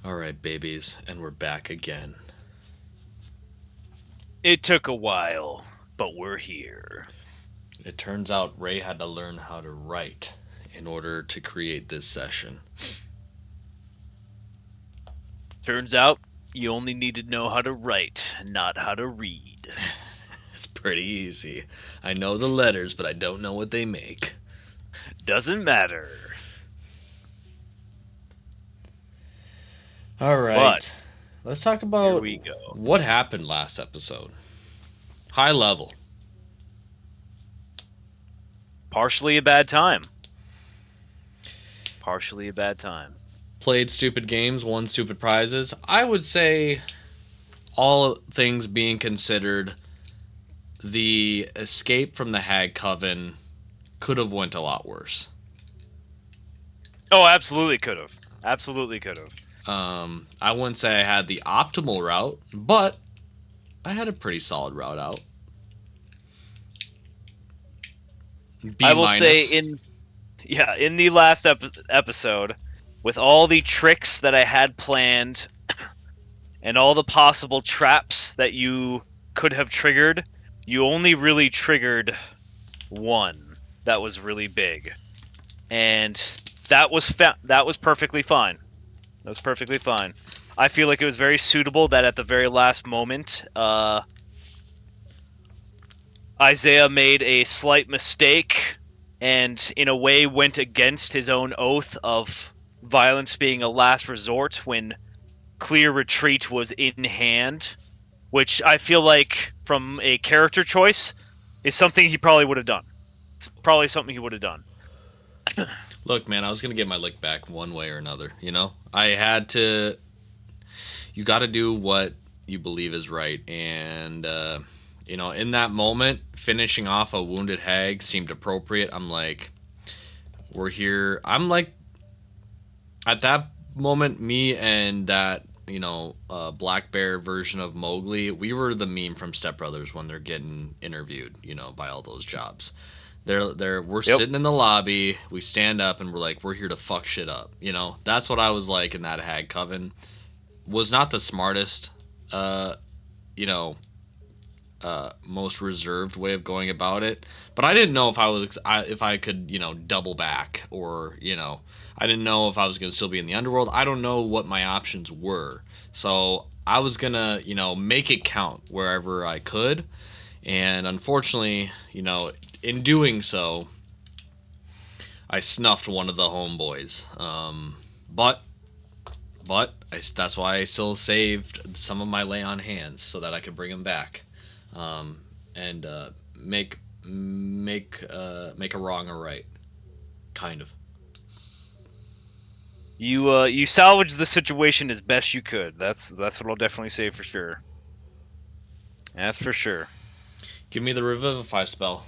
All right, babies, and we're back again. It took a while, but we're here. It turns out Ray had to learn how to write in order to create this session. Turns out you only need to know how to write, not how to read. It's pretty easy. I know the letters, but I don't know what they make. Doesn't matter. All But right, let's talk here about we go. what happened last episode. High level. Partially a bad time. Partially a bad time. Played stupid games, won stupid prizes. I would say, all things being considered, the escape from the Hag Coven could have went a lot worse. Oh, absolutely could have. Absolutely could have. I wouldn't say I had the optimal route, but I had a pretty solid route out. I B will say minus. in the last episode, with all the tricks that I had planned and all the possible traps that you could have triggered, you only really triggered one that was really big, and that was perfectly fine. That was perfectly fine. I feel like it was very suitable that at the very last moment, Isaiah made a slight mistake and, in a way, went against his own oath of violence being a last resort when clear retreat was in hand, which I feel like, from a character choice, is something he probably would have done. It's probably something he would have done. Look, man, I was gonna get my lick back one way or another. I had to. You got to do what you believe is right, and in that moment, finishing off a wounded hag seemed appropriate. I'm like, we're here. I'm like, at that moment, me and that Black Bear version of Mowgli, we were the meme from Step Brothers when they're getting interviewed, by all those jobs. We're Yep. sitting in the lobby, we stand up and we're like, we're here to fuck shit up. That's what I was like in that Hag Coven. Was not the smartest, uh, you know, most reserved way of going about it. But I didn't know if I could double back, or I didn't know if I was gonna still be in the underworld. I don't know what my options were, so I was gonna make it count wherever I could, and unfortunately, in doing so, I snuffed one of the homeboys. But that's why I still saved some of my lay on hands so that I could bring him back, and make a wrong a right, kind of. You salvaged the situation as best you could. That's what I'll definitely say for sure. That's for sure. Give me the Revivify spell.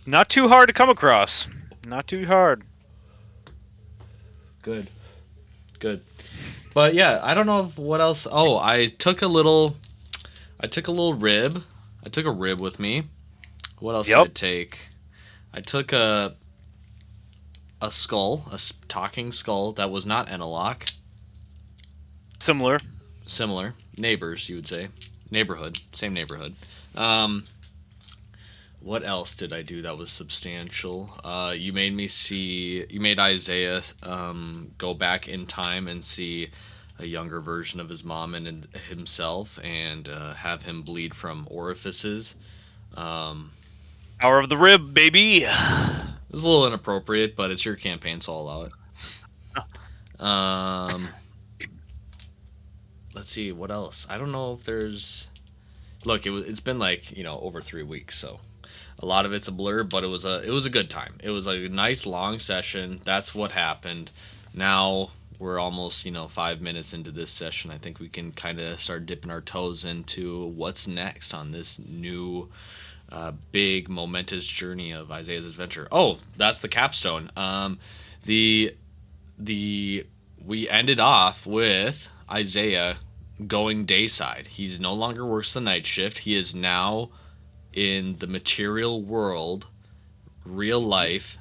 Not too hard to come across. Not too hard. Good, good. But yeah, I don't know what else. Oh, I took a little rib. I took a rib with me. What else did I Yep. take? I took a skull, talking skull that was not Enelok. Similar. Similar neighbors, you would say. Neighborhood, same neighborhood. Um, what else did I do that was substantial? You made Isaiah go back in time and see a younger version of his mom and himself, and have him bleed from orifices. Um, Hour of the rib, baby. it was a little inappropriate, but it's your campaign, so I'll allow it. Let's see what else. I don't know if there's. Look, it's been like over 3 weeks, so a lot of it's a blur, but it was a good time. It was a nice long session. That's what happened. Now we're almost 5 minutes into this session. I think we can kind of start dipping our toes into what's next on this new big momentous journey of Isaiah's adventure. Oh, that's the capstone. The the We ended off with Isaiah going dayside. He's no longer works the night shift. He is now in the material world, real life,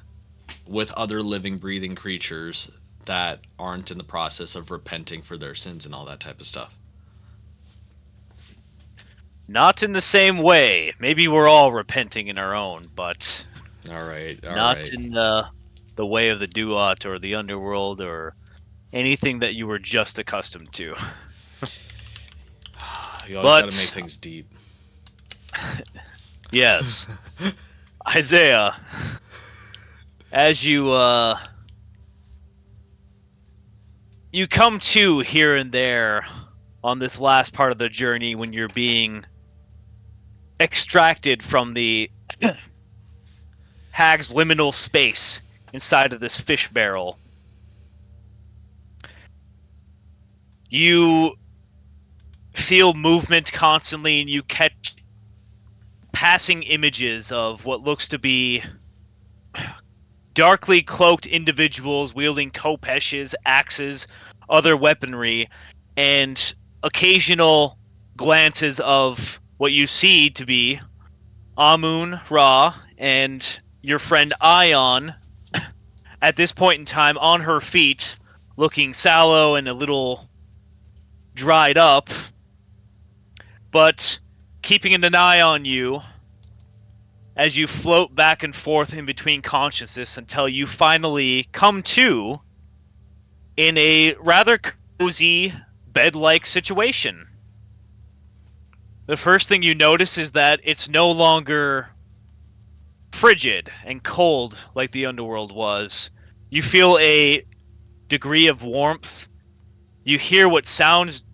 with other living, breathing creatures, that aren't in the process of repenting for their sins and all that type of stuff. Not in the same way. Maybe we're all repenting in our own, but All right, all not right. in the way of the Duat or the underworld or anything that you were just accustomed to. You always got to make But things deep. yes, Isaiah, as you come to here and there on this last part of the journey when you're being extracted from the hag's liminal space inside of this fish barrel. You feel movement constantly and you catch passing images of what looks to be darkly cloaked individuals wielding kopeshes, axes, other weaponry, and occasional glances of what you see to be Amun Ra and your friend Ion at this point in time on her feet, looking sallow and a little dried up, but keeping an eye on you as you float back and forth in between consciousness until you finally come to in a rather cozy bed-like situation. The first thing you notice is that it's no longer frigid and cold like the underworld was. You feel a degree of warmth. You hear what sounds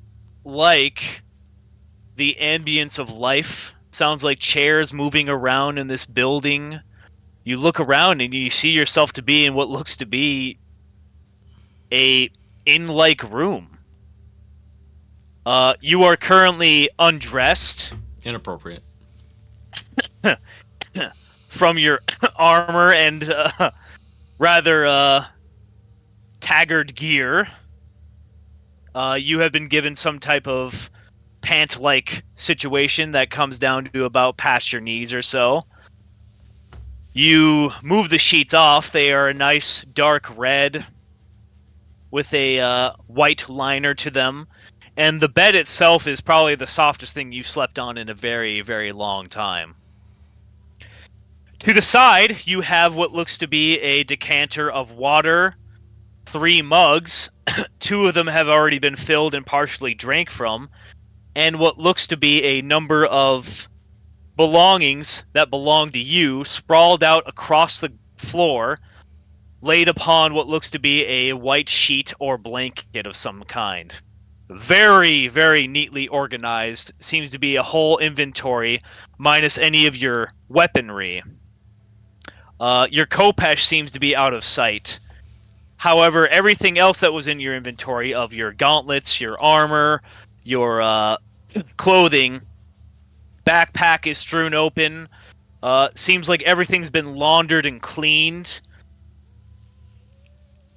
like the ambience of life. Sounds like chairs moving around in this building. You look around and you see yourself to be in what looks to be a inn-like room. You are currently undressed Inappropriate. from your armor and rather taggart gear. You have been given some type of pant-like situation that comes down to about past your knees or so. You move the sheets off. They are a nice dark red with a white liner to them. And the bed itself is probably the softest thing you've slept on in a very, very long time. To the side, you have what looks to be a decanter of water, 3 mugs. 2 of them have already been filled and partially drank from, and what looks to be a number of belongings that belong to you sprawled out across the floor, laid upon what looks to be a white sheet or blanket of some kind. Very, very neatly organized. Seems to be a whole inventory, minus any of your weaponry. Your Kopesh seems to be out of sight. However, everything else that was in your inventory of your gauntlets, your armor, your clothing, backpack is strewn open. Seems like everything's been laundered and cleaned.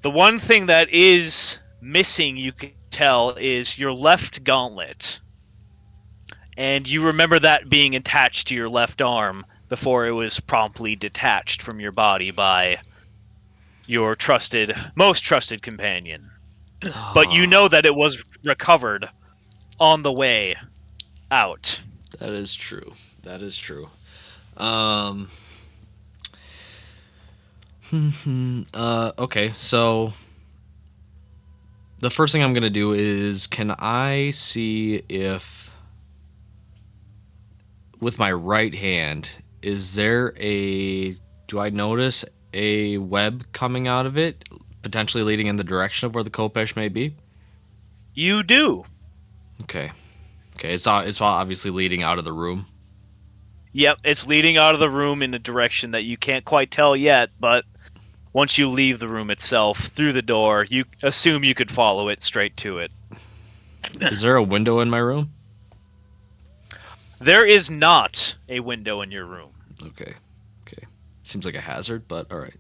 The one thing that is missing, you can tell, is your left gauntlet. And you remember that being attached to your left arm before it was promptly detached from your body by your most trusted companion. But you know that it was recovered on the way out. That is true. That is true. Um. Okay, so the first thing I'm gonna do is, can I see if with my right hand is there a? Do I notice a web coming out of it, potentially leading in the direction of where the Kopesh may be? You do. Okay. Okay, it's obviously leading out of the room. Yep, it's leading out of the room in a direction that you can't quite tell yet, but once you leave the room itself through the door, you assume you could follow it straight to it. Is there a window in my room? There is not a window in your room. Okay. Okay. Seems like a hazard, but all right.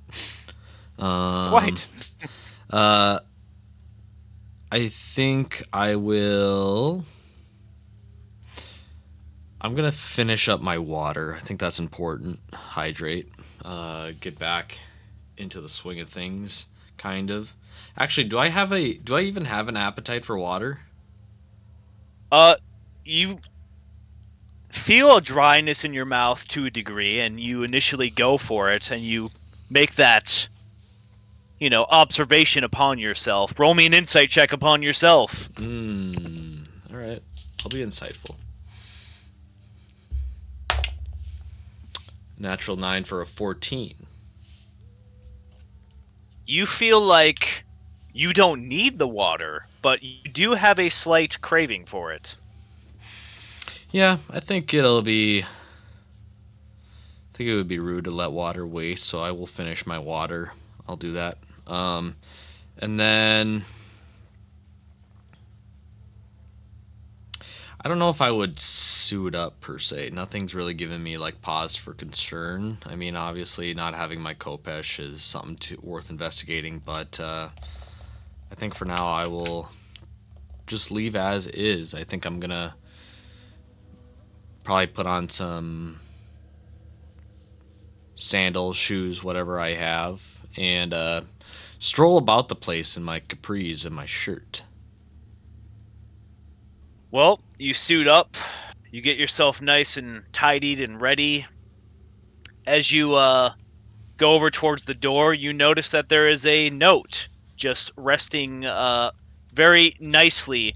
Quite. I think I will. I'm gonna finish up my water. I think that's important. Hydrate. Get back into the swing of things. kind of. Actually, do I even have an appetite for water? Uh, you feel a dryness in your mouth to a degree, and you initially go for it, and you make that, observation upon yourself. Roll me an insight check upon yourself. All right. I'll be insightful. Natural 9 for a 14. You feel like you don't need the water, but you do have a slight craving for it. Yeah, I think it'll be. I think it would be rude to let water waste, so I will finish my water. I'll do that. And then I don't know if I would suit up per se. Nothing's really given me like pause for concern. I mean, obviously, not having my Kopesh is something worth investigating, but I think for now I will just leave as is. I think I'm gonna probably put on some sandals, shoes, whatever I have, and stroll about the place in my capris and my shirt. Well, you suit up, you get yourself nice and tidied and ready. As you go over towards the door, you notice that there is a note just resting very nicely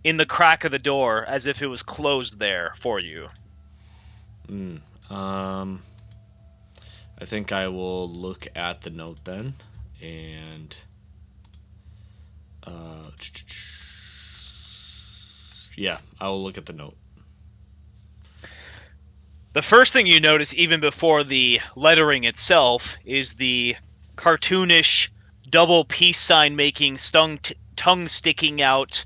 in the crack of the door as if it was closed there for you. Mm. Um, I think I will look at the note then, and uh, yeah, I will look at the note. The first thing you notice, even before the lettering itself, is the cartoonish double peace sign making tongue sticking out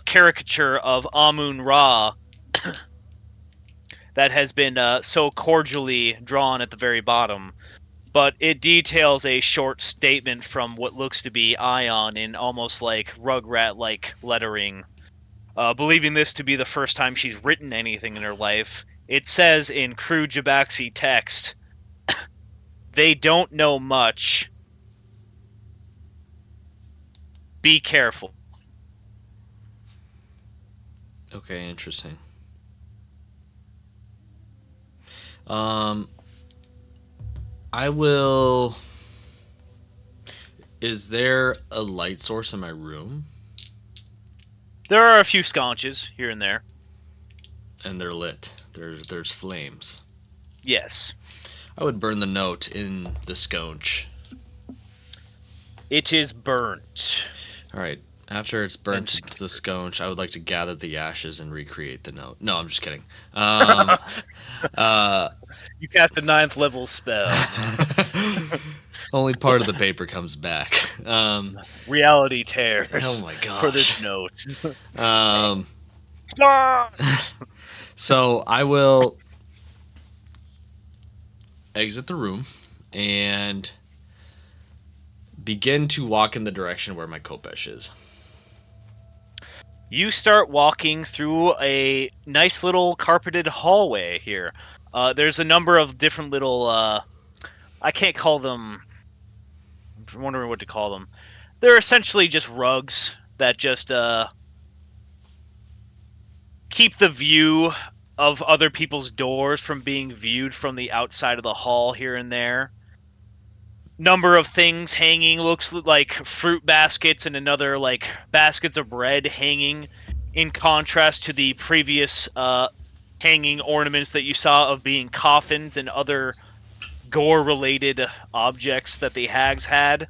caricature of Amun Ra that has been so cordially drawn at the very bottom. But it details a short statement from what looks to be Ion in almost like Rugrat like lettering. Believing this to be the first time she's written anything in her life, it says in crude Jabaxi text, "They don't know much. Be careful." Okay, interesting. Um, I will. Is there a light source in my room? There are a few sconches here and there. And they're lit. There's flames. Yes. I would burn the note in the sconch. It is burnt. All right. After it's burnt into the sconch, I would like to gather the ashes and recreate the note. No, I'm just kidding. You cast a 9th level spell. Only part of the paper comes back. Reality tears. Oh my gosh. For this note. So I will exit the room and begin to walk in the direction where my Kopesh is. You start walking through a nice little carpeted hallway here. There's a number of different little, I can't call them, I'm wondering what to call them. They're essentially just rugs that just keep the view of other people's doors from being viewed from the outside of the hall here and there. Number of things hanging, looks like fruit baskets and another like baskets of bread hanging, in contrast to the previous hanging ornaments that you saw of being coffins and other gore related objects that the hags had.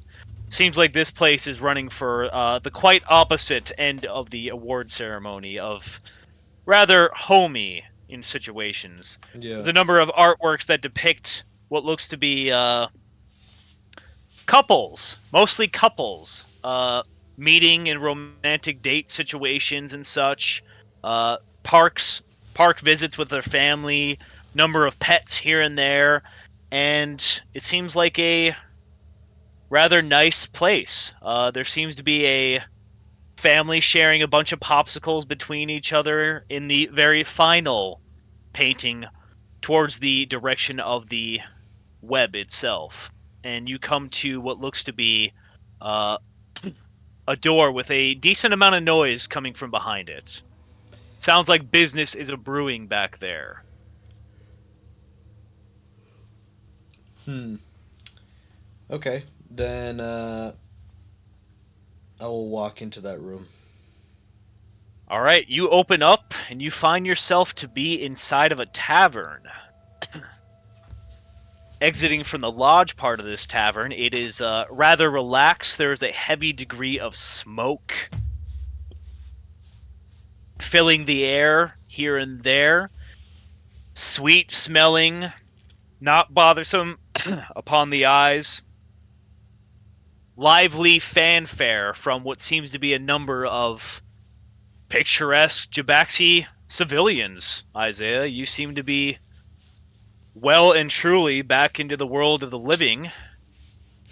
Seems like this place is running for the quite opposite end of the award ceremony of rather homey in situations. Yeah. There's a number of artworks that depict what looks to be couples, mostly couples, meeting in romantic date situations and such. Park visits with their family, number of pets here and there, and it seems like a rather nice place. There seems to be a family sharing a bunch of popsicles between each other in the very final painting towards the direction of the web itself. and you come to what looks to be uh, a door with a decent amount of noise coming from behind it. Sounds like business is a brewing back there. Hmm. Okay. Then I will walk into that room. All right, you open up and you find yourself to be inside of a tavern. Exiting from the lodge part of this tavern, it is rather relaxed. There is a heavy degree of smoke filling the air here and there. Sweet smelling, not bothersome upon the eyes. Lively fanfare from what seems to be a number of picturesque Jabaxi civilians. Isaiah, you seem to be well and truly back into the world of the living.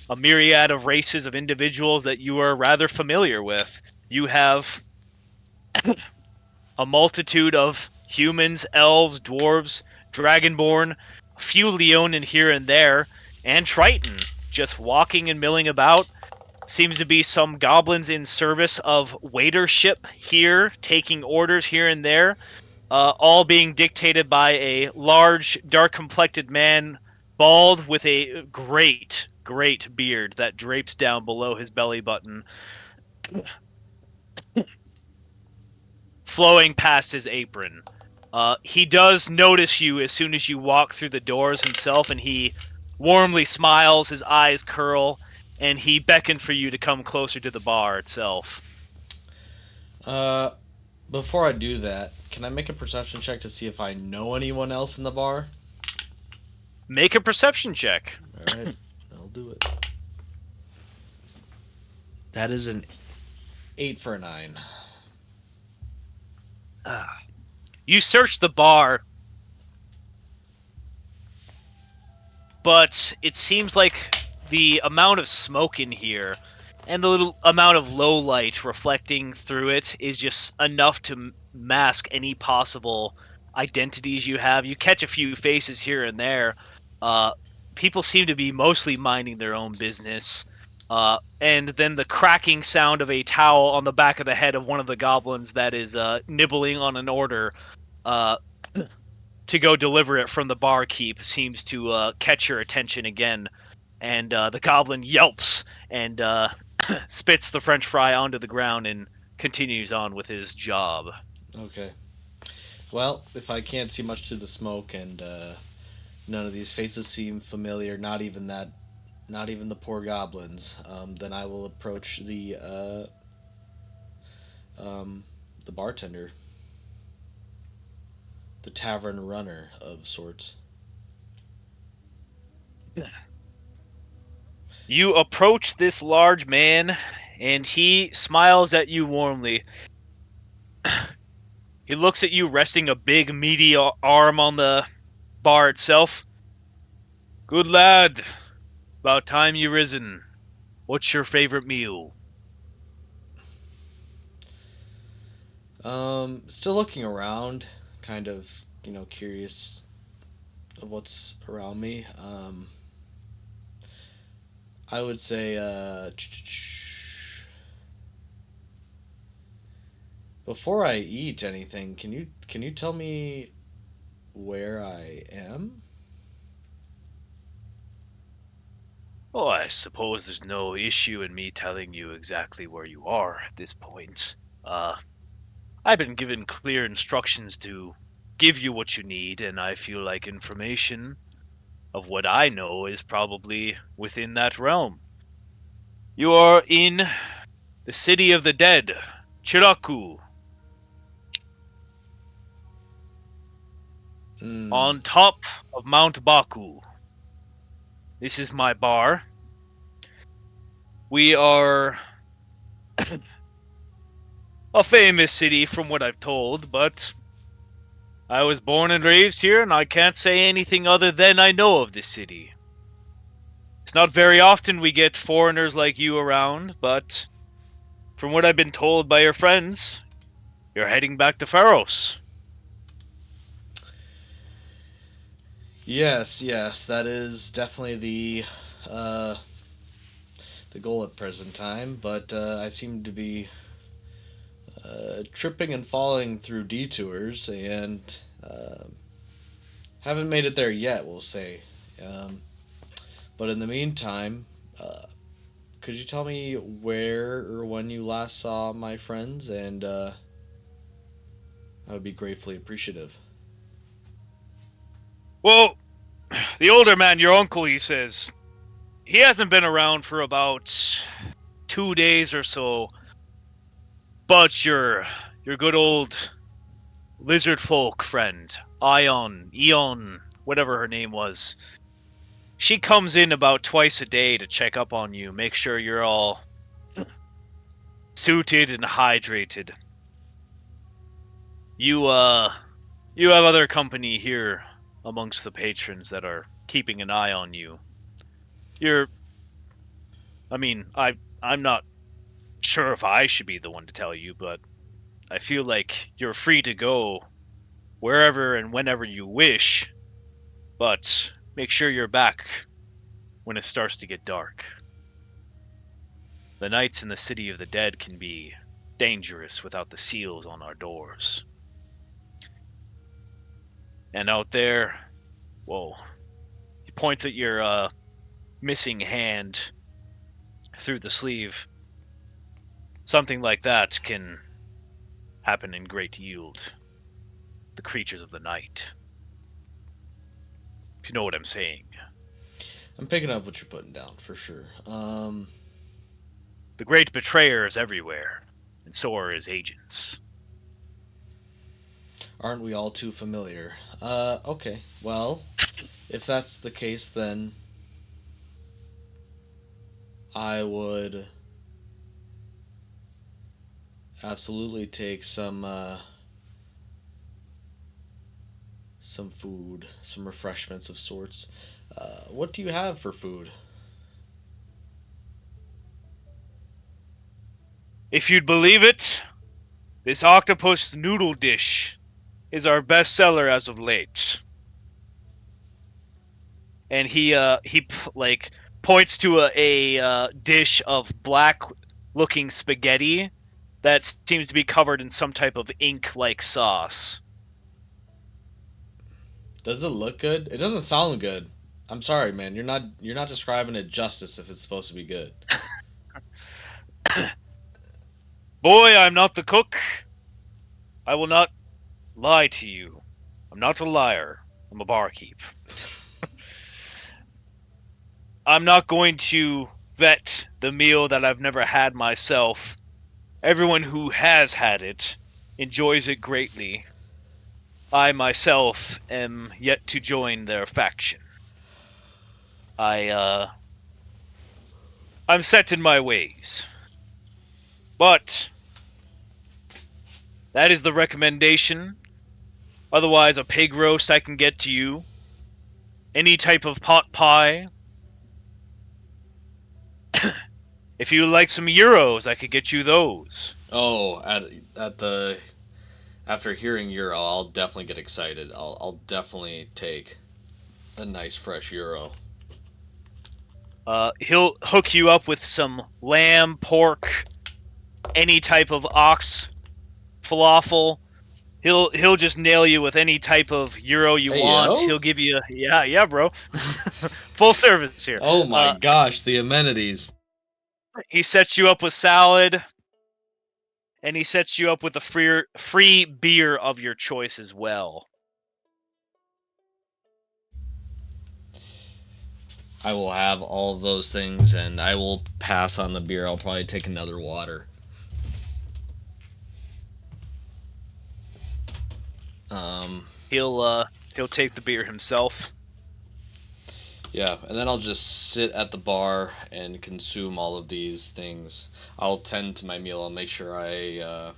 A myriad of races of individuals that you are rather familiar with. You have a multitude of humans, elves, dwarves, dragonborn, a few Leonin here and there, and Triton just walking and milling about. Seems to be some goblins in service of waitership here, taking orders here and there, all being dictated by a large, dark-complected man, bald, with a great beard that drapes down below his belly button, flowing past his apron. He does notice you as soon as you walk through the doors himself, and he warmly smiles, his eyes curl, and he beckons for you to come closer to the bar itself. Uh, Before I do that, can I make a perception check to see if I know anyone else in the bar? Make a perception check. All right, I'll do it. That is an 8 for a 9. You search the bar, but it seems like the amount of smoke in here and the little amount of low light reflecting through it is just enough to mask any possible identities you have. You catch a few faces here and there. Uh, People seem to be mostly minding their own business. And then the cracking sound of a towel on the back of the head of one of the goblins that is nibbling on an order uh, to go deliver it from the barkeep seems to catch your attention again. And the goblin yelps and spits the French fry onto the ground and continues on with his job. Okay. Well, if I can't see much through the smoke and none of these faces seem familiar, not even the poor goblins, then I will approach the bartender, the tavern runner of sorts. You approach this large man, and he smiles at you warmly. He looks at you, resting a big, meaty arm on the bar itself. Good lad, about time you risen. What's your favorite meal? Still looking around, kind of, curious of what's around me. I would say, before I eat anything, can you tell me where I am? Oh, I suppose there's no issue in me telling you exactly where you are at this point. I've been given clear instructions to give you what you need, and I feel like information of what I know is probably within that realm. You are in the city of the dead, Chiraku, Hmm. on top of Mount Baku. This is my bar. We are a famous city from what I've told, but I was born and raised here, and I can't say anything other than I know of this city. It's not very often we get foreigners like you around, but from what I've been told by your friends, you're heading back to Pharos. Yes, yes, that is definitely uh, the goal at present time, but I seem to be tripping and falling through detours and uh, haven't made it there yet, we'll say. Um, but in the meantime, uh, could you tell me where or when you last saw my friends? And I would be gratefully appreciative. Well, the older man, your uncle, he says, he hasn't been around for about 2 days or so. But your good old lizard folk friend, Eon, whatever her name was, she comes in about twice a day to check up on you, make sure you're all suited and hydrated. You you have other company here amongst the patrons that are keeping an eye on you. You're I mean, I'm not sure if I should be the one to tell you, but I feel like you're free to go wherever and whenever you wish, but make sure you're back when it starts to get dark. The nights in the city of the dead can be dangerous without the seals on our doors. And out there, whoa, he points at your missing hand through the sleeve. Something like that can happen in great yield. The creatures of the night. If you know what I'm saying. I'm picking up what you're putting down for sure. The great betrayer is everywhere, and so are his agents. Aren't we all too familiar? Okay. Well, if that's the case, then I would absolutely take some food, some refreshments of sorts. What do you have for food? If you'd believe it, this octopus noodle dish is our best seller as of late. And he like points to a dish of black looking spaghetti that seems to be covered in some type of ink like sauce. Does it look good? It doesn't sound good. I'm sorry, man. You're not describing it justice if it's supposed to be good. Boy, I'm not the cook. I will not lie to you. I'm not a liar. I'm a barkeep. I'm not going to vet the meal that I've never had myself. Everyone who has had it enjoys it greatly. I myself am yet to join their faction. I I'm set in my ways. But that is the recommendation. Otherwise a pig roast I can get to you. Any type of pot pie. If you like some euros, I could get you those. Oh, at the after hearing Euro, I'll definitely get excited. I'll definitely take a nice fresh Euro. He'll hook you up with some lamb, pork, any type of ox falafel. He'll just nail you with any type of euro you Hey want. yo! He'll give you yeah, bro. Full service here. Oh my gosh, the amenities. He sets you up with salad, and he sets you up with a free beer of your choice as well. I will have all of those things, and I will pass on the beer. I'll probably take another water. Um, He'll take the beer himself. yeah, and then I'll just sit at the bar and consume all of these things. I'll tend to my meal. I'll make sure I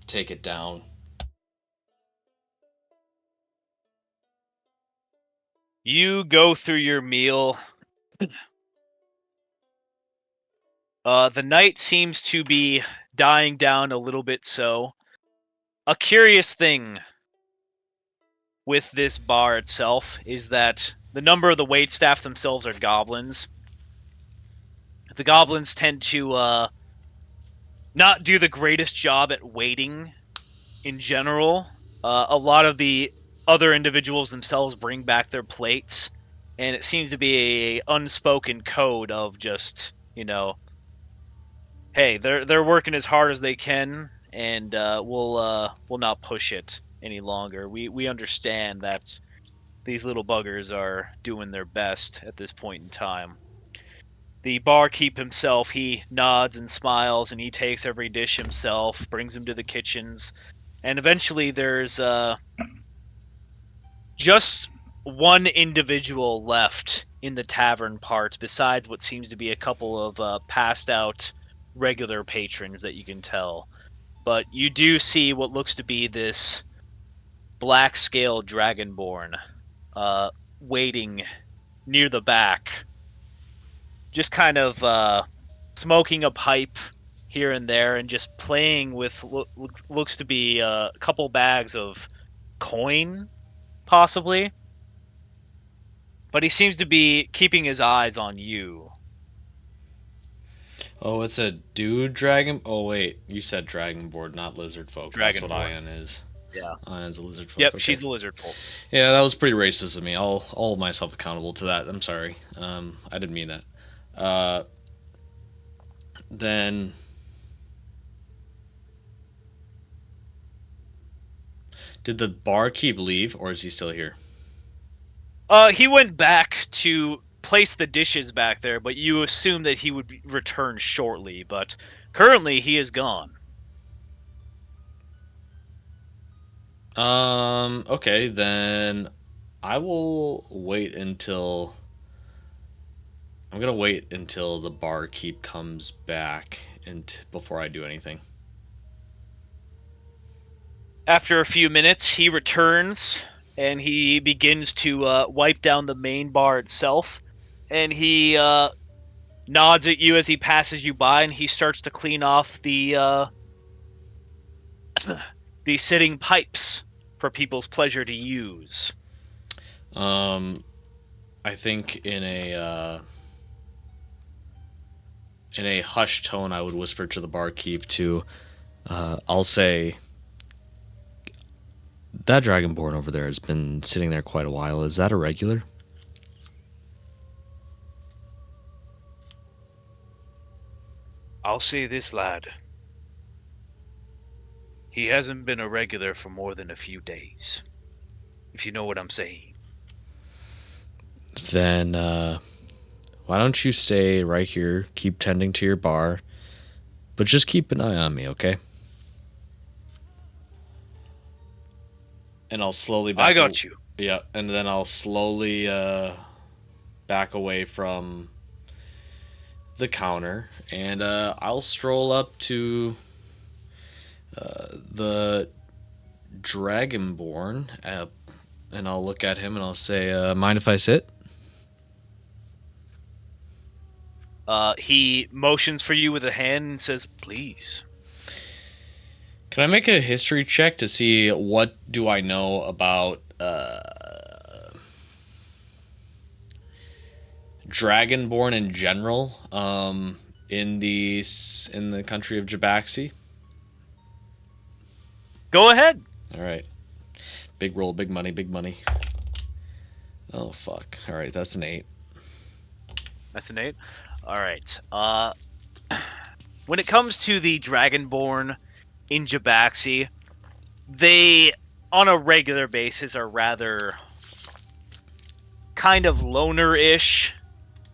take it down. You go through your meal. The night seems to be dying down a little bit. So, a curious thing with this bar itself is that the number of the waitstaff themselves are goblins. The goblins tend to not do the greatest job at waiting in general. A lot of the other individuals themselves bring back their plates, and it seems to be a unspoken code of just, hey, they're working as hard as they can, and we'll not push it any longer. We understand that these little buggers are doing their best at this point in time. The barkeep himself, he nods and smiles, and he takes every dish himself, brings them to the kitchens, and eventually there's just one individual left in the tavern part, besides what seems to be a couple of passed out regular patrons that you can tell. But you do see what looks to be this black scale dragonborn uh, waiting near the back, just kind of smoking a pipe here and there and just playing with what looks to be a couple bags of coin, possibly. But he seems to be keeping his eyes on you. Oh, it's a dude dragon. Oh wait, you said dragonborn, not lizard folk. That's what Dragonborn. Ion is. Yeah. Ion's a lizard folk. Yep, Okay. she's a lizard folk. Yeah, that was pretty racist of me. I'll hold myself accountable to that. I'm sorry. I didn't mean that. Uh, then did the barkeep leave, or is he still here? He went back to place the dishes back there, but you assume that he would return shortly. But currently, he is gone. Okay, then I will wait until. I'm gonna wait until the barkeep comes back and before I do anything. After a few minutes, he returns and he begins to wipe down the main bar itself. And he nods at you as he passes you by, and he starts to clean off the sitting pipes for people's pleasure to use. Um, I think in a hushed tone, I would whisper to the barkeep to, I'll say, that dragonborn over there has been sitting there quite a while. Is that a regular? I'll say this, lad. He hasn't been a regular for more than a few days, if you know what I'm saying. Then, why don't you stay right here, keep tending to your bar, but just keep an eye on me, okay? And I'll slowly back. I got you. Yeah, and then I'll slowly back away from the counter, and I'll stroll up to the Dragonborn, and I'll look at him and I'll say, "Mind if I sit?" He motions for you with a hand and says, "Please." Can I make a history check to see what do I know about Dragonborn in general in the country of Jabaxi? Go ahead. All right. Big roll, big money, big money. Oh fuck. All right, that's an 8. That's an 8. All right. When it comes to the Dragonborn in Jabaxi, they, on a regular basis, are rather kind of loner-ish.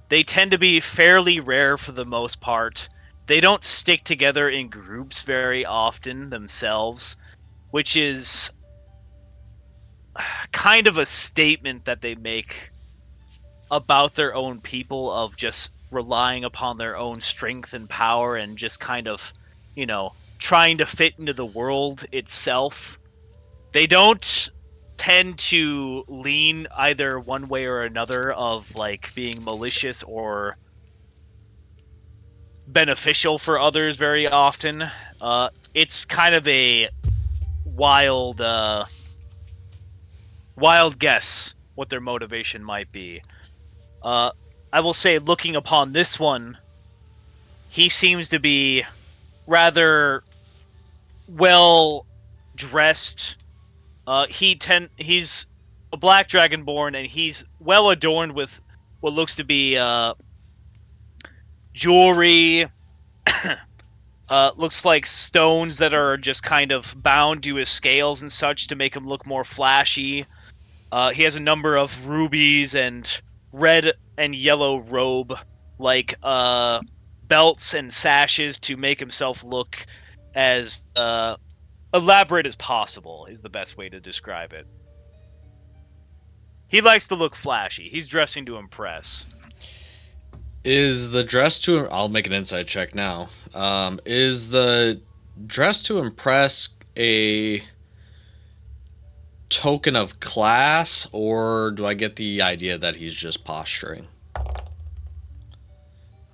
They tend to be fairly rare for the most part. They don't stick together in groups very often themselves, which is kind of a statement that they make about their own people, of just relying upon their own strength and power and just kind of, trying to fit into the world itself. They don't tend to lean either one way or another of like being malicious or beneficial for others very often. It's kind of a wild wild guess what their motivation might be. Uh, I will say, looking upon this one, he seems to be rather well dressed. He's a black dragonborn, and he's well adorned with what looks to be jewelry. Looks like stones that are just kind of bound to his scales and such to make him look more flashy. He has a number of rubies and red and yellow robe like belts and sashes to make himself look as elaborate as possible is the best way to describe it. He likes to look flashy. He's dressing to impress. Is the dress to? I'll make an insight check now. Is the dress to impress a token of class, or do I get the idea that he's just posturing?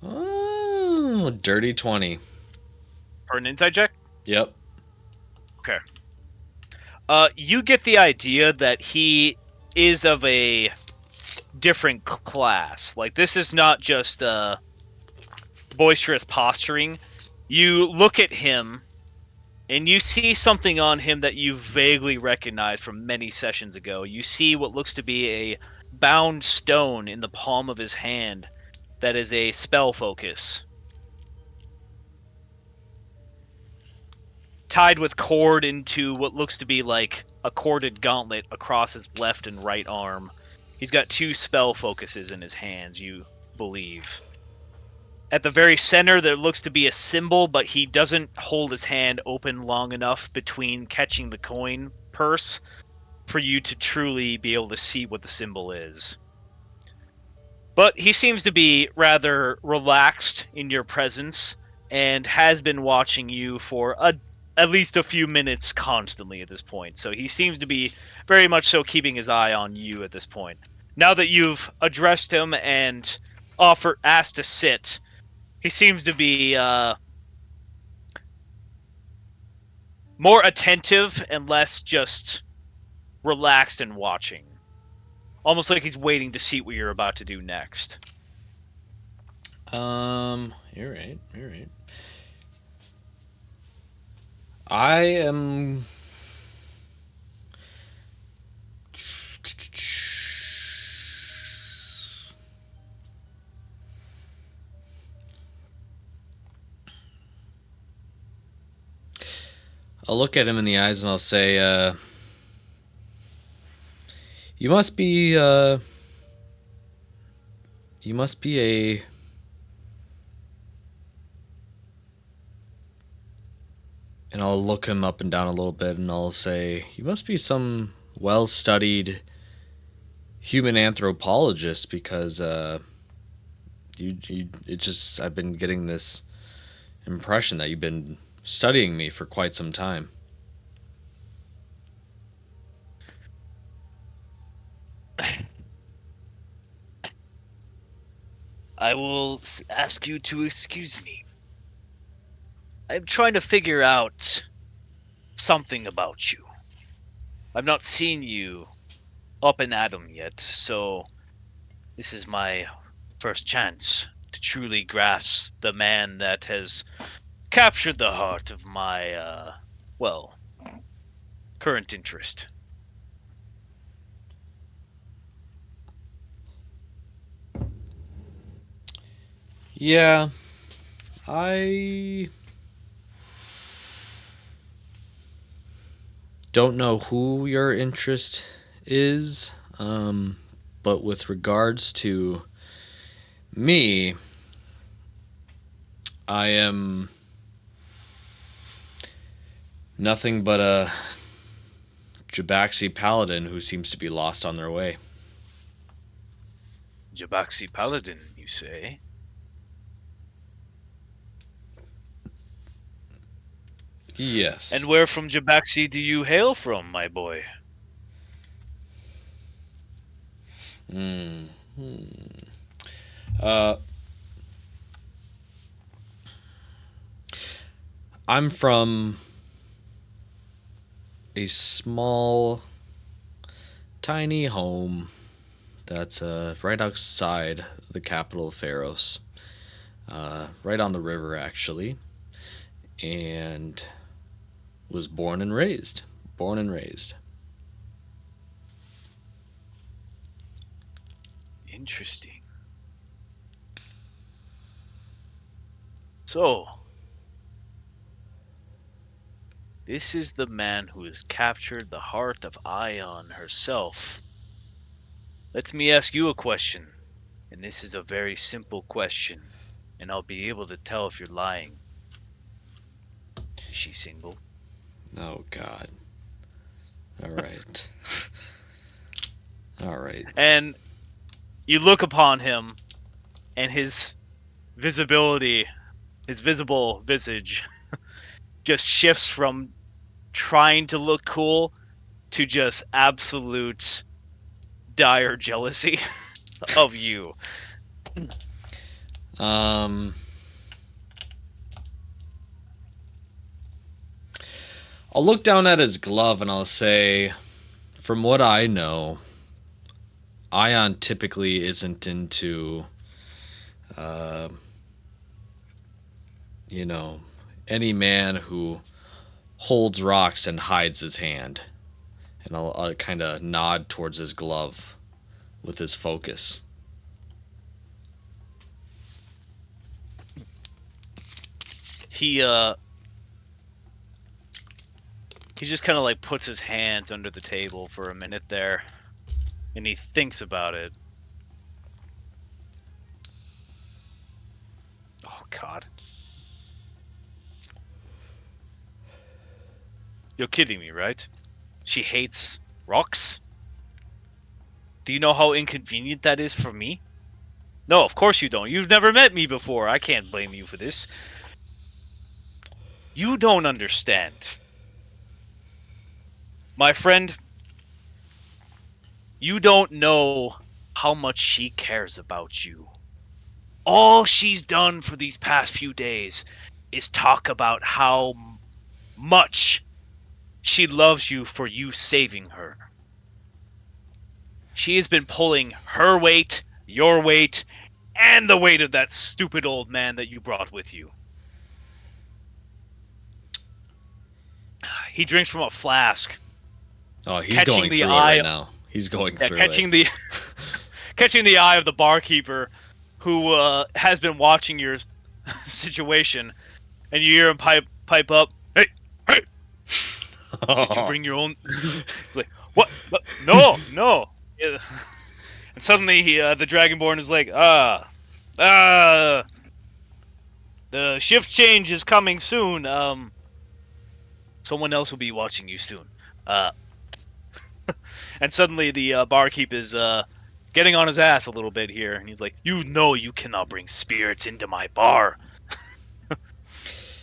Oh, dirty 20. For an inside check? Yep. Okay. You get the idea that he is of a different class. Like, this is not just boisterous posturing. You look at him, and you see something on him that you vaguely recognize from many sessions ago. You see what looks to be a bound stone in the palm of his hand that is a spell focus. Tied with cord into what looks to be like a corded gauntlet across his left and right arm. He's got two spell focuses in his hands, you believe. At the very center, there looks to be a symbol, but he doesn't hold his hand open long enough between catching the coin purse for you to truly be able to see what the symbol is. But he seems to be rather relaxed in your presence and has been watching you for at least a few minutes constantly at this point. So he seems to be very much so keeping his eye on you at this point. Now that you've addressed him and asked to sit, he seems to be more attentive and less just relaxed and watching. Almost like he's waiting to see what you're about to do next. You're right. You're right. I am. I'll look at him in the eyes and I'll say, you must be a and I'll look him up and down a little bit and I'll say, you must be some well-studied human anthropologist because I've been getting this impression that you've been studying me for quite some time. I will ask you to excuse me. I'm trying to figure out something about you. I've not seen you up and at 'em yet, so this is my first chance to truly grasp the man that has captured the heart of my, current interest. Yeah, I don't know who your interest is, but with regards to me, I am nothing but a Jabaxi paladin who seems to be lost on their way. Jabaxi Paladin, you say? Yes. And where from Jabaxi do you hail from, my boy? Hmm. Uh, I'm from a small, tiny home That's right outside the capital of Pharos, right on the river, actually, and was born and raised. Born and raised. Interesting. So, this is the man who has captured the heart of Ion herself. Let me ask you a question, and this is a very simple question, and I'll be able to tell if you're lying. Is she single? Oh God. All right. All right. And you look upon him, and visibility, his visible visage, just shifts from trying to look cool to just absolute dire jealousy of you. Um, I'll look down at his glove and I'll say, from what I know, Ion typically isn't into, uh, you know, any man who holds rocks and hides his hand. And I'll kind of nod towards his glove with his focus. He uh he just kind of like puts his hands under the table for a minute there, and he thinks about it. Oh God. You're kidding me, right? She hates rocks? Do you know how inconvenient that is for me? No, of course you don't. You've never met me before. I can't blame you for this. You don't understand. My friend, you don't know how much she cares about you. All she's done for these past few days is talk about how much she loves you for you saving her. She has been pulling her weight, your weight, and the weight of that stupid old man that you brought with you. He drinks from a flask, Oh, he's catching going the through it right eye, now. He's going yeah, through it. catching the eye of the barkeeper, who has been watching your situation, and you hear him pipe up, "Hey, hey, did you bring your own?" It's like, what? No, no. Yeah. And suddenly, the Dragonborn is like, uh, the shift change is coming soon. Someone else will be watching you soon. Uh, and suddenly the barkeep is getting on his ass a little bit here, and he's like, "You know, you cannot bring spirits into my bar.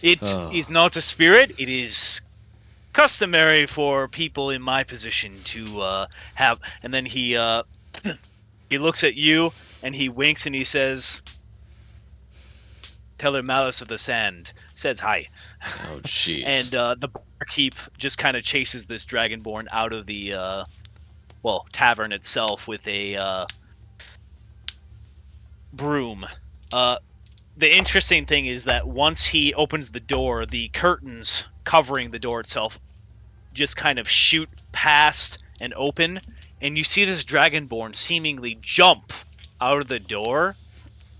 It Oh, is not a spirit. It is customary for people in my position to have." And then he he looks at you and he winks and he says, "Tell her Malice of the Sand says hi." oh, jeez. And the barkeep just kind of chases this dragonborn out of the tavern itself with a broom. Uh, the interesting thing is that once he opens the door, the curtains covering the door itself just kind of shoot past and open, and you see this dragonborn seemingly jump out of the door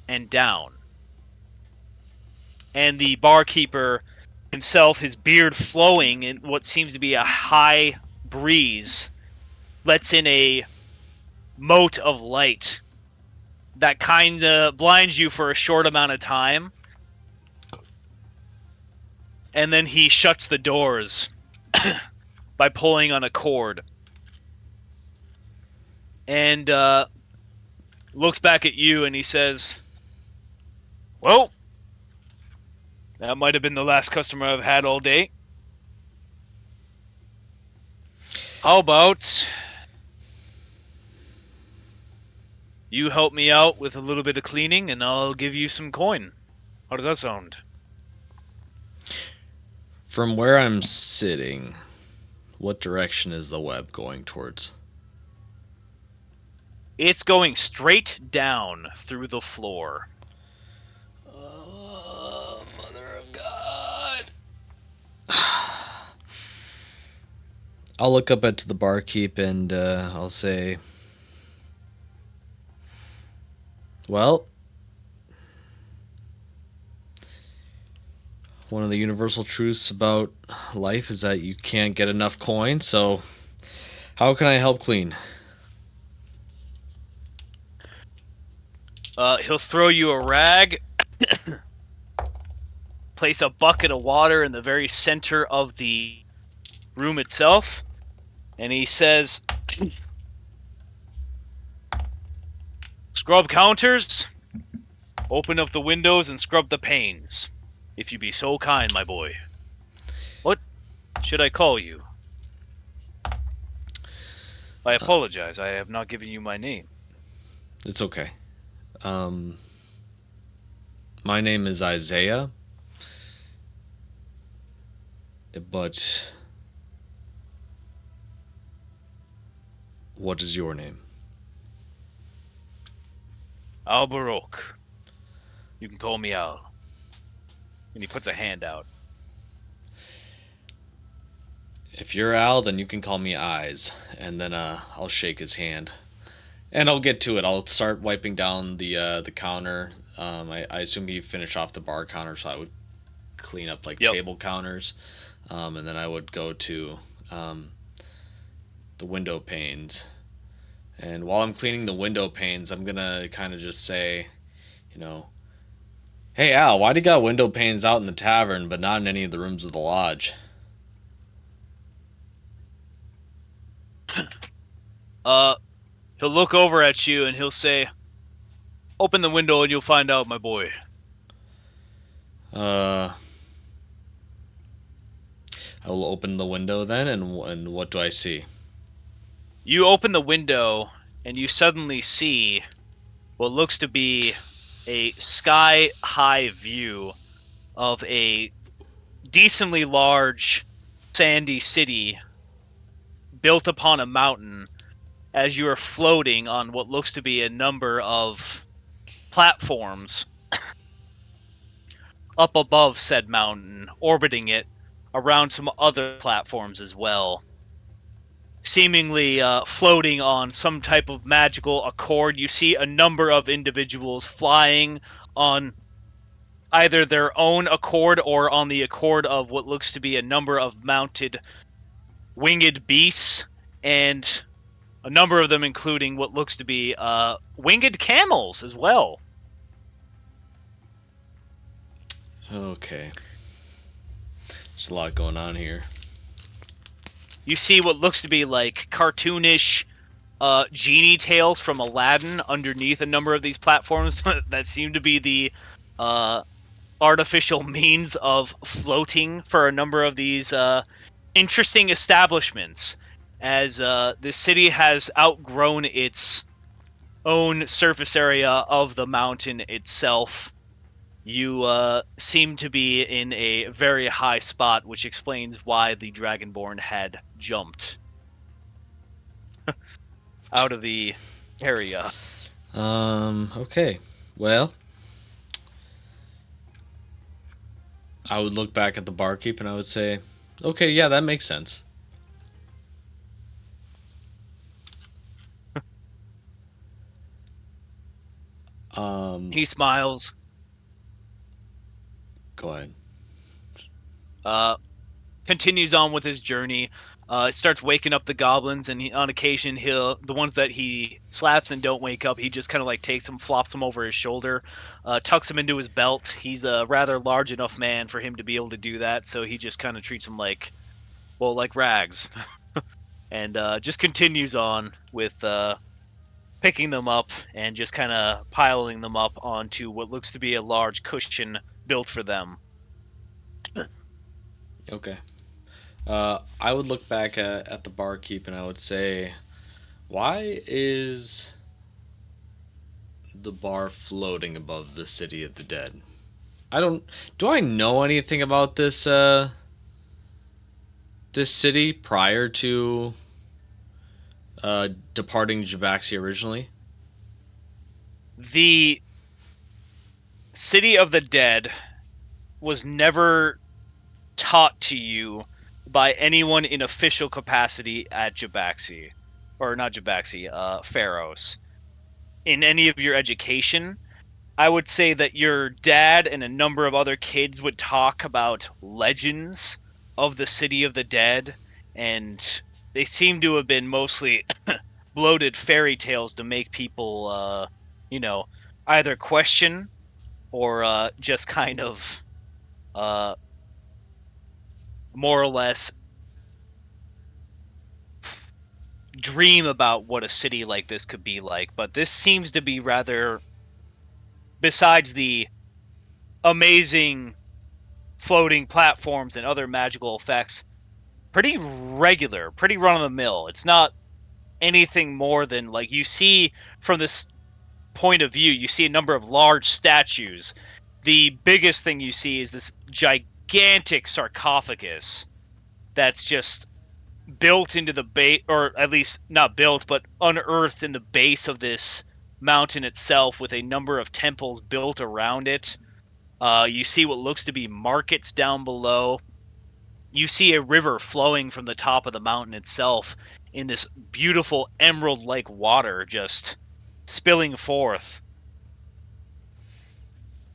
and down. And the barkeeper himself, his beard flowing in what seems to be a high breeze, lets in a mote of light that kind of blinds you for a short amount of time, and then he shuts the doors by pulling on a cord, and looks back at you and he says, "Well, that might have been the last customer I've had all day. How about you help me out with a little bit of cleaning and I'll give you some coin? How does that sound?" From where I'm sitting, what direction is the web going towards? It's going straight down through the floor. Oh, mother of God. I'll look up at the barkeep and I'll say, well, one of the universal truths about life is that you can't get enough coin, so how can I help clean? He'll throw you a rag, place a bucket of water in the very center of the room itself, and he says, "Scrub counters, open up the windows and scrub the panes, if you be so kind, my boy. What should I call you? I apologize, I have not given you my name." It's okay. Um, my name is Isaiah, but what is your name? Al Baroque. You can call me Al. And he puts a hand out. If you're Al, then you can call me Eyes, and then I'll shake his hand, and I'll get to it. I'll start wiping down the counter. I assume he finished off the bar counter, so I would clean up like Yep. table counters, and then I would go to the window panes. And while I'm cleaning the window panes, I'm gonna kind of just say, you know, hey Al, why do you got window panes out in the tavern, but not in any of the rooms of the lodge? He'll look over at you and he'll say, "Open the window and you'll find out, my boy." I will open the window then, and what do I see? You open the window and you suddenly see what looks to be a sky-high view of a decently large sandy city built upon a mountain as you are floating on what looks to be a number of platforms up above said mountain, orbiting it around some other platforms as well, seemingly floating on some type of magical accord. You see a number of individuals flying on either their own accord or on the accord of what looks to be a number of mounted winged beasts, and a number of them including what looks to be winged camels as well. Okay. There's a lot going on here. You see what looks to be like cartoonish genie tails from Aladdin underneath a number of these platforms that seem to be the artificial means of floating for a number of these interesting establishments, as this city has outgrown its own surface area of the mountain itself. You seem to be in a very high spot, which explains why the Dragonborn had jumped out of the area. Okay. Well, I would look back at the barkeep and I would say, okay, yeah, that makes sense. He smiles, Go ahead. continues on with his journey. Starts waking up the goblins, and on occasion, the ones that he slaps and don't wake up, he just kind of like takes them, flops them over his shoulder, tucks them into his belt. He's a rather large enough man for him to be able to do that, so he just kind of treats them like, well, like rags, and just continues on with picking them up and just kind of piling them up onto what looks to be a large cushion built for them. Okay. I would look back at the barkeep and I would say, why is the bar floating above the city of the dead? I don't. Do I know anything about this city prior to departing Jabaxi originally? The City of the Dead was never taught to you by anyone in official capacity at Jabaxi, or not Jabaxi, Pharaohs. In any of your education, I would say that your dad and a number of other kids would talk about legends of the City of the Dead, and they seem to have been mostly bloated fairy tales to make people, you know, either question or just kind of uh, more or less dream about what a city like this could be like. But this seems to be rather, besides the amazing floating platforms and other magical effects, pretty regular, pretty run of the mill. It's not anything more than like you see from this point of view, you see a number of large statues. The biggest thing you see is this gigantic sarcophagus that's just built into the base, or at least not built, but unearthed in the base of this mountain itself, with a number of temples built around it. You see what looks to be markets down below. You see a river flowing from the top of the mountain itself in this beautiful emerald like water just spilling forth.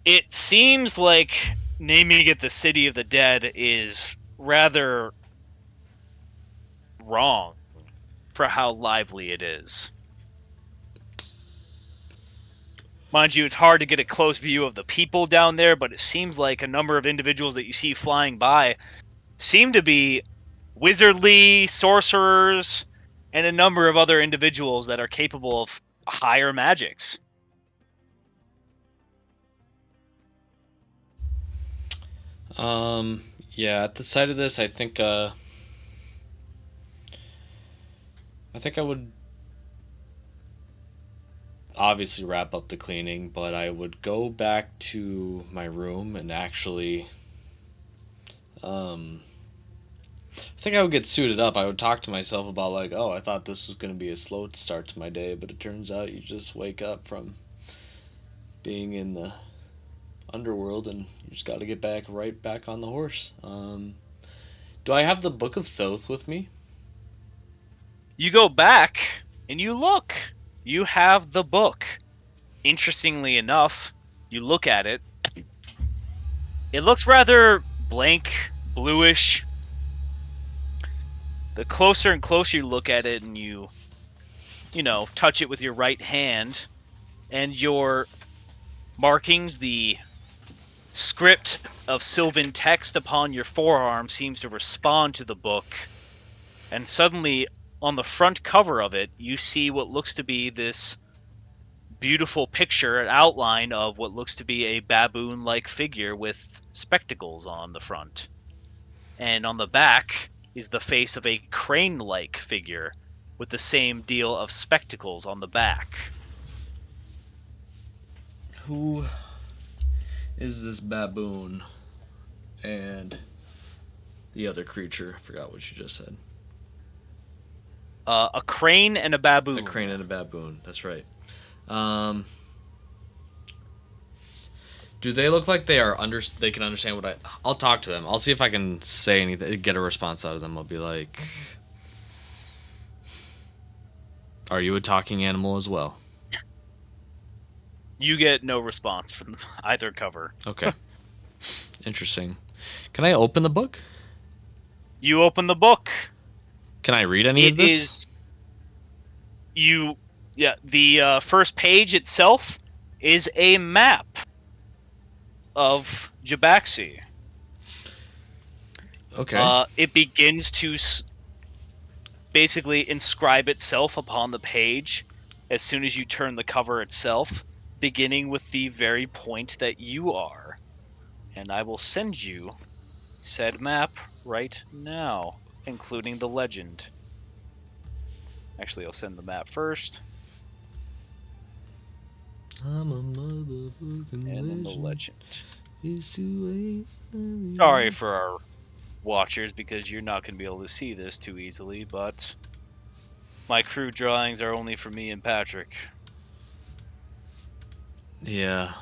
It seems like naming it the City of the Dead is rather wrong for how lively it is. Mind you, it's hard to get a close view of the people down there, but it seems like a number of individuals that you see flying by seem to be wizardly, sorcerers, and a number of other individuals that are capable of higher magics. Yeah, at the sight of this, I think I would obviously wrap up the cleaning, but I would go back to my room and actually, um, I think I would get suited up. I would talk to myself about like, oh, I thought this was gonna be a slow start to my day, but it turns out you just wake up from being in the underworld and you just got to get back right back on the horse. Do I have the Book of Thoth with me? You go back and you look. You have the book. Interestingly enough, you look at it. It looks rather blank, bluish. The closer and closer you look at it and you touch it with your right hand, and your markings, the script of Sylvan text upon your forearm seems to respond to the book. And suddenly, on the front cover of it, you see what looks to be this beautiful picture, an outline of what looks to be a baboon-like figure with spectacles on the front. And on the back is the face of a crane-like figure with the same deal of spectacles on the back. Who is this baboon and the other creature? I forgot what you just said. A crane and a baboon. A crane and a baboon. That's right. Um, do they look like they are They can understand what I? I'll talk to them. I'll see if I can say anything, get a response out of them. I'll be like, "Are you a talking animal as well?" You get no response from either cover. Okay. Interesting. Can I open the book? You open the book. Can I read any of It this? is the first page itself is a map of Jabaxi. Okay. It begins to basically inscribe itself upon the page as soon as you turn the cover itself, beginning with the very point that you are. And I will send you said map right now, including the legend. Actually, I'll send the map first. I'm a motherfucking And then the legend. legend. Sorry for our watchers, because you're not going to be able to see this too easily, but my crude drawings are only for me and Patrick. Yeah,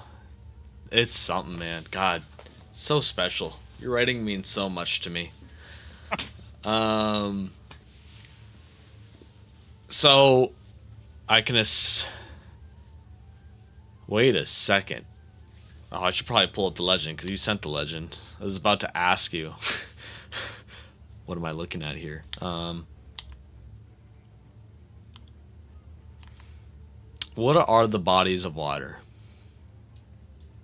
it's something, man. God, so special. Your writing means so much to me. Um, so I can wait a second. Oh, I should probably pull up the legend because you sent the legend. I was about to ask you. What am I looking at here? What are the bodies of water?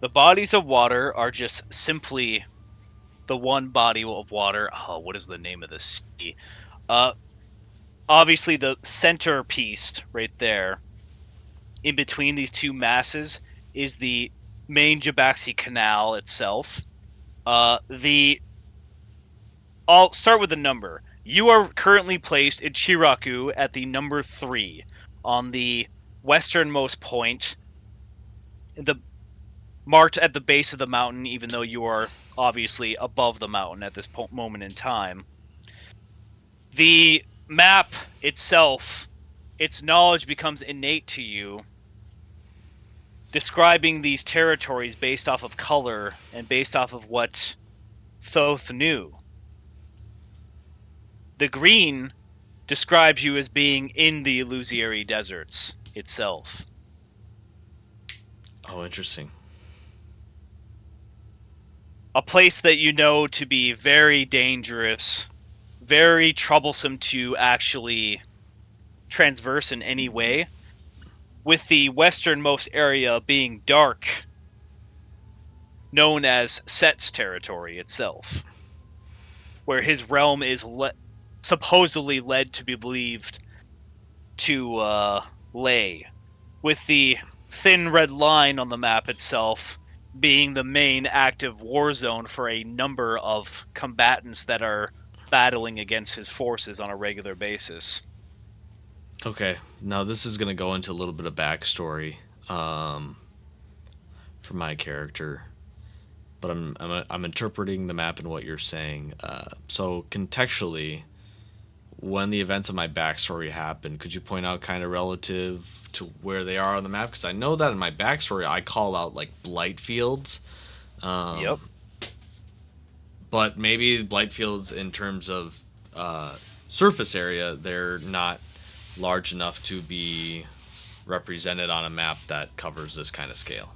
The bodies of water are just simply the one body of water. Oh, what is the name of this sea? Uh, Obviously the centerpiece right there, in between these two masses, is the main Jabaxi Canal itself. The I'll start with the number. You are currently placed in Chiraku at the number 3 on the westernmost point, the marked at the base of the mountain, even though you are obviously above the mountain at this moment in time. The map itself, its knowledge becomes innate to you, describing these territories based off of color and based off of what Thoth knew. The green describes you as being in the Illusory Deserts itself. Oh, interesting. A place that you know to be very dangerous, very troublesome to actually transverse in any way, with the westernmost area being dark, known as Set's territory itself, where his realm is supposedly led to be believed to lay, with the thin red line on the map itself being the main active war zone for a number of combatants that are battling against his forces on a regular basis. Okay, now this is gonna go into a little bit of backstory um, for my character, but I'm interpreting the map and what you're saying. So contextually, when the events of my backstory happen, could you point out kind of relative to where they are on the map? Because I know that in my backstory I call out like blight fields, Yep. but maybe blight fields in terms of surface area, they're not large enough to be represented on a map that covers this kind of scale.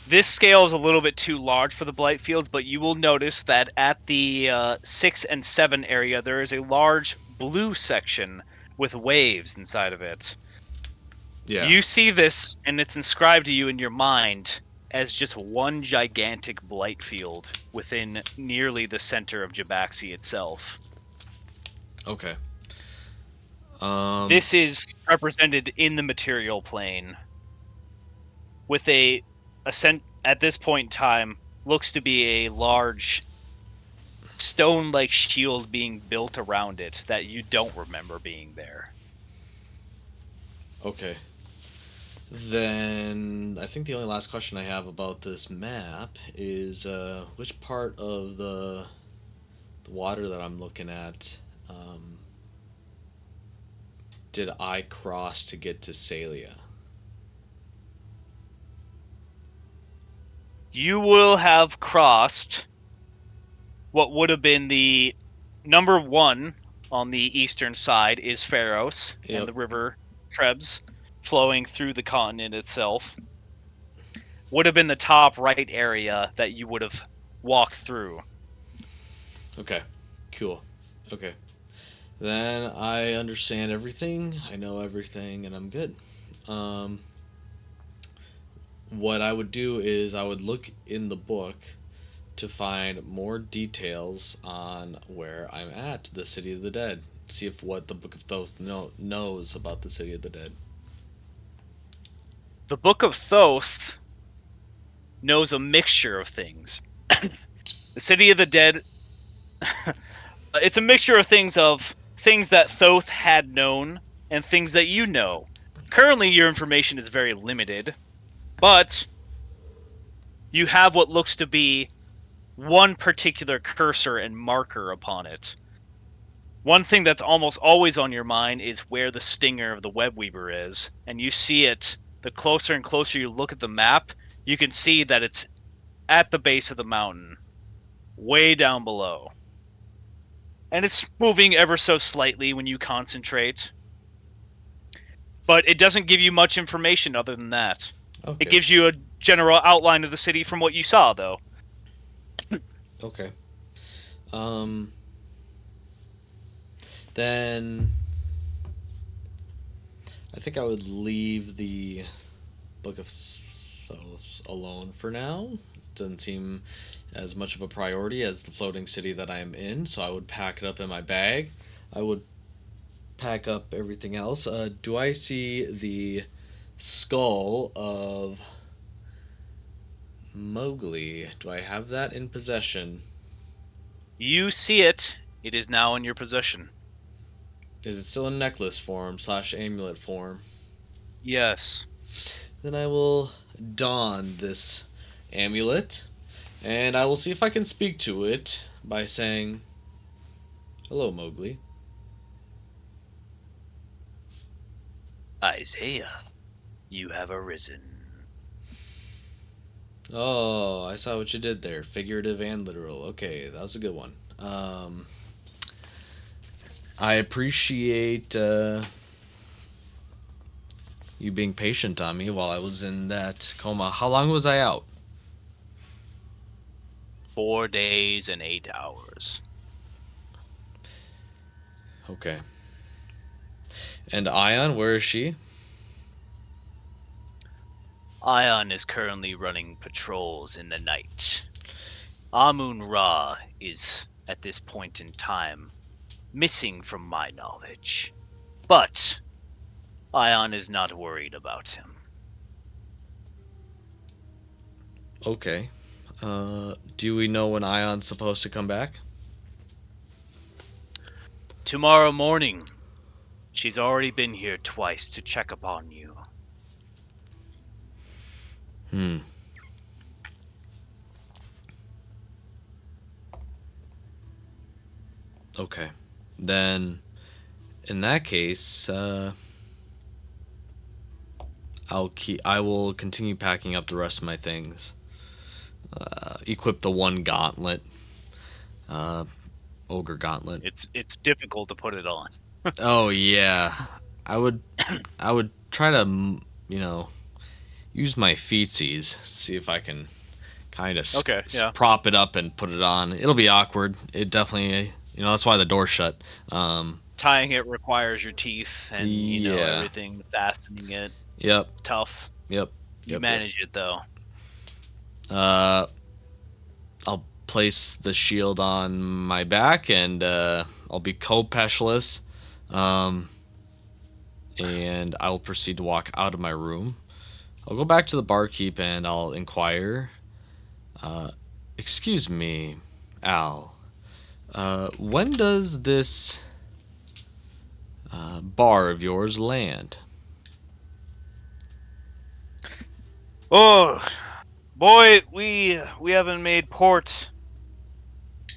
This scale is a little bit too large for the blight fields, but you will notice that at the 6 and 7 area, there is a large blue section with waves inside of it. Yeah. You see this, and it's inscribed to you in your mind as just one gigantic blight field within nearly the center of Jabaxi itself. Okay. This is represented in the material plane with at this point in time, looks to be a large stone-like shield being built around it that you don't remember being there. Okay. Then I think the only last question I have about this map is which part of the water that I'm looking at did I cross to get to Salia? You will have crossed what would have been the number 1 on the eastern side is Pharos and Yep. the river Trebs flowing through the continent itself. Would have been the top right area that you would have walked through. Okay. Cool. Okay. Then I understand everything. I know everything, and I'm good. Um, what I would do is I would look in the book to find more details on where I'm at, the City of the Dead. See if what the Book of Thoth knows about the City of the Dead. The Book of Thoth knows a mixture of things. The City of the Dead, it's a mixture of things that Thoth had known and things that you know. Currently, your information is very limited, but you have what looks to be one particular cursor and marker upon it. One thing that's almost always on your mind is where the stinger of the web weaver is, and you see it the closer and closer you look at the map, you can see that it's at the base of the mountain, way down below. And it's moving ever so slightly when you concentrate. But it doesn't give you much information other than that. It Okay. gives you a general outline of the city from what you saw, though. Okay. Um. Then I think I would leave the Book of Thoth alone for now. It doesn't seem as much of a priority as the floating city that I am in, so I would pack it up in my bag. I would pack up everything else. Do I see the skull of Mowgli? Do I have that in possession? You see it. It is now in your possession. Is it still in necklace form slash amulet form? Yes. Then I will don this amulet, and I will see if I can speak to it by saying, "Hello, Mowgli." Isaiah, you have arisen. Oh, I saw what you did there. Figurative and literal. Okay, that was a good one. I appreciate you being patient on me while I was in that coma. How long was I out? 4 days and 8 hours. Okay. And Ion, where is she? Ion is currently running patrols in the night. Amun Ra is, at this point in time, missing from my knowledge. But Ion is not worried about him. Okay. Do we know when Ion's supposed to come back? Tomorrow morning, she's already been here twice to check upon you. Hmm. Okay. Then, in that case, I will continue packing up the rest of my things. Equip the one gauntlet, uh, ogre gauntlet. It's difficult to put it on. Oh yeah, I would I would try to use my feetsies, see if I can kind of Okay, yeah. prop it up and put it on. It'll be awkward. It definitely that's why the door's shut. Tying it requires your teeth and Yeah. everything. Fastening it, Yep. tough. Yep. You Yep. Yep. manage it though. I'll place the shield on my back and I'll be co-peshless. Um, and I will proceed to walk out of my room. I'll go back to the barkeep and I'll inquire. Excuse me, Al. When does this bar of yours land? Oh boy, we haven't made port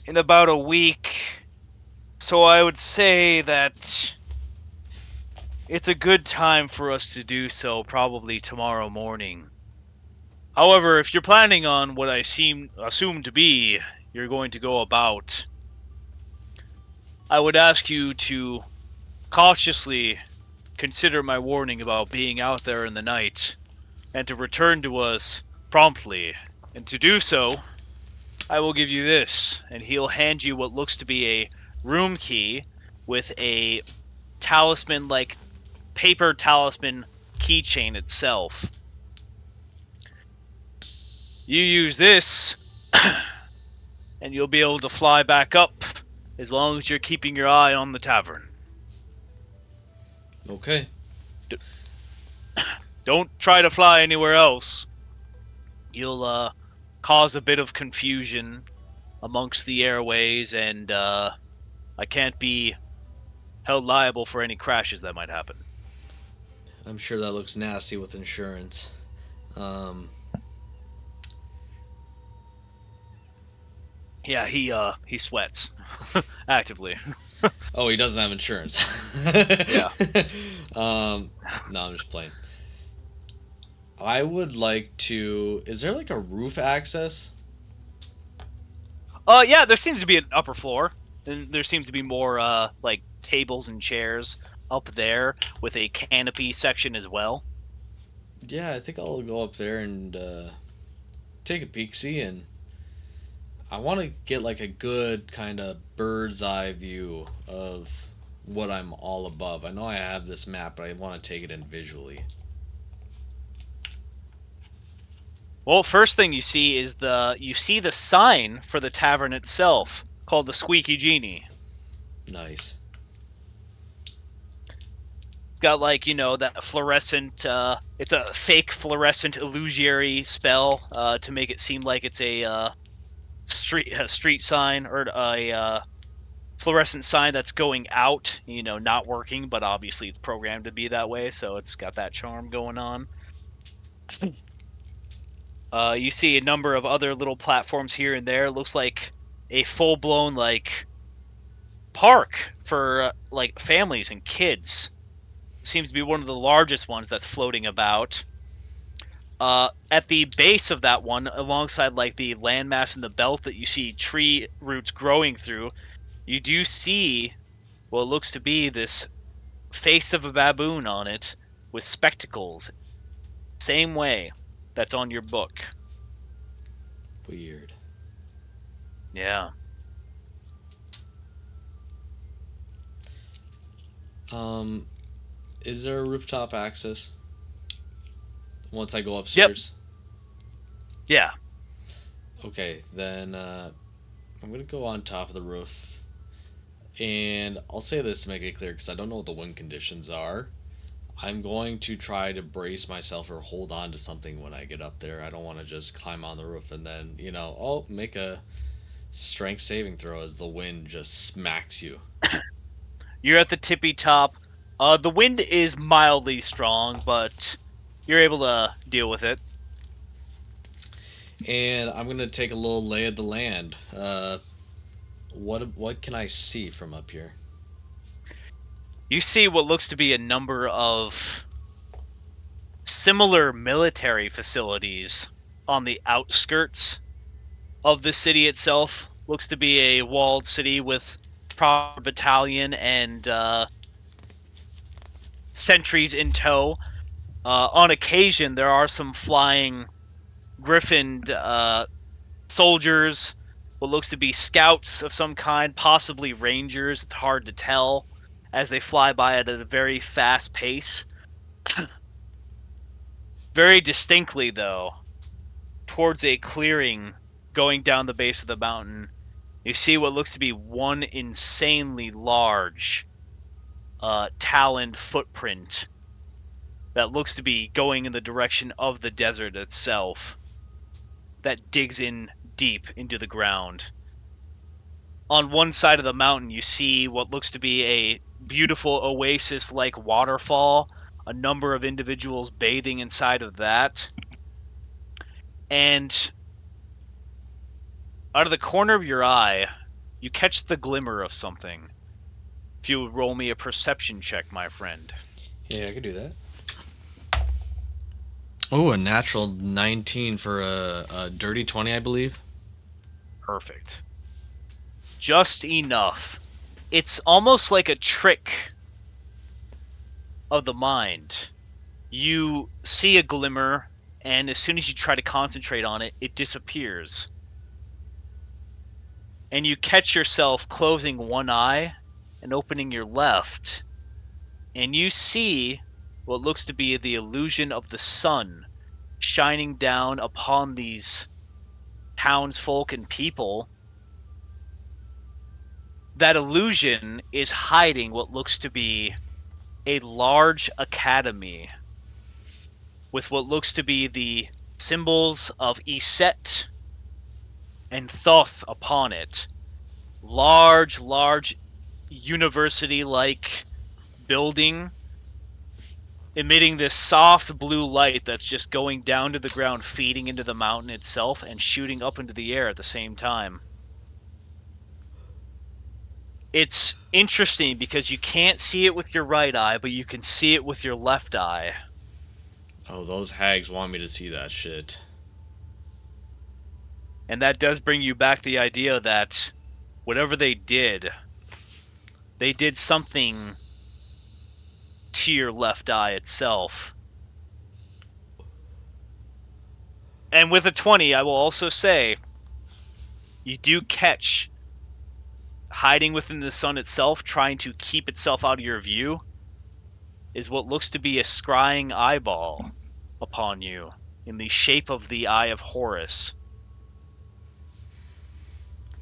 in about a week. So I would say that it's a good time for us to do so, probably tomorrow morning. However, if you're planning on what I assume to be you're going to go about, I would ask you to cautiously consider my warning about being out there in the night and to return to us promptly. And to do so, I will give you this, and he'll hand you what looks to be a room key with a talisman like paper talisman keychain itself. You use this, and you'll be able to fly back up as long as you're keeping your eye on the tavern. Okay. Don't try to fly anywhere else. You'll cause a bit of confusion amongst the airways, and I can't be held liable for any crashes that might happen. I'm sure that looks nasty with insurance. Um, Yeah, he sweats actively. oh, he doesn't have insurance. Yeah. No, I'm just playing. I would like to. Is there like a roof access? Yeah, there seems to be an upper floor, and there seems to be more like tables and chairs up there with a canopy section as well. Yeah, I think I'll go up there and take a peek, see, and I want to get like a good kind of bird's eye view of what I'm all above. I know I have this map, but I want to take it in visually. Well, first thing you see the sign for the tavern itself called the Squeaky Genie. Nice. It's got like, that fluorescent it's a fake fluorescent illusory spell to make it seem like it's a street sign or a fluorescent sign that's going out, not working, but obviously it's programmed to be that way, so it's got that charm going on. You see a number of other little platforms here and there. It looks like a full-blown like park for like families and kids. Seems to be one of the largest ones that's floating about. At the base of that one, alongside like the landmass and the belt that you see tree roots growing through, you do see what looks to be this face of a baboon on it with spectacles, same way that's on your book. Weird. Yeah. Um, is there a rooftop access once I go Yep. upstairs? Yeah. Okay, then I'm gonna go on top of the roof, and I'll say this to make it clear because I don't know what the wind conditions are. I'm going to try to brace myself or hold on to something when I get up there. I don't want to just climb on the roof and then, make a strength saving throw as the wind just smacks you. You're at the tippy top. The wind is mildly strong, but you're able to deal with it. And I'm gonna take a little lay of the land. What can I see from up here? You see what looks to be a number of similar military facilities on the outskirts of the city itself. Looks to be a walled city with proper battalion and sentries in tow. On occasion, there are some flying griffined soldiers, what looks to be scouts of some kind, possibly rangers. It's hard to tell as they fly by at a very fast pace. Very distinctly, though, towards a clearing going down the base of the mountain, you see what looks to be one insanely large taloned footprint that looks to be going in the direction of the desert itself, that digs in deep into the ground. On one side of the mountain, you see what looks to be a beautiful oasis like waterfall, a number of individuals bathing inside of that. And out of the corner of your eye, you catch the glimmer of something. If you would roll me a perception check, my friend. Yeah, I could do that. Oh, a natural 19 for a dirty 20, I believe. Perfect. Just enough. It's almost like a trick of the mind. You see a glimmer, and as soon as you try to concentrate on it, it disappears. And you catch yourself closing one eye and opening your left, and you see what looks to be the illusion of the sun shining down upon these townsfolk and people. That illusion is hiding what looks to be a large academy with what looks to be the symbols of Iset and Thoth upon it. Large university like building emitting this soft blue light that's just going down to the ground, feeding into the mountain itself and shooting up into the air at the same time. It's interesting because you can't see it with your right eye, but you can see it with your left eye. Oh, those hags want me to see that shit. And that does bring you back the idea that whatever they did something to your left eye itself. And with a 20, I will also say you do catch hiding within the sun itself, trying to keep itself out of your view, is what looks to be a scrying eyeball upon you in the shape of the Eye of Horus.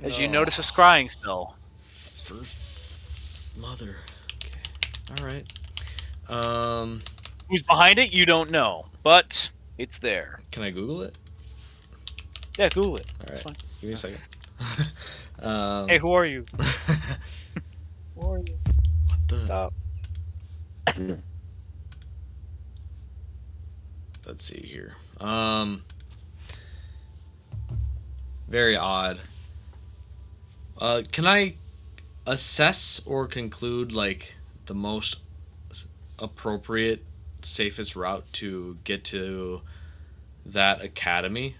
As you No. notice a scrying spell. For mother. Okay. All right. Um, Who's behind it, you don't know, but it's there. can I Google it? Yeah, Google it. All It's right. fine. Give me a second. Hey, um, who are you? what Who are you? the? Stop. Let's see here. Very odd. Can I assess or conclude like the most appropriate, safest route to get to that academy?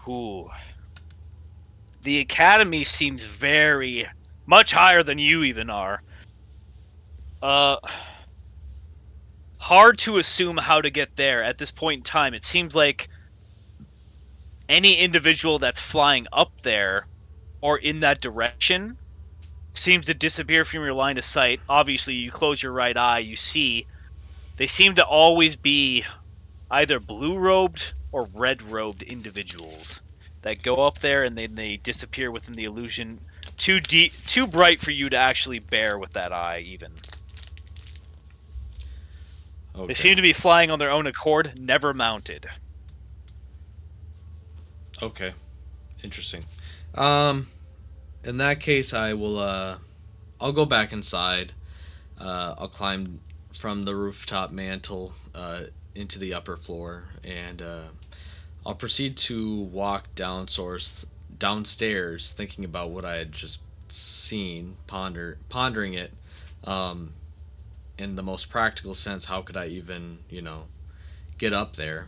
Ooh. The academy seems very much higher than you even are. Uh, hard to assume how to get there at this point in time. It seems like any individual that's flying up there or in that direction seems to disappear from your line of sight. Obviously, you close your right eye, you see they seem to always be either blue robed or red robed individuals that go up there and then they disappear within the illusion. Too bright for you to actually bear with that eye, even. Okay. They seem to be flying on their own accord, never mounted. Okay. Interesting. Um, in that case, I will. I'll go back inside. I'll climb from the rooftop mantle into the upper floor, and I'll proceed to walk downstairs, thinking about what I had just seen, pondering it, um, in the most practical sense. How could I even, get up there?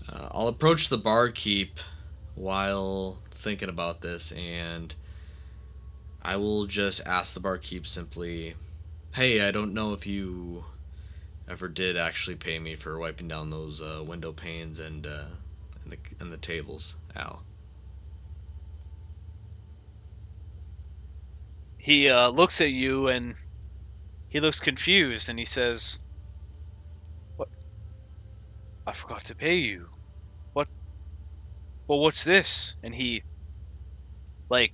I'll approach the barkeep while thinking about this, and I will just ask the barkeep simply, "Hey, I don't know if you ever did actually pay me for wiping down those window panes and the tables, Al." He looks at you and he looks confused and he says, "What? I forgot to pay you. What? Well, what's this?" And he like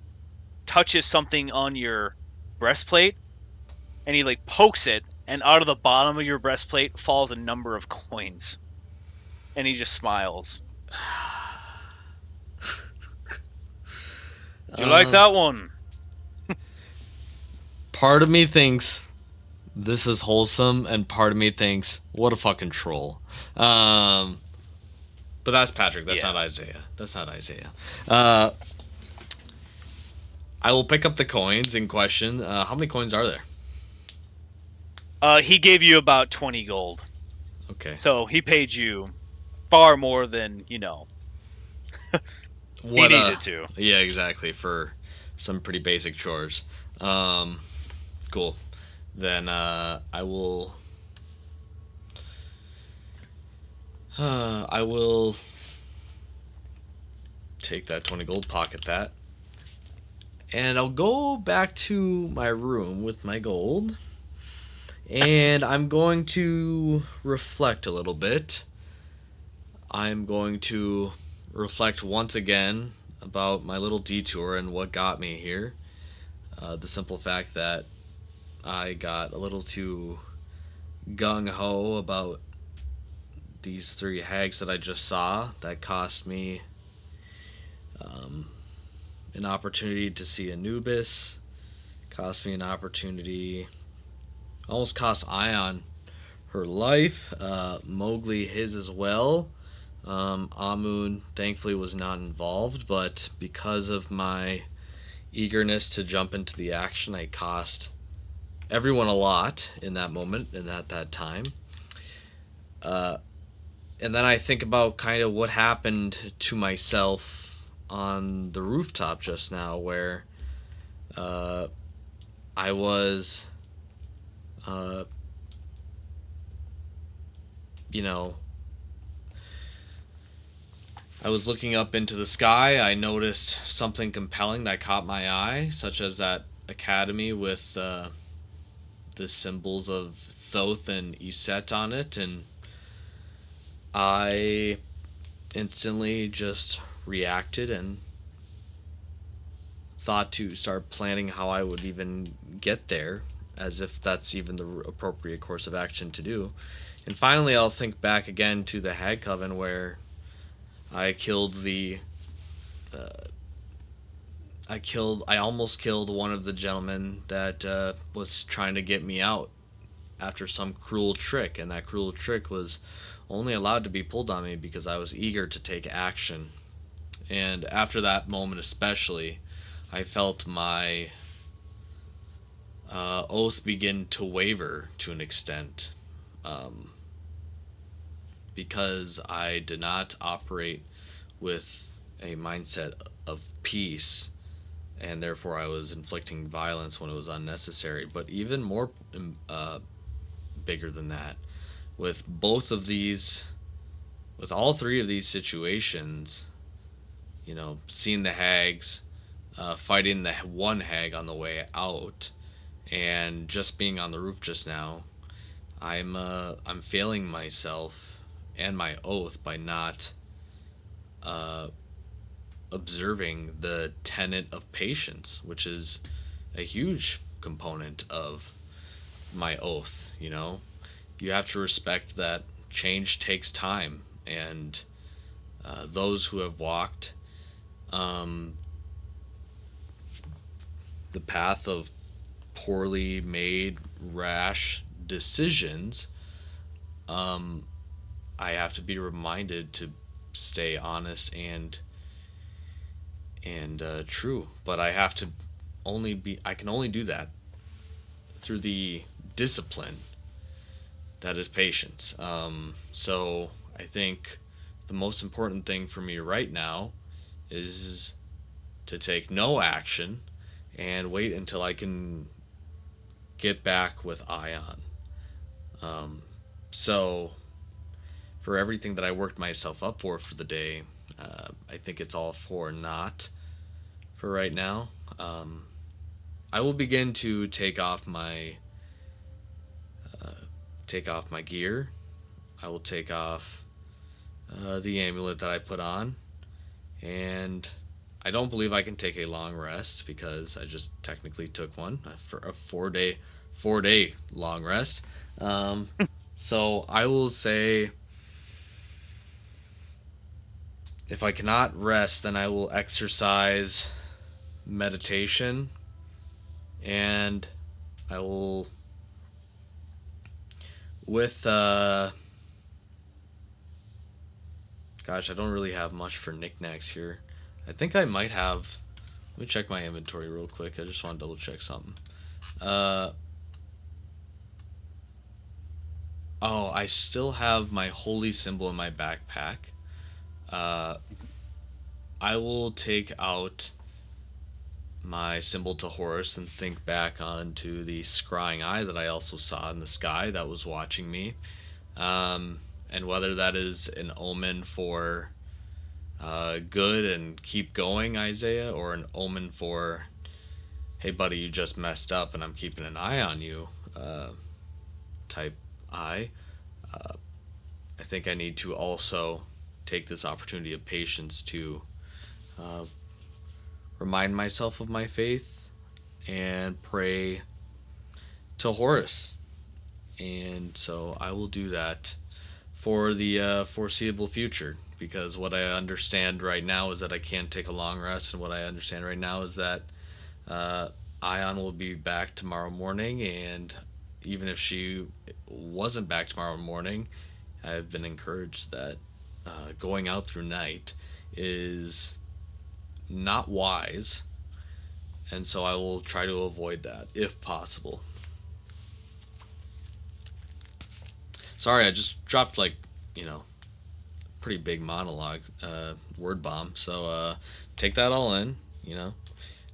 touches something on your breastplate and he like pokes it, and out of the bottom of your breastplate falls a number of coins. And he just smiles. Do you like that one? Part of me thinks this is wholesome, and part of me thinks, what a fucking troll. But that's Patrick. That's Yeah. not Isaiah. That's not Isaiah. Uh, I will pick up the coins in question. How many coins are there? He gave you about 20 gold. Okay. So he paid you far more than, he needed to. Yeah, exactly. For some pretty basic chores. Cool. Then I will. I will take that 20 gold, pocket that, and I'll go back to my room with my gold. And I'm going to reflect a little bit. I'm going to reflect once again about my little detour and what got me here. The simple fact that I got a little too gung ho about these three hags that I just saw. That cost me an opportunity to see Anubis. Cost me an opportunity. Almost cost Ion her life. Mowgli his as well. Amun thankfully was not involved, but because of my eagerness to jump into the action, I cost everyone a lot in that moment and at that time. Uh, and then I think about kind of what happened to myself on the rooftop just now, where uh, I was, uh, you know, I was looking up into the sky. I noticed something compelling that caught my eye, such as that academy with the symbols of Thoth and Iset on it, and I instantly just reacted and thought to start planning how I would even get there, as if that's even the appropriate course of action to do. And finally, I'll think back again to the Hag Coven where I killed the. I almost killed one of the gentlemen that was trying to get me out after some cruel trick, and that cruel trick was only allowed to be pulled on me because I was eager to take action. And after that moment, especially, I felt my oath begin to waver to an extent, um, because I did not operate with a mindset of peace, and therefore I was inflicting violence when it was unnecessary. But even more bigger than that, with both of these, with all three of these situations, seeing the hags, fighting the one hag on the way out, and just being on the roof just now, I'm failing myself and my oath by not uh, observing the tenet of patience, which is a huge component of my oath. You have to respect that change takes time, and those who have walked um, the path of poorly made, rash decisions, um, I have to be reminded to stay honest and true. But I can only do that through the discipline that is patience. So I think the most important thing for me right now is to take no action and wait until I can get back with Ion. Um, so for everything that I worked myself up for the day, I think it's all for naught for right now. Um, I will begin to take off my gear. I will take off the amulet that I put on, and I don't believe I can take a long rest because I just technically took one for a 4-day long rest. Um, so I will say, if I cannot rest, then I will exercise meditation, and I will with gosh, I don't really have much for knickknacks here. I think I might have. Let me check my inventory real quick. I just want to double check something. Uh, oh, I still have my holy symbol in my backpack. Uh, I will take out my symbol to Horus and think back onto the scrying eye that I also saw in the sky that was watching me. And whether that is an omen for good and keep going, Isaiah, or an omen for, hey, buddy, you just messed up and I'm keeping an eye on you, type eye. Uh, I think I need to also take this opportunity of patience to uh, remind myself of my faith and pray to Horus. And so I will do that for the foreseeable future, because what I understand right now is that I can't take a long rest, and what I understand right now is that uh, Ion will be back tomorrow morning, and even if she wasn't back tomorrow morning, I've been encouraged that going out through night is not wise, and so I will try to avoid that if possible. Sorry, I just dropped like, pretty big monologue, word bomb. So take that all in,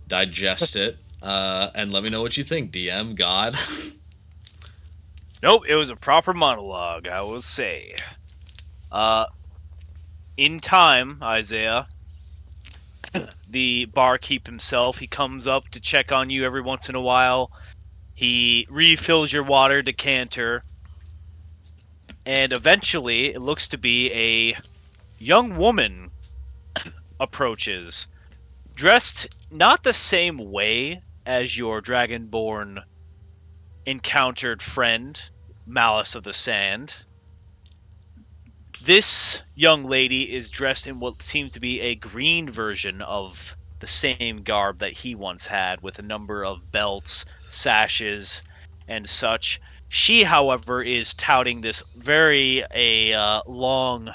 digest it, and let me know what you think. DM God. Nope, it was a proper monologue, I will say. Uh, in time, Isaiah, the barkeep himself, he comes up to check on you every once in a while. He refills your water decanter, and eventually it looks to be a young woman approaches, dressed not the same way as your dragonborn encountered friend, Malice of the Sand. This young lady is dressed in what seems to be a green version of the same garb that he once had, with a number of belts, sashes, and such. She, however, is touting this very long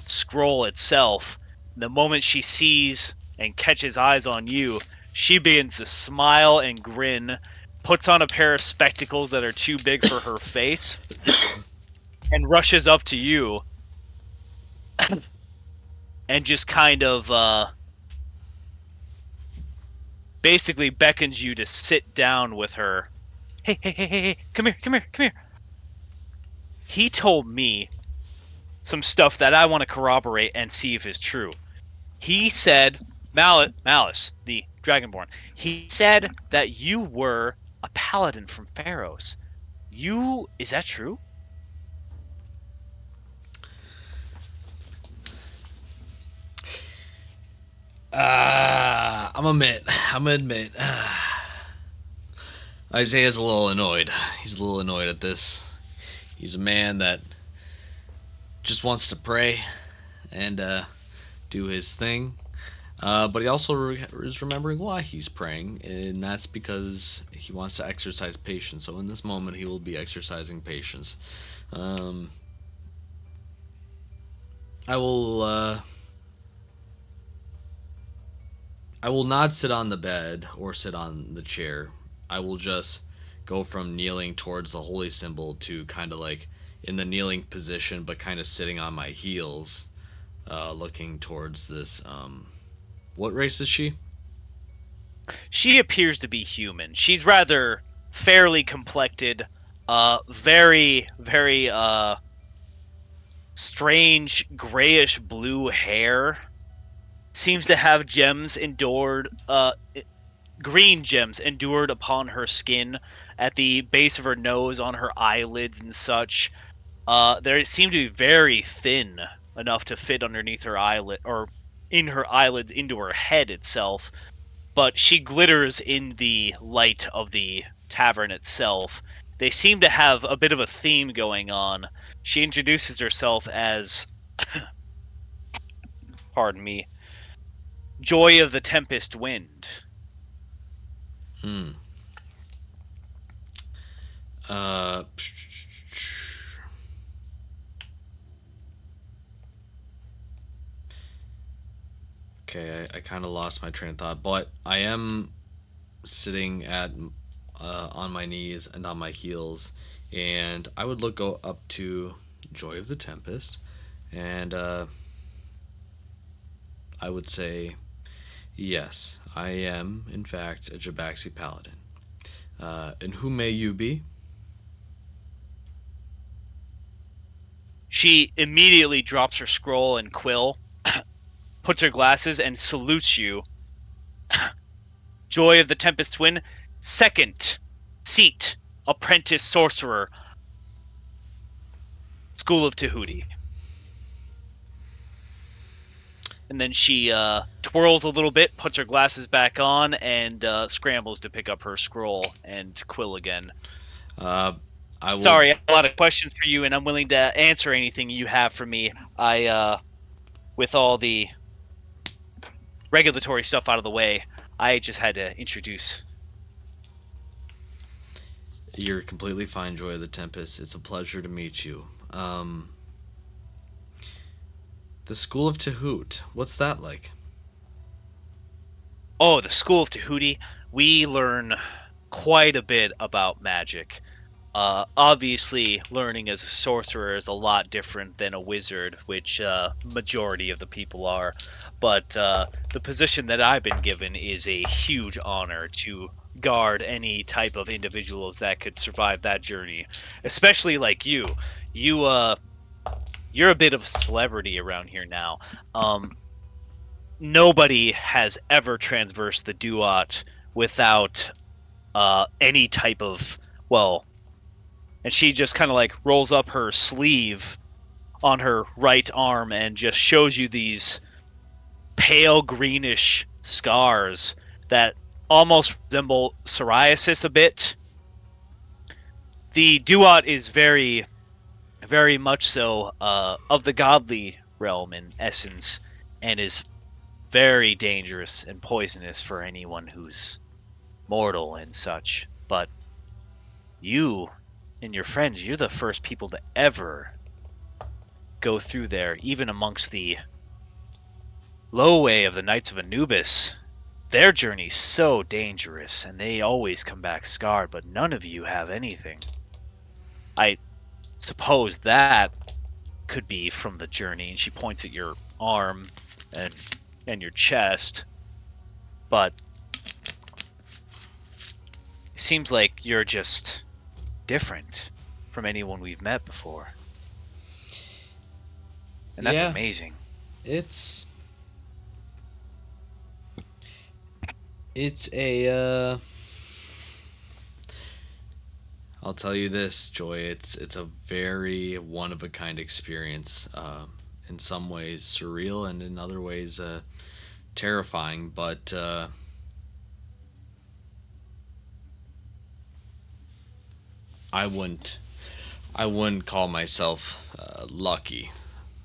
scroll itself. The moment she sees and catches eyes on you, she begins to smile and grin, puts on a pair of spectacles that are too big for her face, and rushes up to you and just kind of basically beckons you to sit down with her. Hey, hey, hey, hey, hey, come here, come here, come here. He told me some stuff that I want to corroborate and see if is true. He said, Malice, the Dragonborn, he said that you were a paladin from Pharaohs. Is that true? I'm gonna admit, Isaiah's a little annoyed. He's a little annoyed at this. He's a man that just wants to pray and do his thing. But he also is remembering why he's praying, and that's because he wants to exercise patience. So in this moment, he will be exercising patience. Um, I will. I will not sit on the bed or sit on the chair. I will just go from kneeling towards the holy symbol to kind of like in the kneeling position, but kind of sitting on my heels, looking towards this. What race is she? She appears to be human. She's rather fairly complected, very, very strange grayish blue hair. Seems to have gems endured, green gems endured upon her skin, at the base of her nose, on her eyelids and such. They seem to be very thin, enough to fit underneath her eyelid, or in her eyelids into her head itself. But she glitters in the light of the tavern itself. They seem to have a bit of a theme going on. She introduces herself as, pardon me, Joy of the Tempest Wind. Hmm. Uh. Okay, I kind of lost my train of thought, but I am sitting at on my knees and on my heels, and I would go up to Joy of the Tempest, and I would say, yes, I am in fact a Jabaxi paladin. And who may you be? She immediately drops her scroll and quill, puts her glasses, and salutes you. Joy of the Tempest Wind, second seat, apprentice sorcerer, School of Tahuti. And then she twirls a little bit, puts her glasses back on, and scrambles to pick up her scroll and quill again. Uh, I will. Sorry, I have a lot of questions for you, and I'm willing to answer anything you have for me. With all the regulatory stuff out of the way, I just had to introduce. You're completely fine, Joy of the Tempest. It's a pleasure to meet you. The School of Tahoot. What's that like? Oh, the School of Tahuti. We learn quite a bit about magic. Obviously, learning as a sorcerer is a lot different than a wizard, which majority of the people are. But the position that I've been given is a huge honor to guard any type of individuals that could survive that journey, especially like you. You you're a bit of a celebrity around here now. Um, Nobody has ever transversed the Duat without any type of, well, and she just kind of like rolls up her sleeve on her right arm and just shows you these pale greenish scars that almost resemble psoriasis a bit. The Duat is very, very much so of the godly realm in essence, and is very dangerous and poisonous for anyone who's mortal and such. But you and your friends, you're the first people to ever go through there, even amongst the low way of the Knights of Anubis. Their journey's so dangerous, and they always come back scarred, but none of you have anything. I suppose that could be from the journey, and she points at your arm and your chest, but it seems like you're just different from anyone we've met before. And that's Yeah, amazing. it's it's a I'll tell you this, Joy. It's a very one of a kind experience. In some ways surreal, and in other ways terrifying. But I wouldn't I wouldn't call myself lucky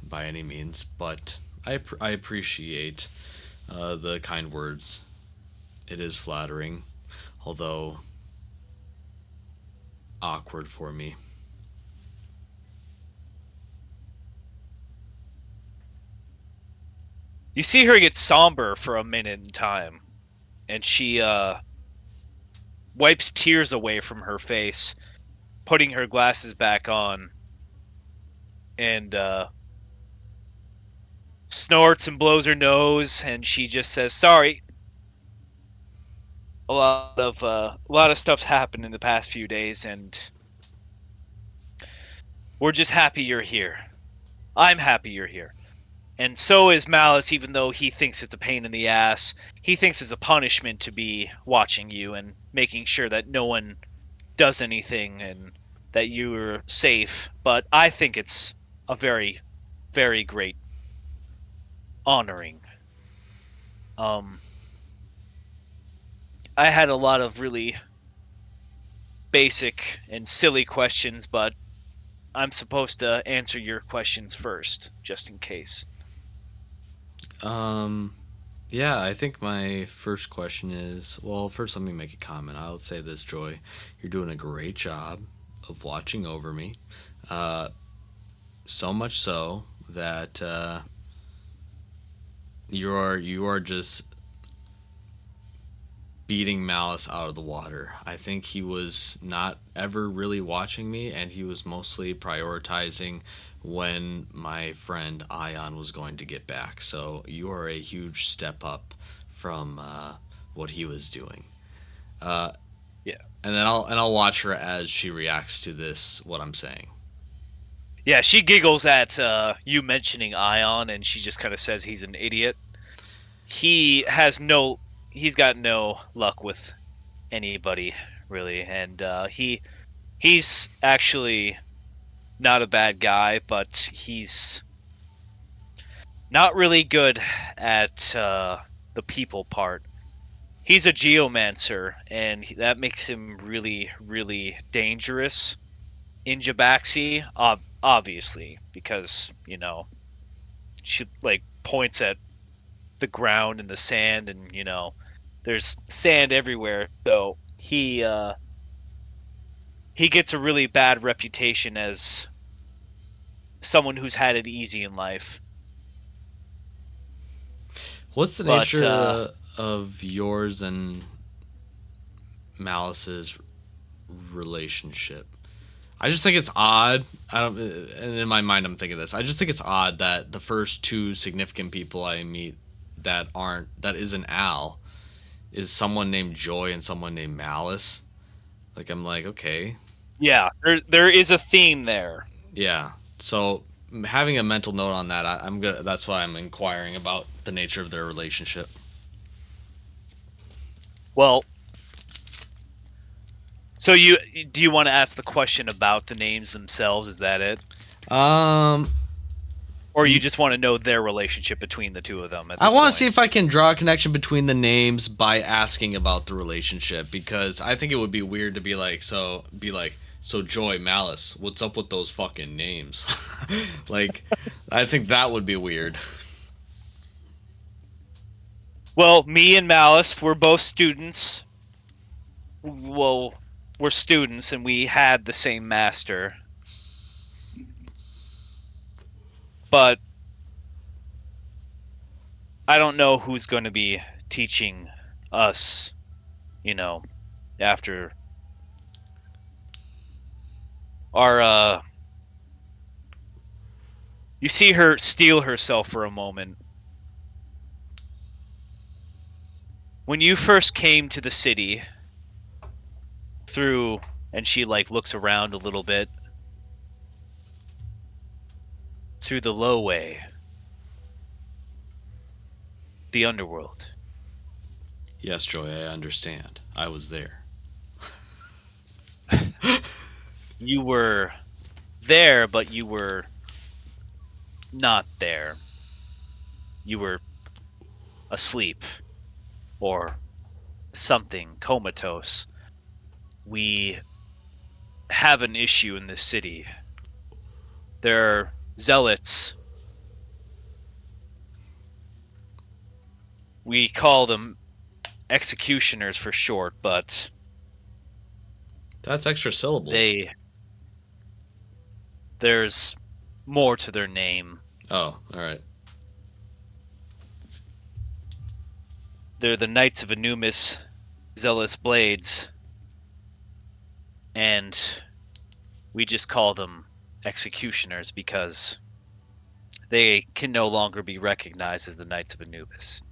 by any means. But I appreciate the kind words. It is flattering, although awkward for me. You see her get somber for a minute in time, and she wipes tears away from her face, putting her glasses back on, and snorts and blows her nose, and she just says, "Sorry, a lot of stuff's happened in the past few days, and we're just happy you're here. I'm happy you're here." And so is Malice, even though he thinks it's a pain in the ass. He thinks it's a punishment to be watching you and making sure that no one does anything and that you're safe. But I think it's a very, very great honoring. Um, I had a lot of really basic and silly questions, but I'm supposed to answer your questions first, just in case. Um, yeah, I think my first question is, well, first let me make a comment. I'll say this, Joy. You're doing a great job of watching over me. Uh, so much so that you are just beating Malice out of the water. I think he was not ever really watching me, and he was mostly prioritizing when my friend Ion was going to get back. So you are a huge step up from what he was doing. Uh, Yeah. and then I'll watch her as she reacts to this what I'm saying. Yeah, she giggles at you mentioning Ion, and she just kind of says he's an idiot. He has no, he's got no luck with anybody really, and he's actually not a bad guy, but he's not really good at the people part. He's a geomancer, and that makes him really, really dangerous in Jabaxi, obviously, because, she, like, points at the ground and the sand, and, there's sand everywhere, so he gets a really bad reputation as someone who's had it easy in life. What's the But nature of yours and Malice's relationship? I just think it's odd. I don't. And in my mind, I'm thinking this. I just think it's odd that the first two significant people I meet that isn't Al is someone named Joy and someone named Malice. Like I'm like, okay, Yeah, there is a theme there. yeah. So having a mental note on that, I'm good. That's why I'm inquiring about the nature of their relationship. Well, so do you want to ask the question about the names themselves? Is that it? Um, Or you just want to know their relationship between the two of them at I this want to point? see if I can draw a connection between the names by asking about the relationship because I think it would be weird to so Joy Malice, what's up with those fucking names? Like, I think that would be weird. Well, me and Malice, we're both students. Well, we're students and we had the same master. But I don't know who's going to be teaching us, you know, after our you see her steel herself for a moment. When you first came to the city through and she like looks around a little bit through the low way, the underworld. Yes, Joy, I understand. I was there. You were there, but you were not there. You were asleep or something comatose. We have an issue in this city. There are zealots. We call them executioners for short, but That's extra syllables. they there's more to their name. Oh, all right. They're the Knights of Anumis, Zealous Blades, and we just call them executioners because they can no longer be recognized as the Knights of Anubis.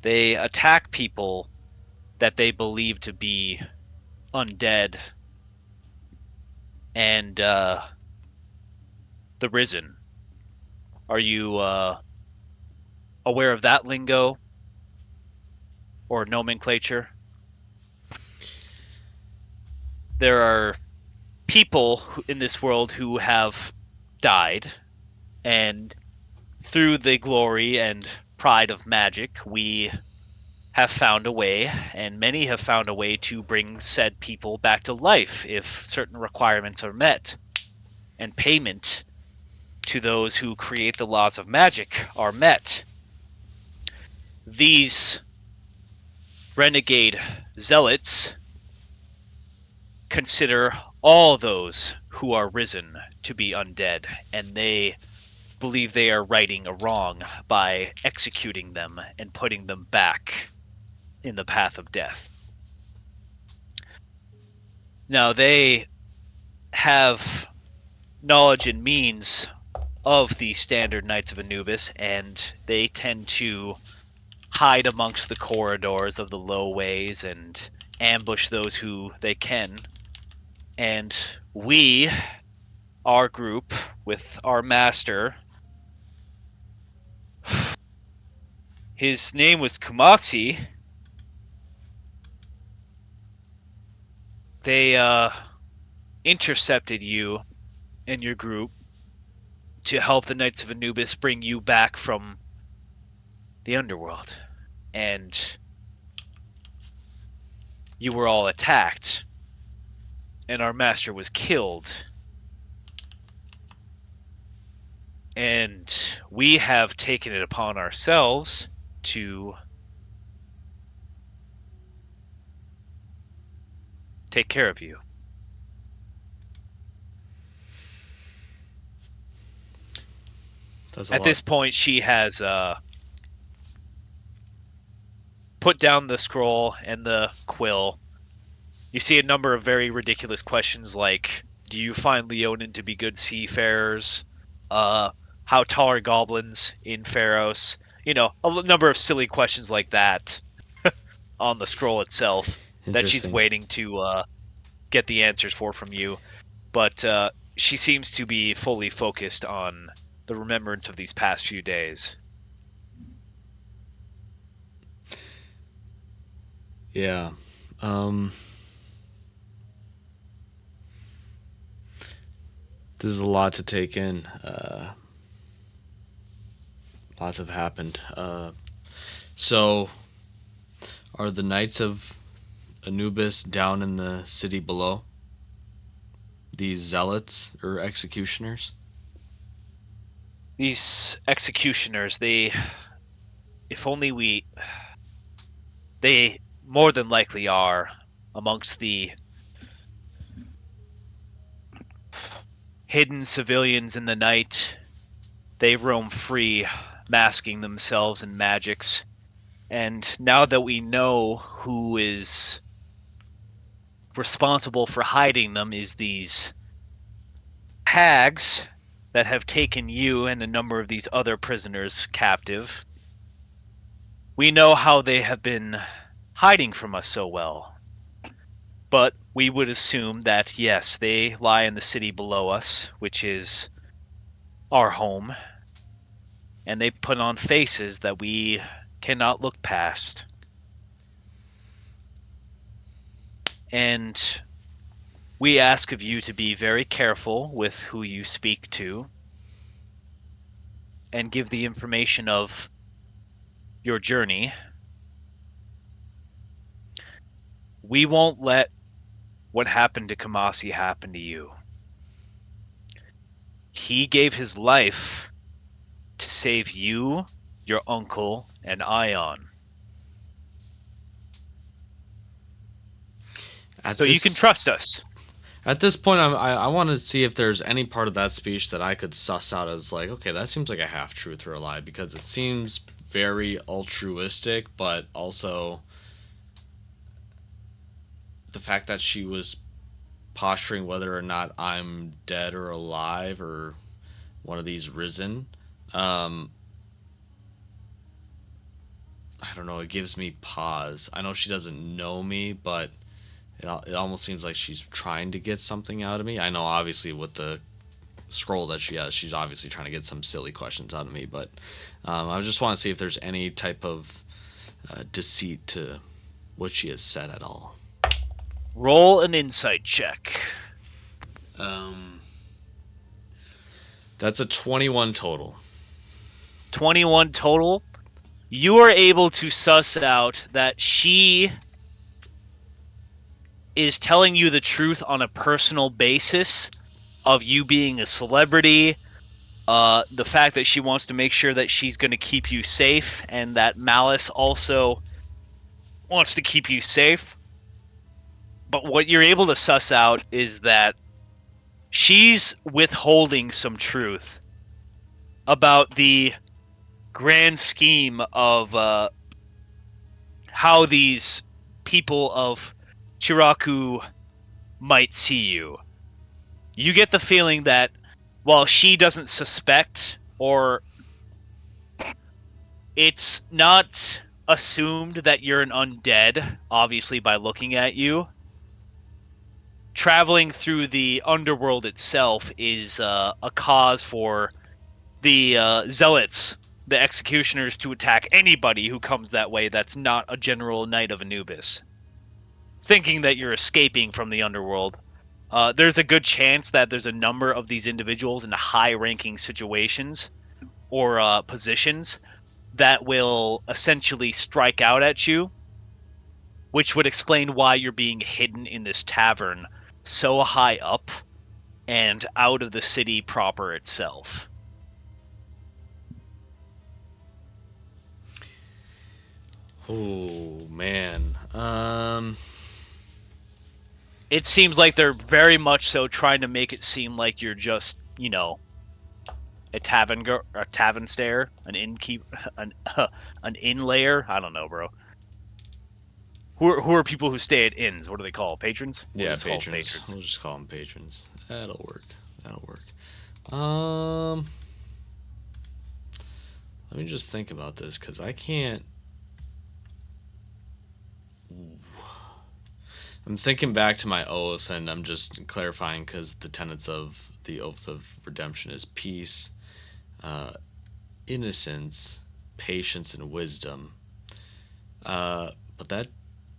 They attack people that they believe to be undead and the risen. Are you aware of that lingo or nomenclature? There are people in this world who have died, and through the glory and pride of magic, we have found a way, and many have found a way to bring said people back to life if certain requirements are met, and payment to those who create the laws of magic are met. These renegade zealots consider all those who are risen to be undead, and they believe they are righting a wrong by executing them and putting them back in the path of death. Now, they have knowledge and means of the standard Knights of Anubis, and they tend to hide amongst the corridors of the low ways and ambush those who they can. And we, our group, with our master, his name was Kumatsi. They intercepted you and your group to help the Knights of Anubis bring you back from the underworld. And you were all attacked, and our master was killed. And we have taken it upon ourselves to take care of you. That's a At lot. this point, she has put down the scroll and the quill, You see a number of very ridiculous questions like, do you find Leonin to be good seafarers? Uh, how tall are goblins in Pharos? A number of silly questions like that on the scroll itself that she's Interesting. waiting to get the answers from you. But she seems to be fully focused on the remembrance of these past few days. Yeah. Um, this is a lot to take in. Lots have happened. So, are the Knights of Anubis down in the city below? These zealots or executioners? These executioners, if only they more than likely are amongst the hidden civilians in the night. They roam free, masking themselves in magics. And now that we know who is responsible for hiding them is these hags that have taken you and a number of these other prisoners captive. We know how they have been hiding from us so well. But we would assume that, yes, they lie in the city below us, which is our home, and they put on faces that we cannot look past. And we ask of you to be very careful with who you speak to and give the information of your journey. We won't let what happened to Kamasi happen to you. He gave his life to save you, your uncle, and Ion. At So you can this trust us. At this point, I want to see if there's any part of that speech that I could suss out as like, okay, that seems like a half truth or a lie because it seems very altruistic, but also the fact that she was posturing whether or not I'm dead or alive or one of these risen. Um, I don't know. It gives me pause. I know she doesn't know me, but it almost seems like she's trying to get something out of me. I know, obviously, with the scroll that she has, she's obviously trying to get some silly questions out of me. But I just want to see if there's any type of deceit to what she has said at all. Roll an insight check. Um, that's a 21 total. 21 total. You are able to suss out that she is telling you the truth on a personal basis of you being a celebrity, the fact that she wants to make sure that she's going to keep you safe, and that Malice also wants to keep you safe. But what you're able to suss out is that she's withholding some truth about the grand scheme of how these people of Chiraku might see you. You get the feeling that while she doesn't suspect, or it's not assumed that you're an undead, obviously, by looking at you, traveling through the underworld itself is a cause for the zealots, the executioners, to attack anybody who comes that way that's not a general knight of Anubis, thinking that you're escaping from the underworld. There's a good chance that there's a number of these individuals in high-ranking situations or positions that will essentially strike out at you, which would explain why you're being hidden in this tavern so high up and out of the city proper itself. Oh man. It seems like they're very much so trying to make it seem like you're just, a tavern stayer, an innkeep, an inlayer. I don't know, bro. Who are people who stay at inns? What are they called? Patrons? We'll Yeah, just call them patrons. patrons. We'll just call them patrons. That'll work. That'll work. Um, Let me just think about this because I can't. I'm thinking back to my oath, and I'm just clarifying because the tenets of the oath of redemption is peace, uh, innocence, patience, and wisdom. But that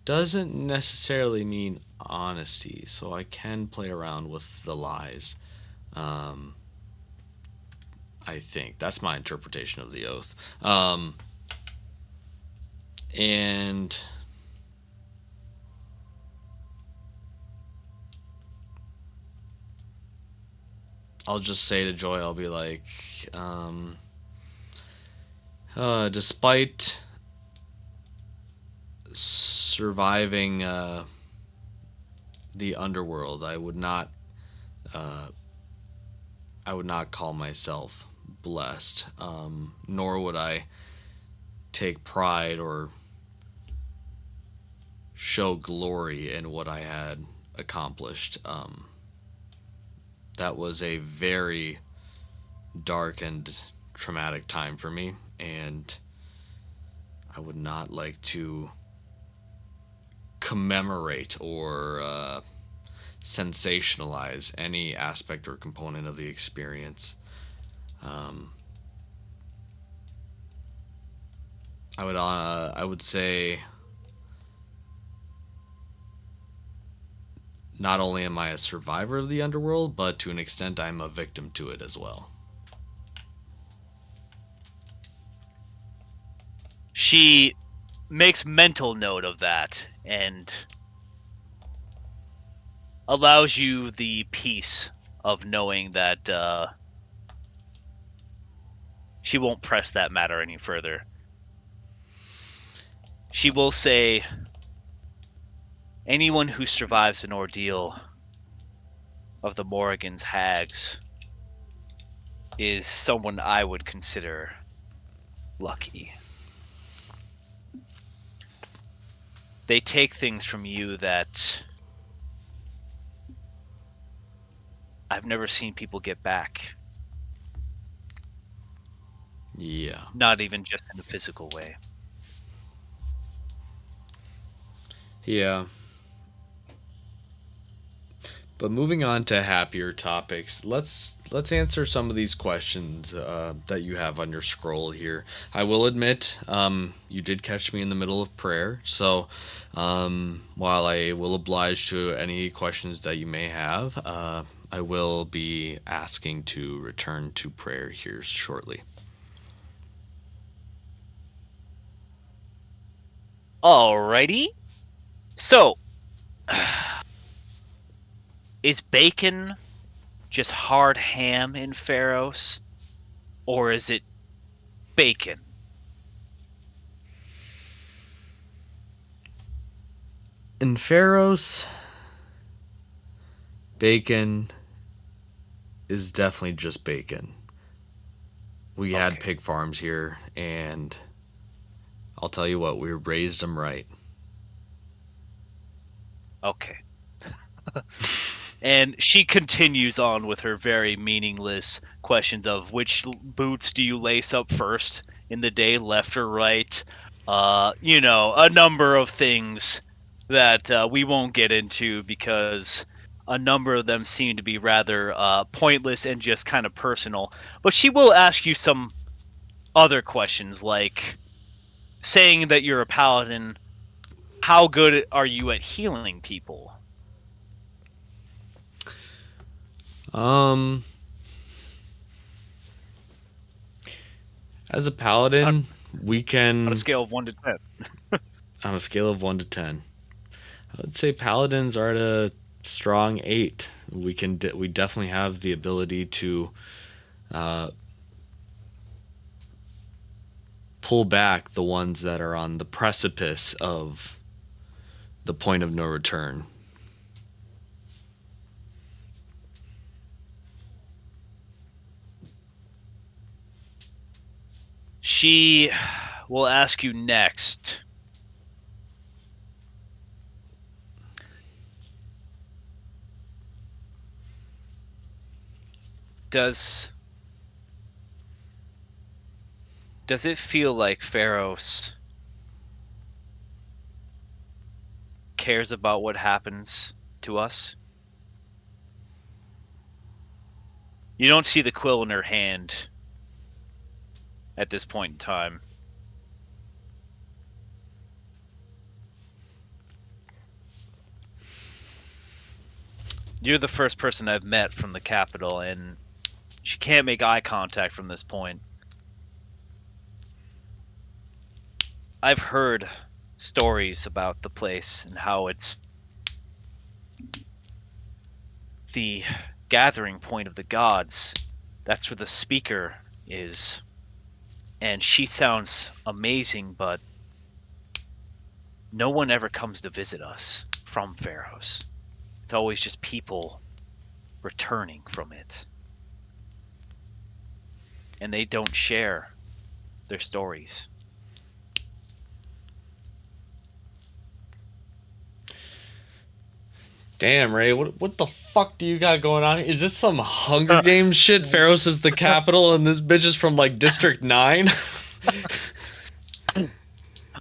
doesn't necessarily mean honesty, so I can play around with the lies. Um, I think that's my interpretation of the oath. And I'll just say to Joy, I'll be like, um, despite surviving the underworld, uh, I would not call myself blessed, nor would I take pride or show glory in what I had accomplished. That was a very dark and traumatic time for me, and I would not like to commemorate or sensationalize any aspect or component of the experience. Um, I would say not only am I a survivor of the underworld, but to an extent I'm a victim to it as well. She makes mental note of that and allows you the peace of knowing that she won't press that matter any further. She will say, anyone who survives an ordeal of the Morrigan's hags is someone I would consider lucky. They take things from you that I've never seen people get back, Yeah. not even just in a physical way. Yeah. But moving on to happier topics, let's answer some of these questions that you have on your scroll here. I will admit, you did catch me in the middle of prayer, so while I will oblige to any questions that you may have, I will be asking to return to prayer here shortly. Alrighty. So, is bacon just hard ham in Pharos, or is it bacon? In Pharos, bacon is definitely just bacon. We had Okay. pig farms here, and I'll tell you what, we raised them right. Okay. And she continues on with her very meaningless questions of which boots do you lace up first in the day, left or right? A number of things that we won't get into because a number of them seem to be rather pointless and just kind of personal. But she will ask you some other questions like saying that you're a paladin, how good are you at healing people? Um, as a On paladin, we a can, scale of 1 to 10. on a scale of 1 to 10, I would say paladins are at a strong 8. We definitely have the ability to uh, pull back the ones that are on the precipice of the point of no return. She will ask you next, Does does it feel like Pharaoh's cares about what happens to us? You don't see the quill in her hand at this point in time. You're the first person I've met from the capital, and she can't make eye contact from this point. I've heard stories about the place and how it's the gathering point of the gods. That's where the speaker is. And she sounds amazing, but no one ever comes to visit us from Pharaoh's. It's always just people returning from it. And they don't share their stories. Damn, Ray, what the fuck do you got going on? Is this some Hunger Games shit? Pharaohs is the capital and this bitch is from like District 9?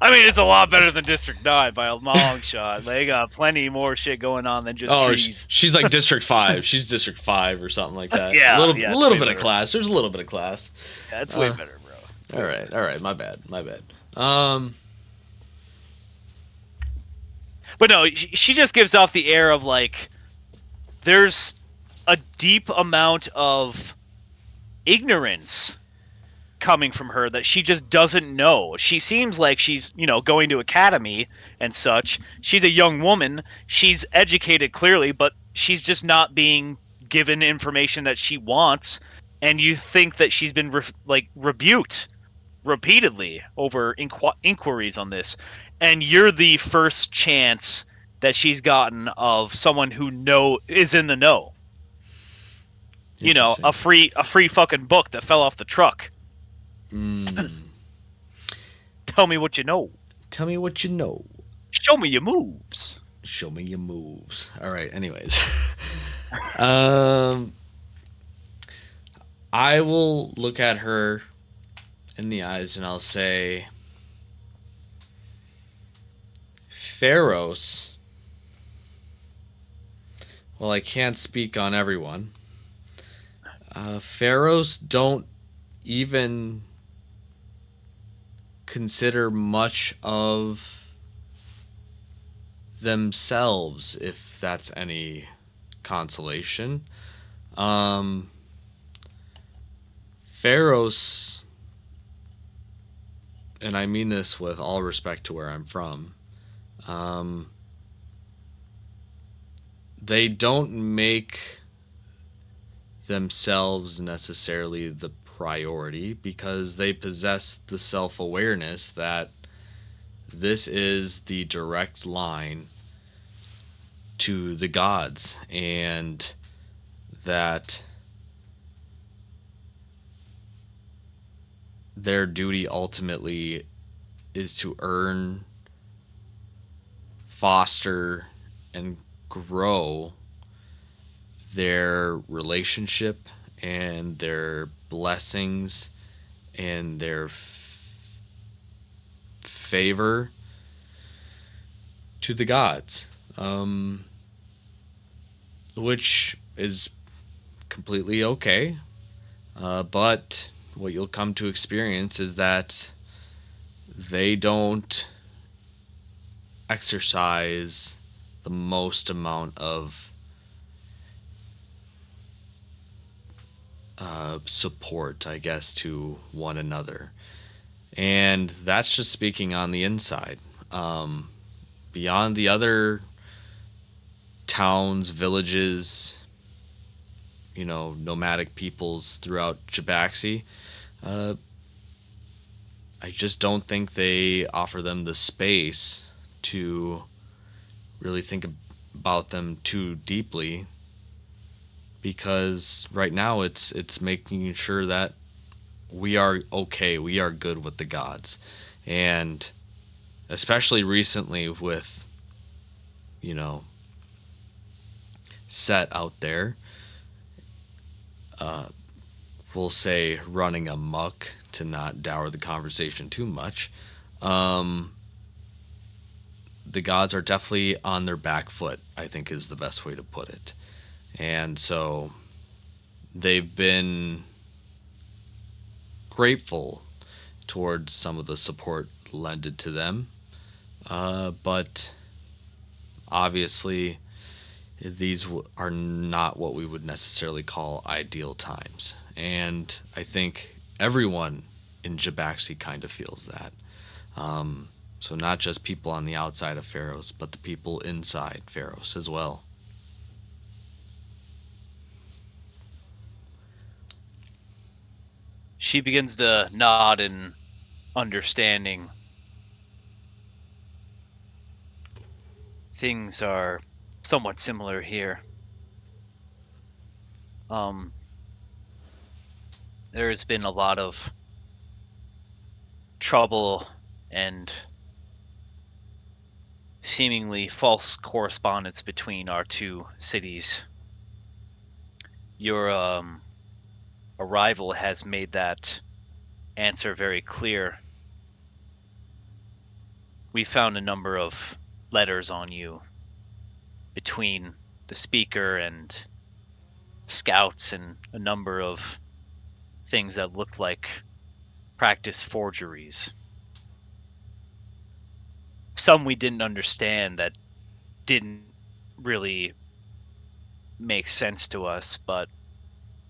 I mean, it's a lot better than District 9 by a long shot. They got plenty more shit going on than just trees. She's like District 5. She's District 5 or something like that. Yeah, a little yeah, bit better. of class. There's a little bit of class. Yeah, it's way better, bro. All right. My bad. But no, she just gives off the air of like there's a deep amount of ignorance coming from her that she just doesn't know. She seems like she's, going to academy and such. She's a young woman. She's educated clearly, but she's just not being given information that she wants. And you think that she's been rebuked repeatedly over inquiries on this. And you're the first chance that she's gotten of someone who is in the know. A free fucking book that fell off the truck. Tell me what you know. Tell me what you know. Show me your moves. Show me your moves. All right. Anyways, I will look at her in the eyes and I'll say, Pharaohs. Well, I can't speak on everyone. Pharaohs don't even consider much of themselves, if that's any consolation. Pharaohs, and I mean this with all respect to where I'm from, they don't make themselves necessarily the priority because they possess the self-awareness that this is the direct line to the gods and that their duty ultimately is to earn, foster, and grow their relationship and their blessings and their favor to the gods, which is completely okay. But what you'll come to experience is that they don't exercise the most amount of support, I guess, to one another. And that's just speaking on the inside. Beyond the other towns, villages, nomadic peoples throughout Jabaxi, I just don't think they offer them the space to really think about them too deeply, because right now it's making sure that we are okay, we are good with the gods. And especially recently with Set out there, we'll say, running amok to not dour the conversation too much. Um, the gods are definitely on their back foot, I think is the best way to put it. And so they've been grateful towards some of the support lended to them. But obviously, these are not what we would necessarily call ideal times. And I think everyone in Jabaxi kind of feels that. So not just people on the outside of Pharaohs, but the people inside Pharaohs as well. She begins to nod in understanding. Things are somewhat similar here. Um, there has been a lot of trouble and seemingly false correspondence between our two cities. Your arrival has made that answer very clear. We found a number of letters on you between the speaker and scouts and a number of things that looked like practice forgeries. Some we didn't understand that didn't really make sense to us, but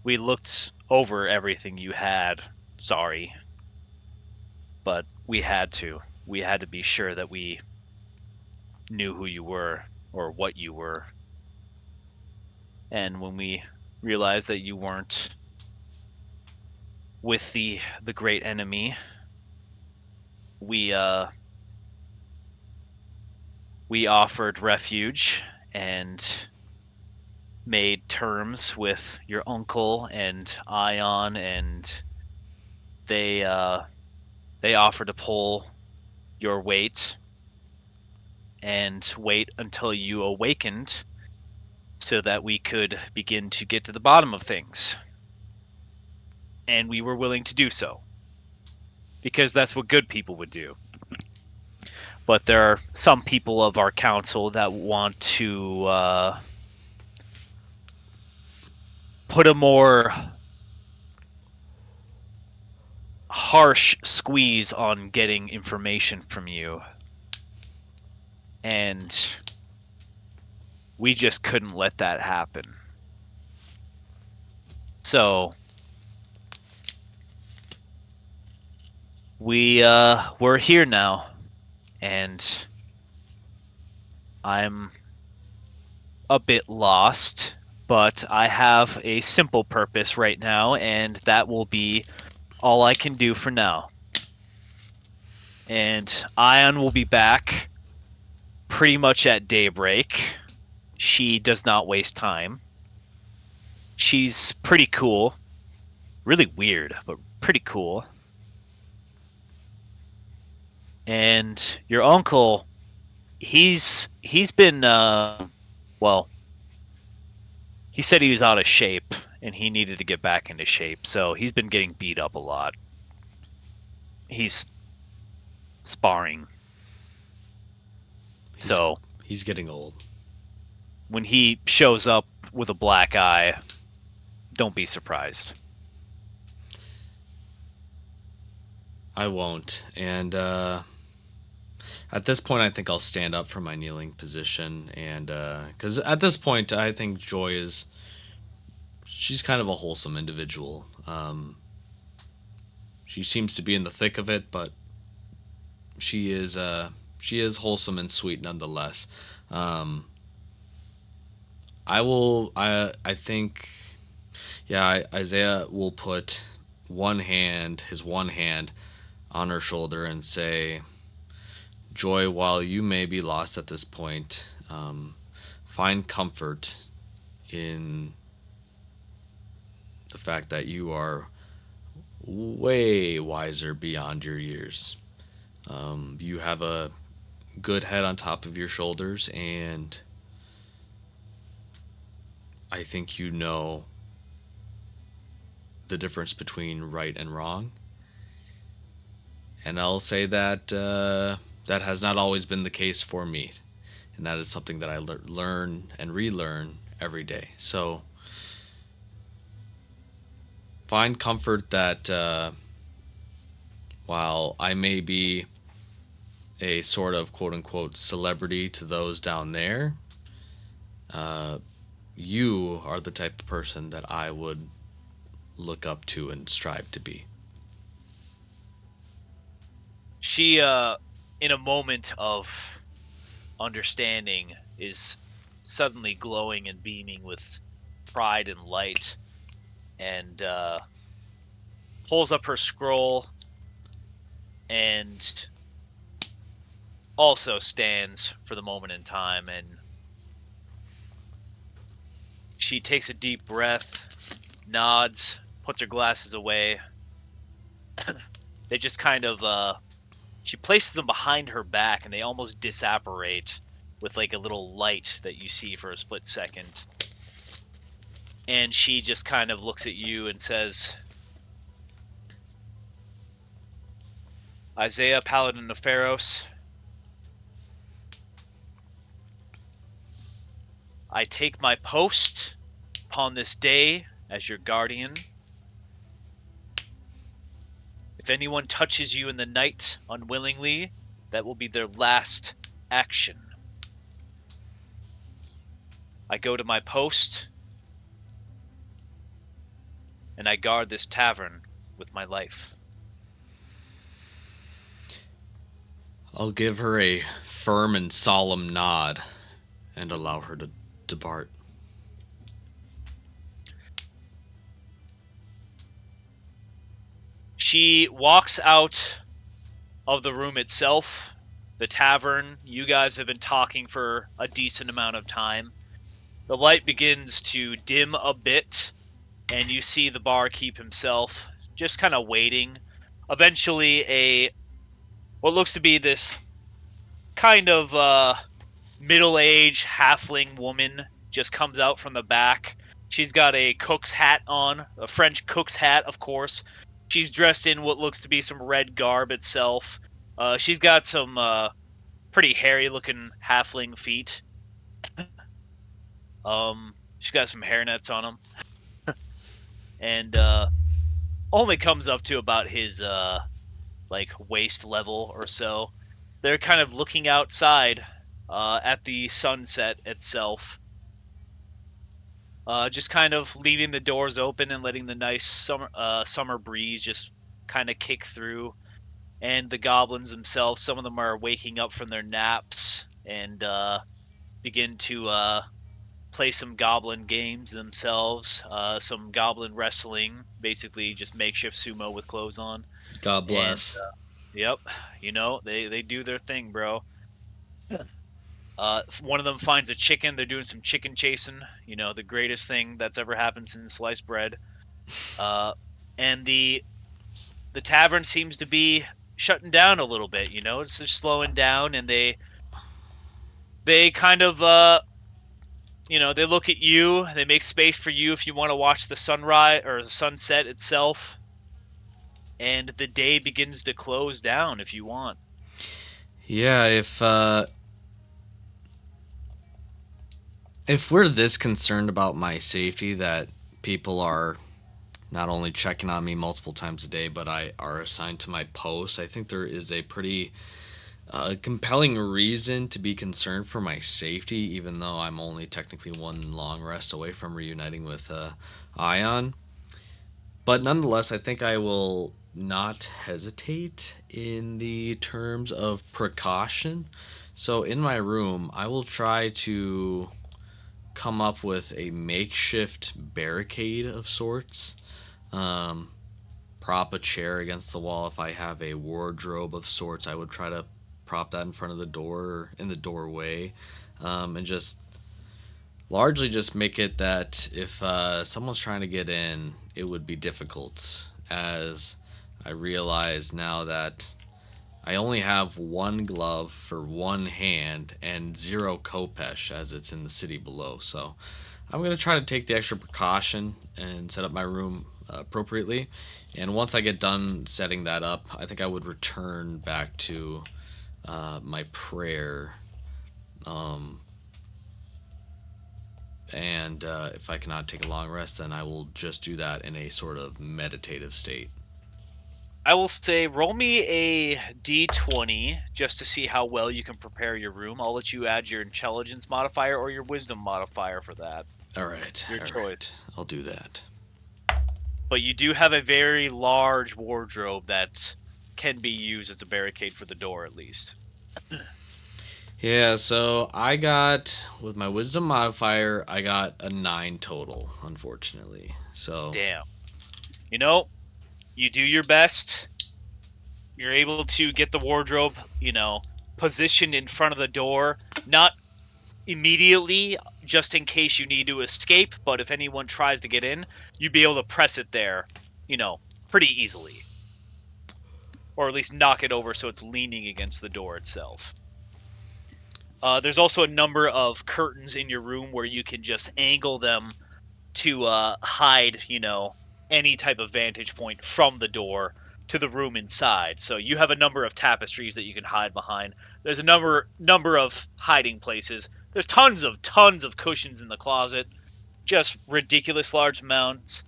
we looked over everything you had. Sorry, but we had to. We had to be sure that we knew who you were or what you were. And when we realized that you weren't with the great enemy, we we offered refuge and made terms with your uncle and Ion, and they they offered to pull your weight and wait until you awakened so that we could begin to get to the bottom of things. And we were willing to do so because that's what good people would do. But there are some people of our council that want to put a more harsh squeeze on getting information from you. And we just couldn't let that happen. So we're here now, and I'm a bit lost, but I have a simple purpose right now, and that will be all I can do for now. And Ion will be back pretty much at daybreak. She does not waste time. She's pretty cool. Really weird, but pretty cool. And your uncle, he's been well, he said he was out of shape and he needed to get back into shape, so he's been getting beat up a lot. He's sparring. He's So he's getting old. when he shows up with a black eye, don't be surprised. I won't. And at this point, I think I'll stand up from my kneeling position, and because at this point, I think Joy is she's kind of a wholesome individual. She seems to be in the thick of it, but she is she is wholesome and sweet nonetheless. Um, I think yeah, Isaiah will put his one hand on her shoulder and say, "Joy, while you may be lost at this point, find comfort in the fact that you are way wiser beyond your years. You have a good head on top of your shoulders, and I think you know the difference between right and wrong. And I'll say that that has not always been the case for me. And that is something that I learn and relearn every day. So find comfort that while I may be a sort of quote unquote celebrity to those down there, uh, you are the type of person that I would look up to and strive to be. She, in a moment of understanding, is suddenly glowing and beaming with pride and light, and pulls up her scroll and also stands for the moment in time. And she takes a deep breath, nods, puts her glasses away. They just kind of she places them behind her back, and they almost disapparate with like a little light that you see for a split second. And she just kind of looks at you and says, Isaiah, Paladin of Pharos, I take my post upon this day as your guardian. If anyone touches you in the night unwillingly, that will be their last action. I go to my post, and I guard this tavern with my life. I'll give her a firm and solemn nod and allow her to depart. She walks out of the room itself, the tavern. You guys have been talking for a decent amount of time. The light begins to dim a bit, and you see the barkeep himself just kind of waiting. Eventually, what looks to be this kind of middle-aged halfling woman just comes out from the back. She's got a cook's hat on, a French cook's hat, of course. She's dressed in what looks to be some red garb itself. She's got some pretty hairy-looking halfling feet. She's got some hairnets on them, and only comes up to about his like waist level or so. They're kind of looking outside at the sunset itself, just kind of leaving the doors open and letting the nice summer breeze just kind of kick through. And the goblins themselves, some of them are waking up from their naps and begin to play some goblin games themselves, some goblin wrestling, basically just makeshift sumo with clothes on. God And bless. yep, they do their thing, bro. One of them finds a chicken. They're doing some chicken chasing. The greatest thing that's ever happened since sliced bread. And the tavern seems to be shutting down a little bit. It's just slowing down, and they kind of they look at you. They make space for you if you want to watch the sunrise or the sunset itself. And the day begins to close down if you want. Yeah, if we're this concerned about my safety that people are not only checking on me multiple times a day, but I are assigned to my post, I think there is a pretty compelling reason to be concerned for my safety, even though I'm only technically one long rest away from reuniting with Ion. But nonetheless, I think I will not hesitate in the terms of precaution. So in my room, I will try to come up with a makeshift barricade of sorts. Um, Prop a chair against the wall. If I have a wardrobe of sorts, I would try to prop that in front of the door or in the doorway, and just largely just make it that if someone's trying to get in, it would be difficult. As I realize now that I only have one glove for one hand and zero kopesh as it's in the city below. So I'm going to try to take the extra precaution and set up my room appropriately. And once I get done setting that up, I think I would return back to my prayer. Um, and if I cannot take a long rest, then I will just do that in a sort of meditative state. I will say roll me a d20 just to see how well you can prepare your room. I'll let you add your intelligence modifier or your wisdom modifier for that. All right, Your all choice. right, I'll do that. But you do have a very large wardrobe that can be used as a barricade for the door, at least. Yeah, so I got with my wisdom modifier, I got a 9 total, unfortunately. So Damn. You know, you do your best. You're able to get the wardrobe, positioned in front of the door, not immediately, just in case you need to escape, but if anyone tries to get in, you'd be able to press it there, you know, pretty easily. Or at least knock it over so it's leaning against the door itself. There's also a number of curtains in your room where you can just angle them to hide, any type of vantage point from the door to the room inside. So you have a number of tapestries that you can hide behind. There's a number of hiding places. There's tons of cushions in the closet, just ridiculous large amounts.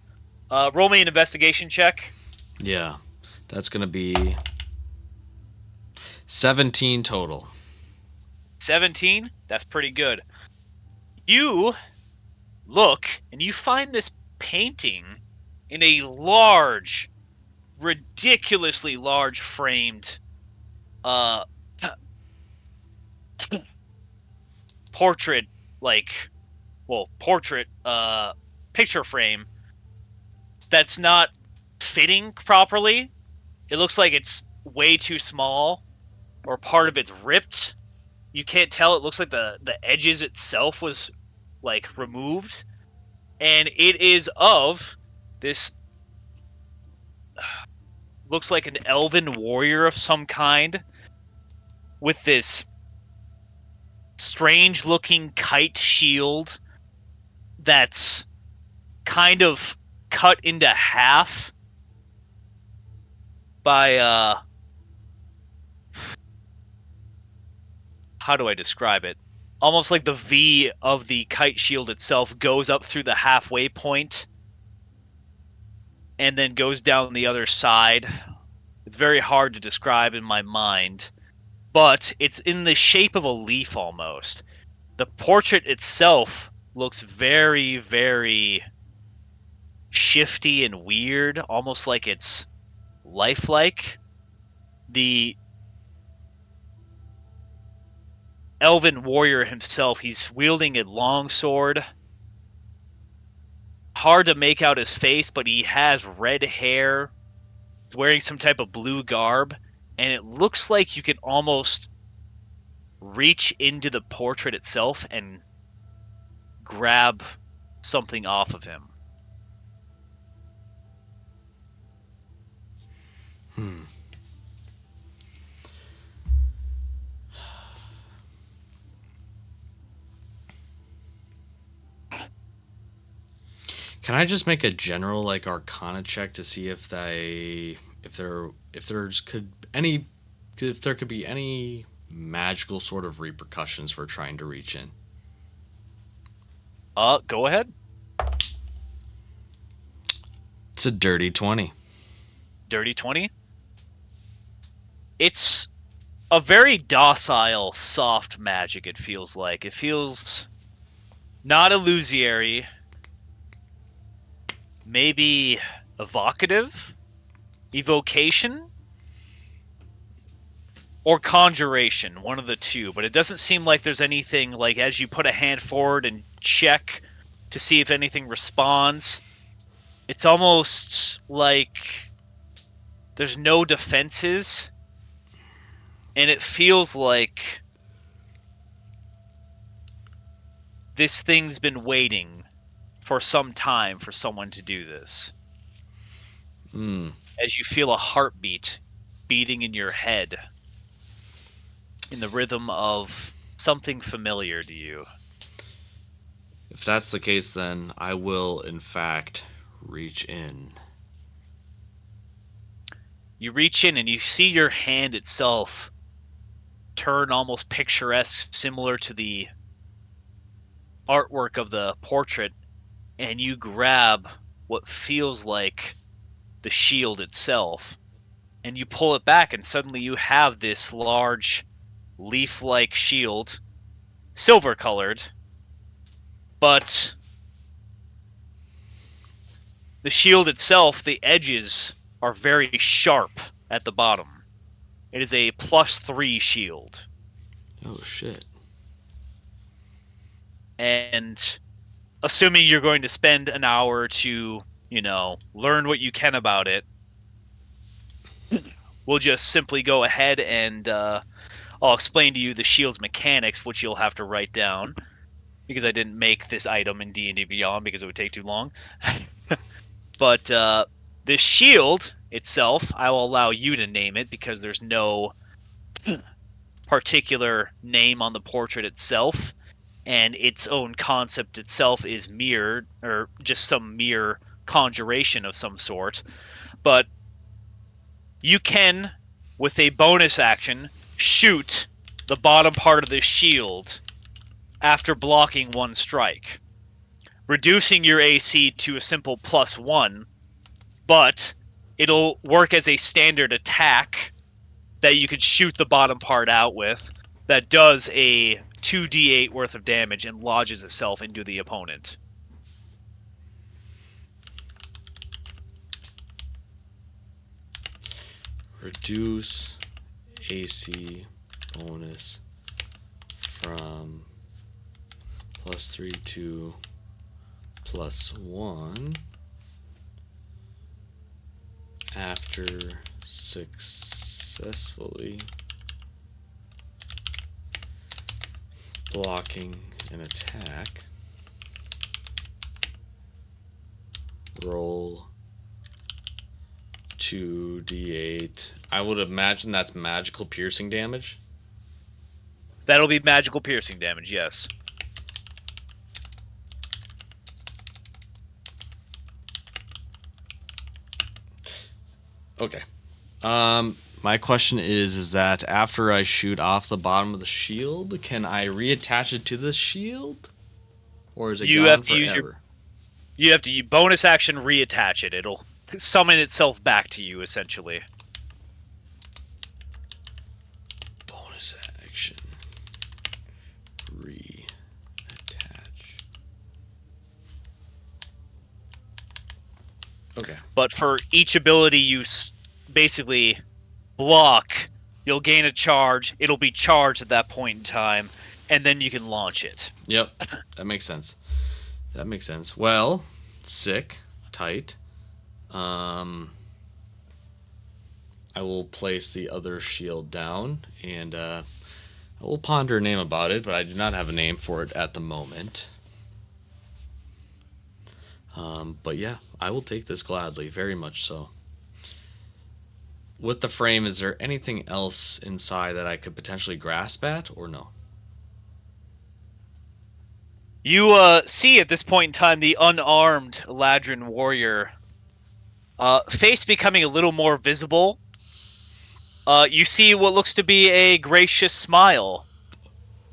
Roll me an investigation check. yeah, that's gonna be 17 total. 17. That's pretty good. You look and you find this painting in a large, ridiculously large framed uh portrait, like, portrait picture frame that's not fitting properly. It looks like it's way too small, or part of it's ripped. You can't tell. It looks like the edges itself was like removed, and it is of this, looks like an elven warrior of some kind with this strange looking kite shield that's kind of cut into half by how do I describe it? Almost like the V of the kite shield itself goes up through the halfway point and then goes down the other side. It's very hard to describe in my mind, but it's in the shape of a leaf almost. The portrait itself looks very, very shifty and weird, almost like it's lifelike. The elven warrior himself, he's wielding a long sword. Hard to make out his face, but he has red hair. He's wearing some type of blue garb, and it looks like you can almost reach into the portrait itself and grab something off of him. Hmm. Can I just make a general like Arcana check to see if there could be any magical sort of repercussions for trying to reach in? Go ahead. It's a dirty 20. Dirty 20. It's a very docile, soft magic, it feels like. It feels not illusory, maybe evocative, evocation, or conjuration, one of the two. But it doesn't seem like there's anything, like, as you put a hand forward and check to see if anything responds, it's almost like there's no defenses, and it feels like this thing's been waiting for some time for someone to do this. Hmm. As you feel a heartbeat beating in your head in the rhythm of something familiar to you. If that's the case, then I will, in fact, reach in. You reach in and you see your hand itself turn almost picturesque, similar to the artwork of the portrait, and you grab what feels like the shield itself, and you pull it back, and suddenly you have this large leaf-like shield, silver-colored, but the shield itself, the edges are very sharp at the bottom. It is a +3 shield. Oh shit. And assuming you're going to spend an hour to, learn what you can about it, we'll just simply go ahead and I'll explain to you the shield's mechanics, which you'll have to write down because I didn't make this item in D&D Beyond because it would take too long. But this shield itself, I will allow you to name it because there's no particular name on the portrait itself, and its own concept itself is mirrored, or just some mere conjuration of some sort. But you can, with a bonus action, shoot the bottom part of the shield after blocking one strike, reducing your AC to a simple +1, but it'll work as a standard attack that you could shoot the bottom part out with that does a 2d8 worth of damage and lodges itself into the opponent. Reduce AC bonus from +3 to +1 after successfully blocking an attack. Roll 2d8. I would imagine that's magical piercing damage. That'll be magical piercing damage, yes. Okay. My question is that after I shoot off the bottom of the shield, can I reattach it to the shield, or is it You gone have to forever? use your You have to bonus action reattach it. It'll summon itself back to you, essentially. Bonus action. Reattach. Okay. But for each ability you basically block, you'll gain a charge. It'll be charged at that point in time, and then you can launch it. Yep. That makes sense. That makes sense. Well, sick. Tight. I will place the other shield down, and I will ponder a name about it, but I do not have a name for it at the moment. But yeah, I will take this gladly, very much so. With the frame, is there anything else inside that I could potentially grasp at, or no? You see at this point in time the unarmed Ladrin warrior face becoming a little more visible. You see what looks to be a gracious smile.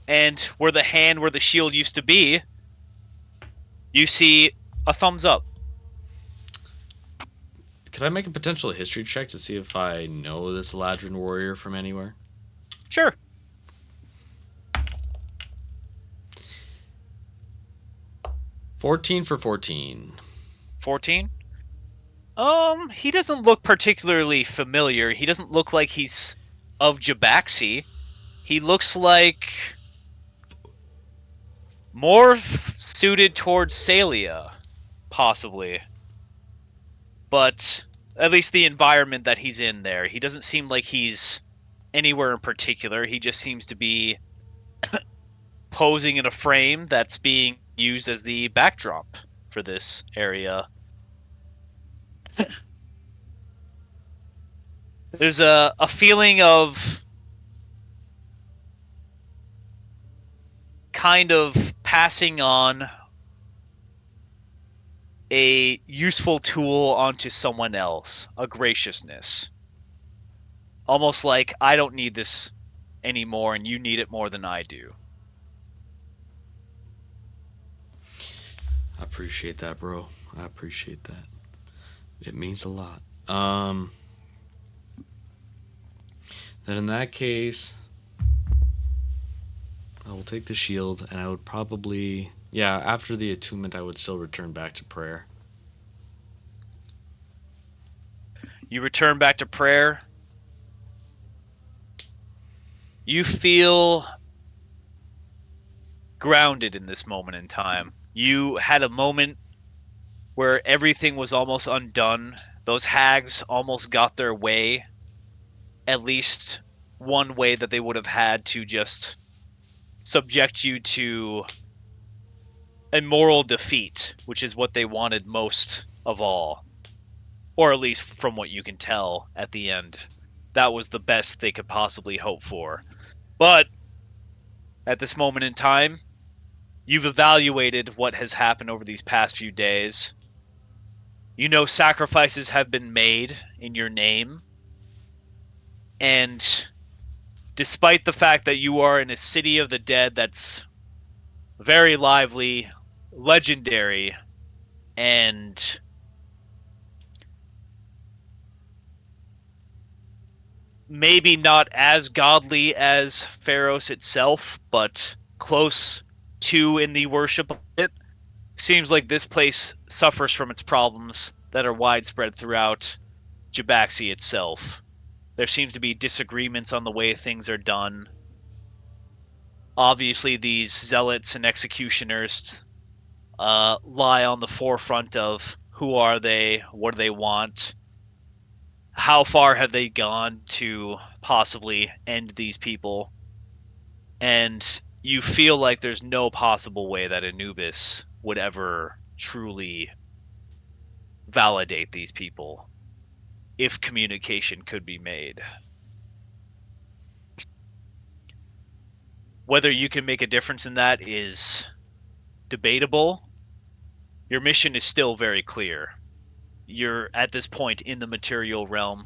And where the shield used to be, you see a thumbs up. Could I make a potential history check to see if I know this Ladrin warrior from anywhere? Sure. 14 for 14. 14? He doesn't look particularly familiar. He doesn't look like he's of Jabaxi. He looks like more suited towards Salia, possibly. But at least the environment that he's in there, he doesn't seem like he's anywhere in particular. He just seems to be posing in a frame that's being used as the backdrop for this area. There's a feeling of kind of passing on a useful tool onto someone else, a graciousness. almost like I don't need this anymore and you need it more than I do. I appreciate that, bro. I appreciate that. It means a lot. Um, then in that case, I will take the shield, and I would probably, yeah, after the attunement, I would still return back to prayer. You return back to prayer. You feel grounded in this moment in time. You had a moment where everything was almost undone. Those hags almost got their way, at least one way that they would have had to just subject you to a moral defeat, which is what they wanted most of all. Or at least from what you can tell at the end. That was the best they could possibly hope for. But at this moment in time, you've evaluated what has happened over these past few days. You know sacrifices have been made in your name. And despite the fact that you are in a city of the dead that's very lively, legendary, and maybe not as godly as Pharos itself, but close to in the worship of it, seems like this place suffers from its problems that are widespread throughout Jabaxi itself. There seems to be disagreements on the way things are done. Obviously, these zealots and executioners lie on the forefront of who are they, what do they want, how far have they gone to possibly end these people, and you feel like there's no possible way that Anubis would ever truly validate these people if communication could be made. Whether you can make a difference in that is debatable. Your mission is still very clear. You're at this point in the material realm.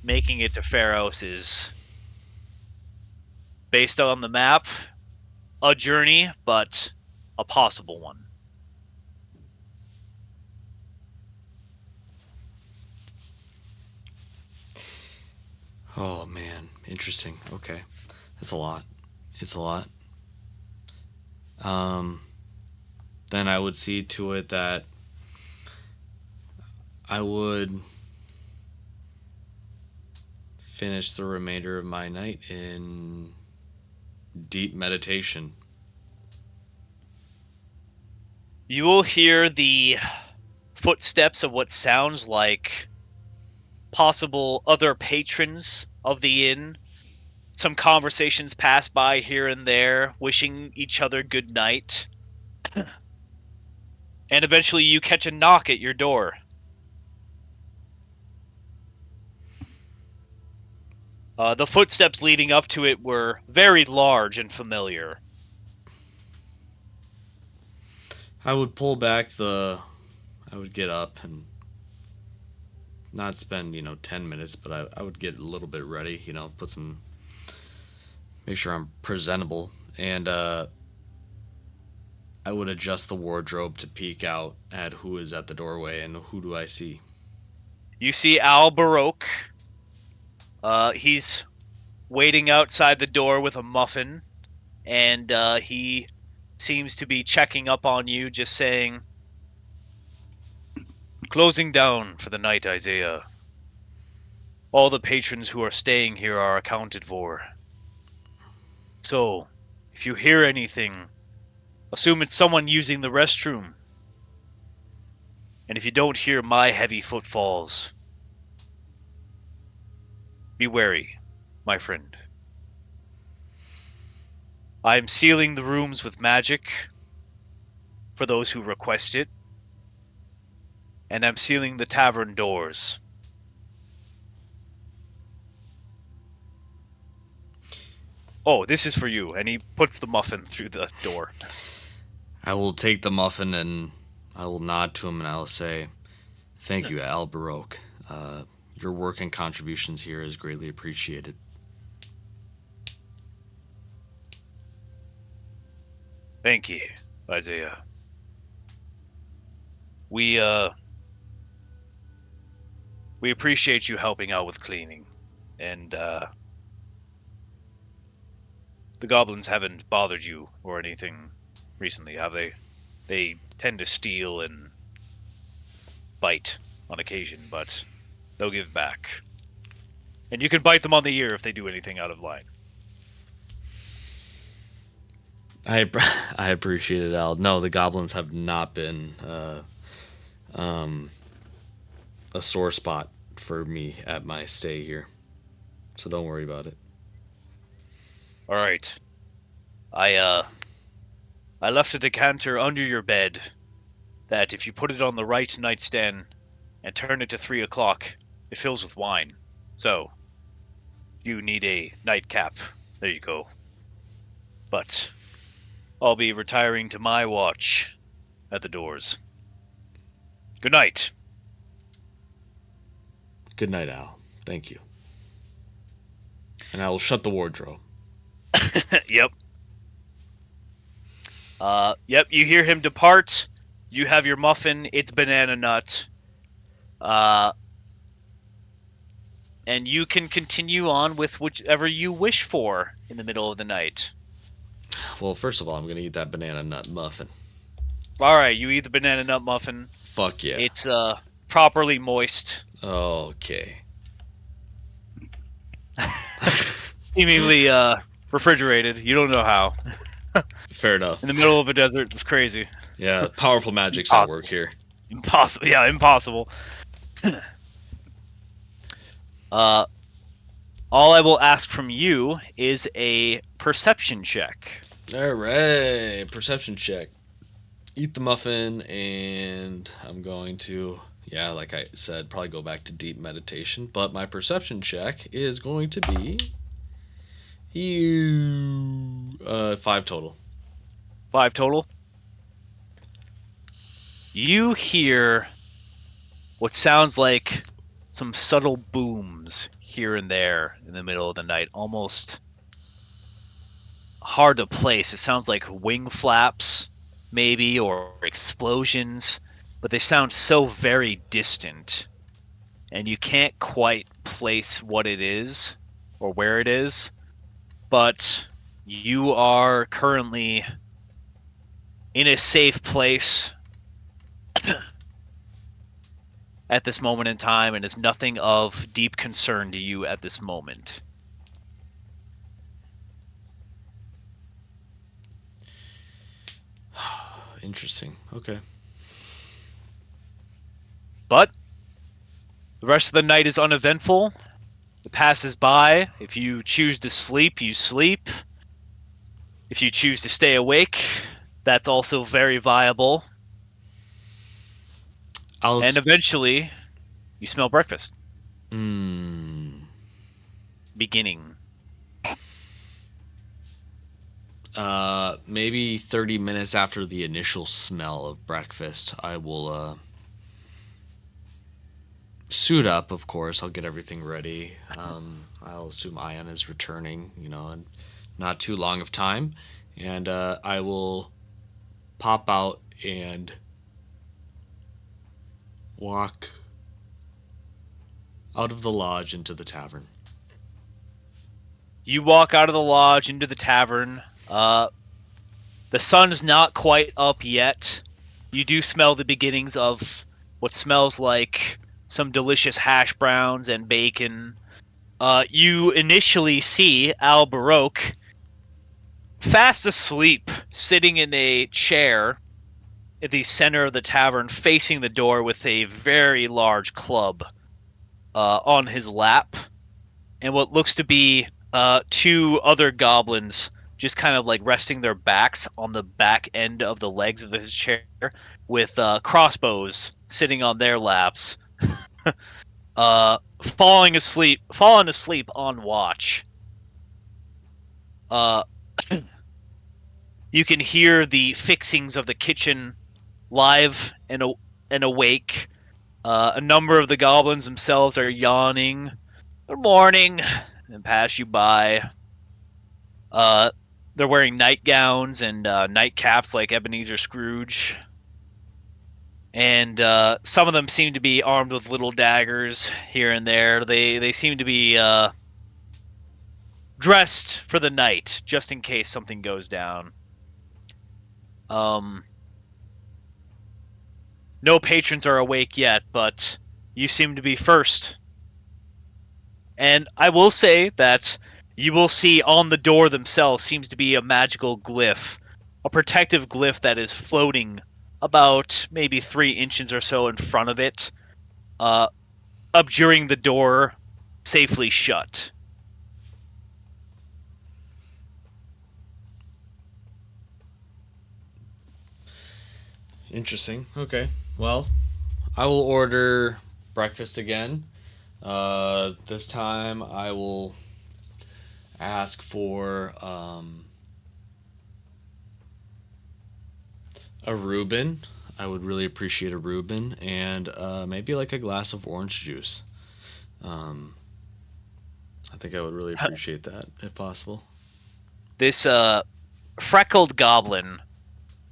Making it to Pharos is, based on the map, a journey, but a possible one. Oh man, interesting. Okay, that's a lot. It's a lot. Um, then I would see to it that I would finish the remainder of my night in deep meditation. You will hear the footsteps of what sounds like possible other patrons of the inn. Some conversations pass by here and there, wishing each other good night. And eventually you catch a knock at your door. The footsteps leading up to it were very large and familiar. I would pull back the. I would get up and not spend 10 minutes, but I would get a little bit ready. Put some. Make sure I'm presentable, and I would adjust the wardrobe to peek out at who is at the doorway and who do I see. You see Al Baroque. He's waiting outside the door with a muffin, and he seems to be checking up on you, just saying, "Closing down for the night, Isaiah. All the patrons who are staying here are accounted for. So, if you hear anything, assume it's someone using the restroom. And if you don't hear my heavy footfalls, be wary, my friend. I am sealing the rooms with magic for those who request it, and I'm sealing the tavern doors." "Oh, this is for you," and he puts the muffin through the door. I will take the muffin and I will nod to him and I will say, "Thank you, Al Baroque. Your work and contributions here is greatly appreciated. Thank you, Isaiah. We we appreciate you helping out with cleaning, and the goblins haven't bothered you or anything recently, have they? They tend to steal and bite on occasion, but they'll give back. And you can bite them on the ear if they do anything out of line. I I appreciate it, Al. No, the goblins have not been a sore spot for me at my stay here, so don't worry about it. All right. I left a decanter under your bed that if you put it on the right nightstand and turn it to 3 o'clock, it fills with wine. So you need a nightcap. There you go. But I'll be retiring to my watch at the doors. Good night. Good night, Al. Thank you. And I will shut the wardrobe. Yep. Yep, you hear him depart. You have your muffin. It's banana nut. Uh, and you can continue on with whichever you wish for in the middle of the night. Well, first of all, I'm going to eat that banana nut muffin. All right, you eat the banana nut muffin. Fuck yeah. It's properly moist, Okay. seemingly refrigerated. You don't know how. Fair enough. In the middle of a desert, it's crazy. Yeah, powerful magic's at work here. Impossible. Yeah, impossible. All I will ask from you is a perception check. All right, perception check. Eat the muffin, and I'm going to, yeah, like I said, probably go back to deep meditation. But my perception check is going to be 5 total. 5 total. You hear what sounds like some subtle booms here and there in the middle of the night, almost hard to place. It sounds like wing flaps, maybe, or explosions, but they sound so very distant, and you can't quite place what it is or where it is. But you are currently in a safe place at this moment in time, and is nothing of deep concern to you at this moment. Interesting. Okay. But the rest of the night is uneventful. It passes by. If you choose to sleep, you sleep. If you choose to stay awake, that's also very viable. And eventually, you smell breakfast. Beginning. Maybe 30 minutes after the initial smell of breakfast, I will suit up, of course. I'll get everything ready. I'll assume Ion is returning, in not too long of time. And I will pop out and walk out of the lodge into the tavern. You walk out of the lodge into the tavern. The sun's not quite up yet. You do smell the beginnings of what smells like some delicious hash browns and bacon. You initially see Al Baroque fast asleep, sitting in a chair at the center of the tavern, facing the door with a very large club on his lap, and what looks to be 2 other goblins just kind of like resting their backs on the back end of the legs of his chair, with crossbows sitting on their laps, falling asleep on watch. You can hear the fixings of the kitchen live and awake. A number of the goblins themselves are yawning. Good morning, and pass you by. Uh, they're wearing nightgowns and nightcaps like Ebenezer Scrooge. And some of them seem to be armed with little daggers here and there. They seem to be dressed for the night, just in case something goes down. Um, no patrons are awake yet, but you seem to be first. And I will say that you will see on the door themselves seems to be a magical glyph, a protective glyph that is floating about maybe 3 inches or so in front of it, uh, abjuring the door safely shut. Interesting. Okay. Well, I will order breakfast again. This time I will ask for a Reuben. I would really appreciate a Reuben and maybe like a glass of orange juice. Um, I think I would really appreciate that if possible. This freckled goblin,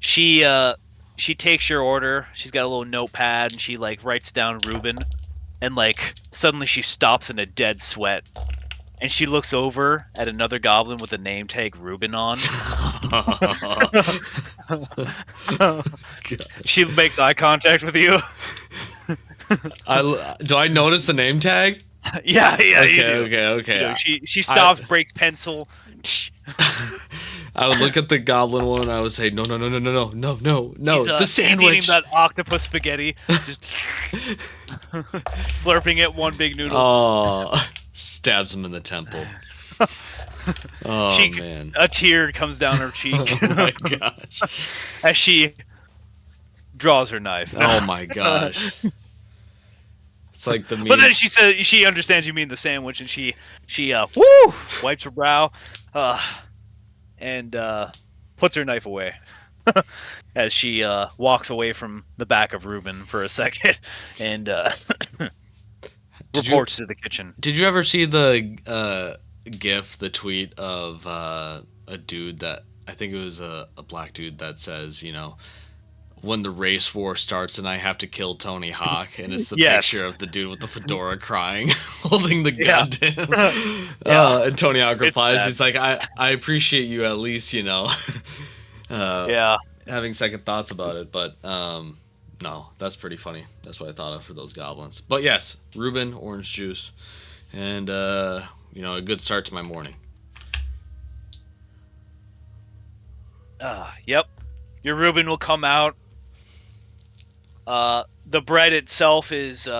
she she takes your order. She's got a little notepad and she like writes down Reuben, and like suddenly she stops in a dead sweat, and she looks over at another goblin with a name tag Reuben on. She makes eye contact with you. Do I notice the name tag? Yeah, you Okay, do. okay, okay. You know, she stops, breaks pencil. I would look at the goblin one and I would say, no, no, no, no, no, no, no, no, He's, the he's eating sandwich. that octopus spaghetti, just slurping it one big noodle. Oh, stabs him in the temple. Oh, man. A tear comes down her cheek. Oh, my gosh. As she draws her knife. Oh, my gosh. It's like the meme. But then she says she understands you mean the sandwich, and she woo wipes her brow, and puts her knife away as she walks away from the back of Reuben for a second and reports to the kitchen. Did you ever see the GIF, the tweet of a dude that I think it was a black dude that says, you know, when the race war starts and I have to kill Tony Hawk, and it's the picture of the dude with the fedora crying, holding the gun to him. And Tony Hawk replies, he's like, I appreciate you at least, you know, having second thoughts about it, but no, that's pretty funny. That's what I thought of for those goblins. But yes, Reuben, orange juice, and you know, a good start to my morning. Yep. Your Reuben will come out. The bread itself is it's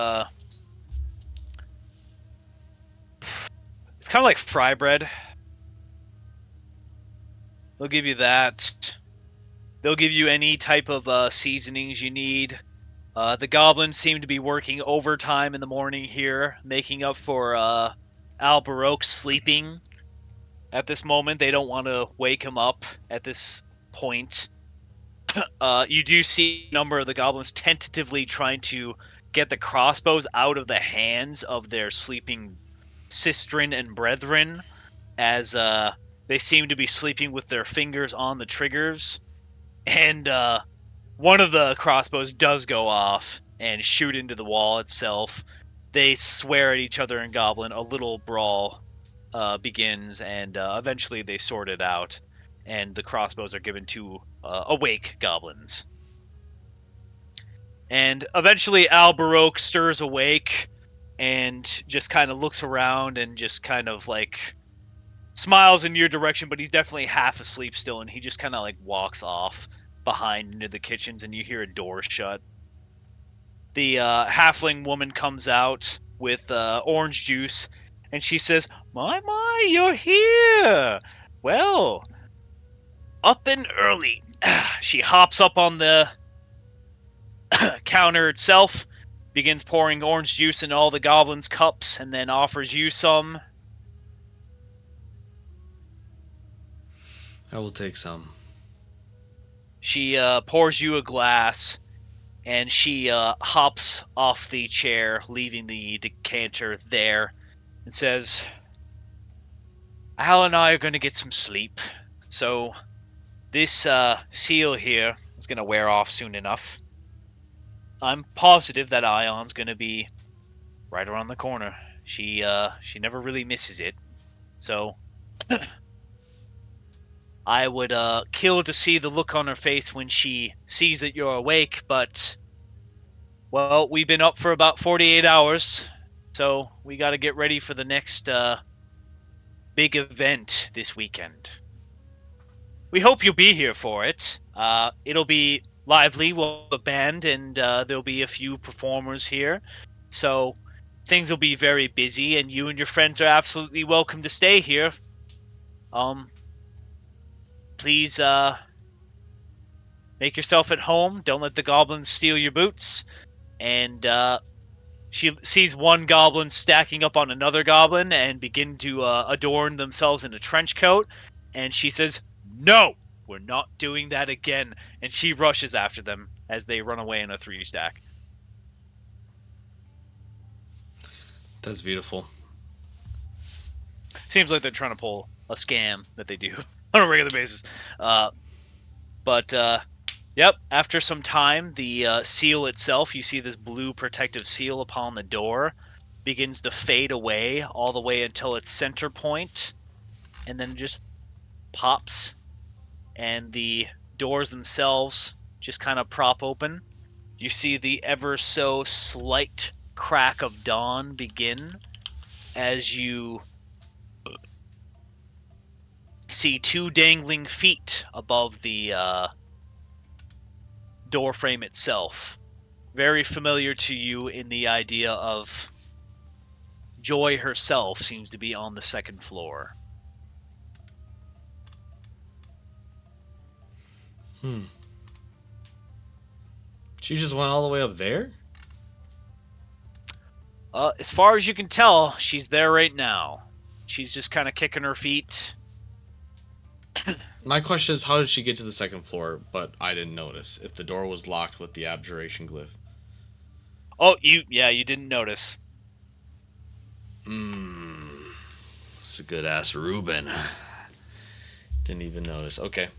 kind of like fry bread. They'll give you that. They'll give you any type of seasonings you need. The goblins seem to be working overtime in the morning here, making up for Al Baroque sleeping at this moment. They don't want to wake him up at this point. You do see a number of the goblins tentatively trying to get the crossbows out of the hands of their sleeping sistren and brethren, as they seem to be sleeping with their fingers on the triggers. And one of the crossbows does go off and shoot into the wall itself. They swear at each other in Goblin. A little brawl begins, and eventually they sort it out. And the crossbows are given to awake goblins. And eventually Al Baroque stirs awake and just kind of looks around and just kind of like smiles in your direction, but he's definitely half asleep still, and he just kind of like walks off behind into the kitchens, and you hear a door shut. The halfling woman comes out with orange juice, and she says, my, you're here! Well, up and early. She hops up on the counter itself, begins pouring orange juice in all the goblins' cups, and then offers you some. I will take some. She pours you a glass, and she hops off the chair, leaving the decanter there, and says, Al and I are going to get some sleep. So this seal here is going to wear off soon enough. I'm positive that Ion's going to be right around the corner. She never really misses it. So I would kill to see the look on her face when she sees that you're awake, but well, we've been up for about 48 hours, so we got to get ready for the next big event this weekend. We hope you'll be here for it. It'll be lively. We'll have a band, and there'll be a few performers here. So things will be very busy, and you and your friends are absolutely welcome to stay here. Um, please make yourself at home. Don't let the goblins steal your boots. And she sees one goblin stacking up on another goblin and begin to adorn themselves in a trench coat. And she says, "No, we're not doing that again." And she rushes after them as they run away in a 3 stack. That's beautiful. Seems like they're trying to pull a scam that they do on a regular basis. But yep, after some time, the seal itself, you see this blue protective seal upon the door, begins to fade away all the way until its center point, and then just pops, and the doors themselves just kind of prop open. You see the ever so slight crack of dawn begin as you see two dangling feet above the door frame itself. Very familiar to you in the idea of Joy herself seems to be on the second floor. She just went all the way up there? As far as you can tell, she's there right now. She's just kind of kicking her feet. My question is, how did she get to the second floor, but I didn't notice, if the door was locked with the abjuration glyph? Oh, you didn't notice. It's a good ass Reuben. Didn't even notice. Okay.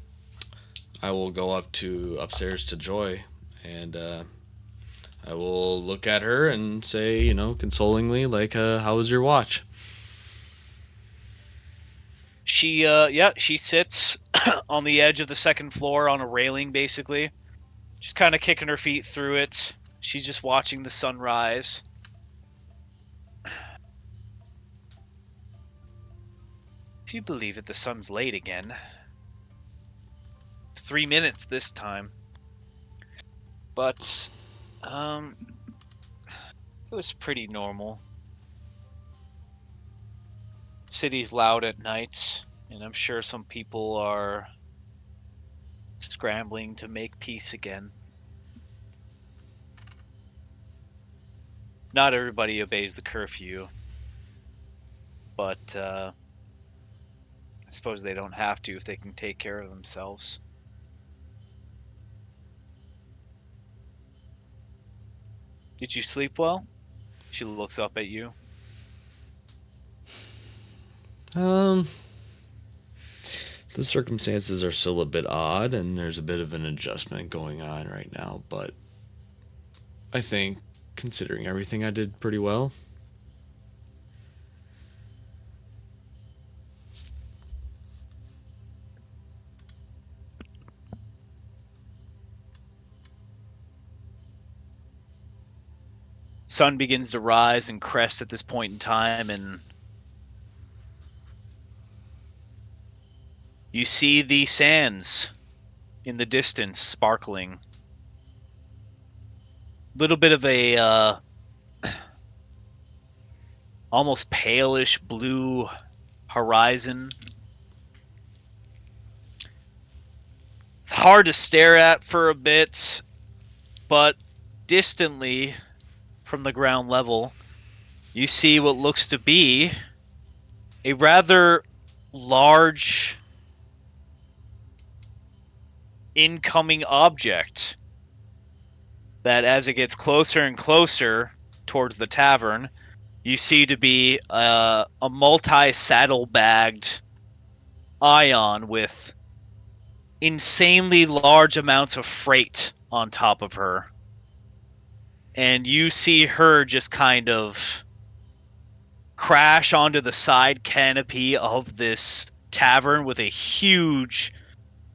I will go upstairs to Joy, and I will look at her and say, consolingly, like, how was your watch? She sits on the edge of the second floor on a railing, basically. Just kind of kicking her feet through it. She's just watching the sunrise. If you believe it, the sun's late again. 3 minutes this time. But, it was pretty normal. City's loud at night, and I'm sure some people are scrambling to make peace again. Not everybody obeys the curfew, but I suppose they don't have to if they can take care of themselves. Did you sleep well? She looks up at you. The circumstances are still a bit odd, and there's a bit of an adjustment going on right now, but I think, considering everything, I did pretty well. Sun begins to rise and crest at this point in time, and you see the sands in the distance sparkling. Little bit of a almost palish blue horizon. It's hard to stare at for a bit, but distantly from the ground level, you see what looks to be a rather large incoming object that as it gets closer and closer towards the tavern, you see to be a multi-saddle-bagged Ion with insanely large amounts of freight on top of her. And you see her just kind of crash onto the side canopy of this tavern with a huge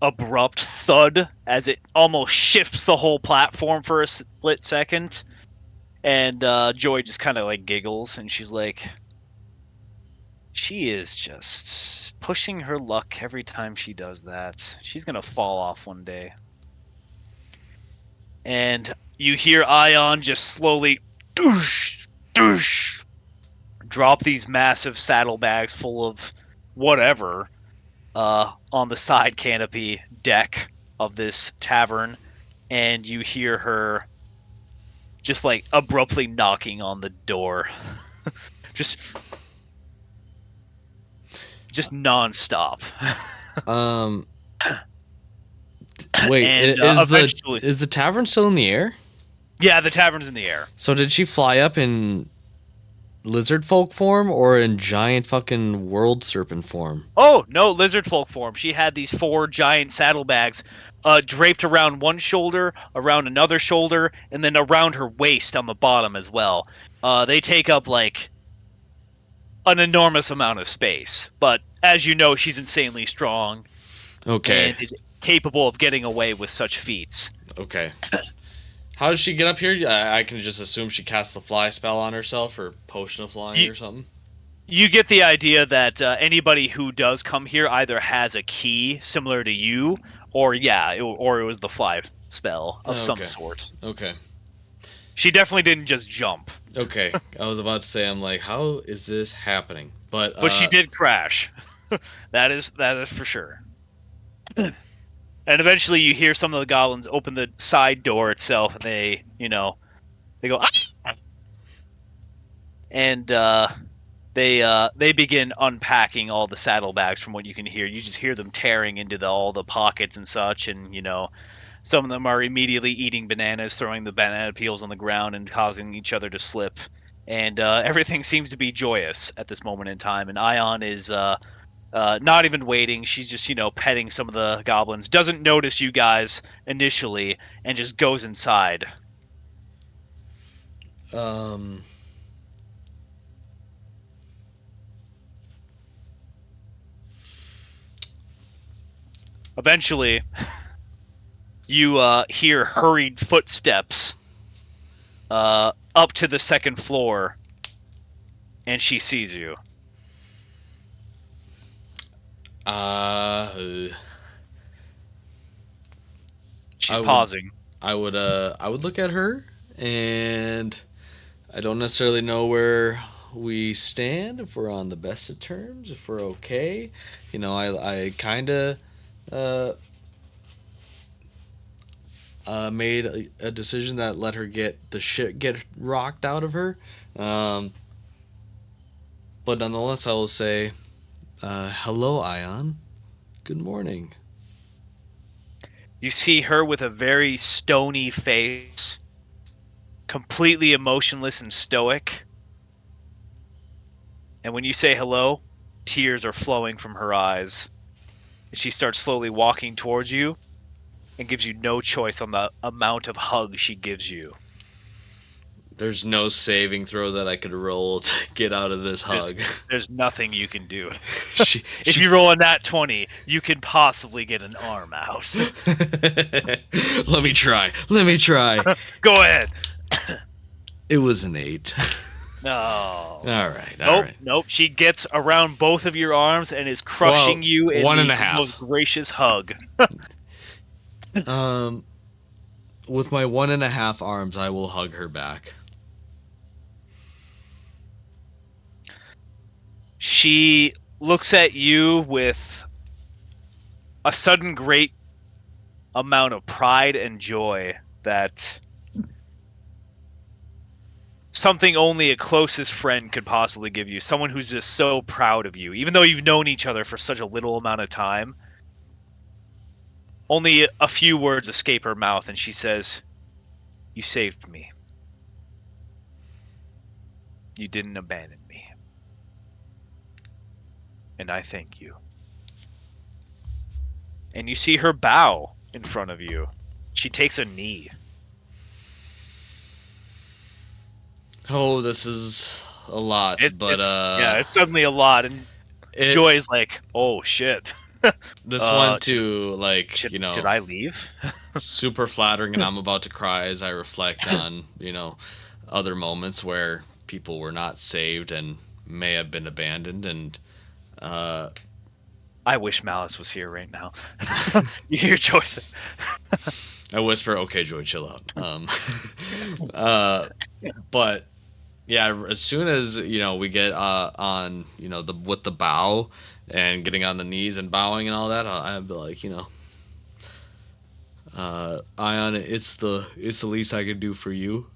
abrupt thud as it almost shifts the whole platform for a split second. And Joy just kind of like giggles and she's like, she is just pushing her luck every time she does that. She's going to fall off one day. And you hear Ion just slowly doosh, doosh, drop these massive saddlebags full of whatever on the side canopy deck of this tavern, and you hear her just like abruptly knocking on the door, just nonstop. Um. Wait, And eventually, is the tavern still in the air? yeah, the tavern's in the air. So did she fly up in lizard folk form or in giant fucking world serpent form? Oh no, lizard folk form. She had these 4 giant saddlebags draped around one shoulder, around another shoulder, and then around her waist on the bottom as well. They take up like an enormous amount of space, but as you know, she's insanely strong Okay. and is capable of getting away with such feats. Okay. How does she get up here? I can just assume she casts the fly spell on herself or potion of flying or something. You get the idea that anybody who does come here either has a key similar to you, or or it was the fly spell of some sort. Okay. She definitely didn't just jump. Okay. I was about to say, I'm like, how is this happening? But She did crash. That is for sure. And eventually you hear some of the goblins open the side door itself, and they go, ah! And they begin unpacking all the saddlebags. From what you can hear, you just hear them tearing into all the pockets and such, and some of them are immediately eating bananas, throwing the banana peels on the ground and causing each other to slip. And everything seems to be joyous at this moment in time, and Ion is not even waiting. She's just, petting some of the goblins. Doesn't notice you guys initially, and just goes inside. Eventually, you hear hurried footsteps up to the second floor, and she sees you. She's pausing. I would look at her, and I don't necessarily know where we stand, if we're on the best of terms, if we're okay. I kind of made a decision that let her get the shit get rocked out of her. But nonetheless, I will say, hello, Ion. Good morning. You see her with a very stony face, completely emotionless and stoic. And when you say hello, tears are flowing from her eyes. And she starts slowly walking towards you and gives you no choice on the amount of hug she gives you. There's no saving throw that I could roll to get out of this hug. There's nothing you can do. If you roll a nat 20, you can possibly get an arm out. Let me try. Go ahead. It was an 8. No. All right. Nope. She gets around both of your arms and is crushing you in the most gracious hug. With my 1.5 arms, I will hug her back. She looks at you with a sudden great amount of pride and joy that something only a closest friend could possibly give you. Someone who's just so proud of you. Even though you've known each other for such a little amount of time, only a few words escape her mouth, and she says, You saved me. You didn't abandon me. And I thank you. And you see her bow in front of you. She takes a knee. Oh, this is a lot, but It's suddenly a lot, and it Joy is like, "Oh shit, this went should to like, should I leave?" super flattering, and I'm about to cry as I reflect on, other moments where people were not saved and may have been abandoned, and uh I wish Malice was here right now. You hear Joy say, I whisper, "Okay, Joy, chill out." Uh but yeah, as soon as we get on the with the bow and getting on the knees and bowing and all that, I'd be like, Ion, it's the least I could do for you.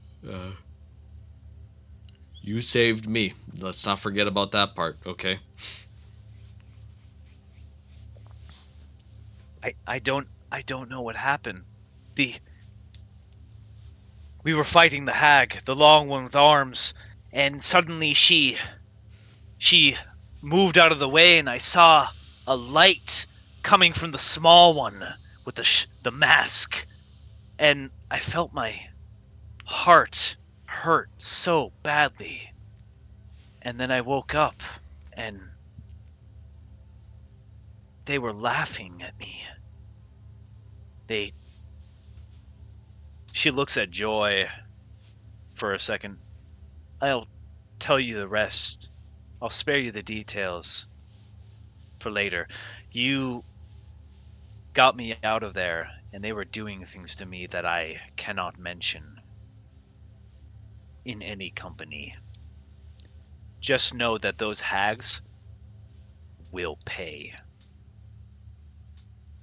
You saved me. Let's not forget about that part, okay? I don't know what happened. The We were fighting the hag, the long one with arms, and suddenly she moved out of the way, and I saw a light coming from the small one with the mask, and I felt my heart hurt so badly. And then I woke up, and they were laughing at me. They She looks at Joy for a second. I'll tell you the rest. I'll spare you the details for later. You got me out of there, and they were doing things to me that I cannot mention in any company. Just know that those hags will pay.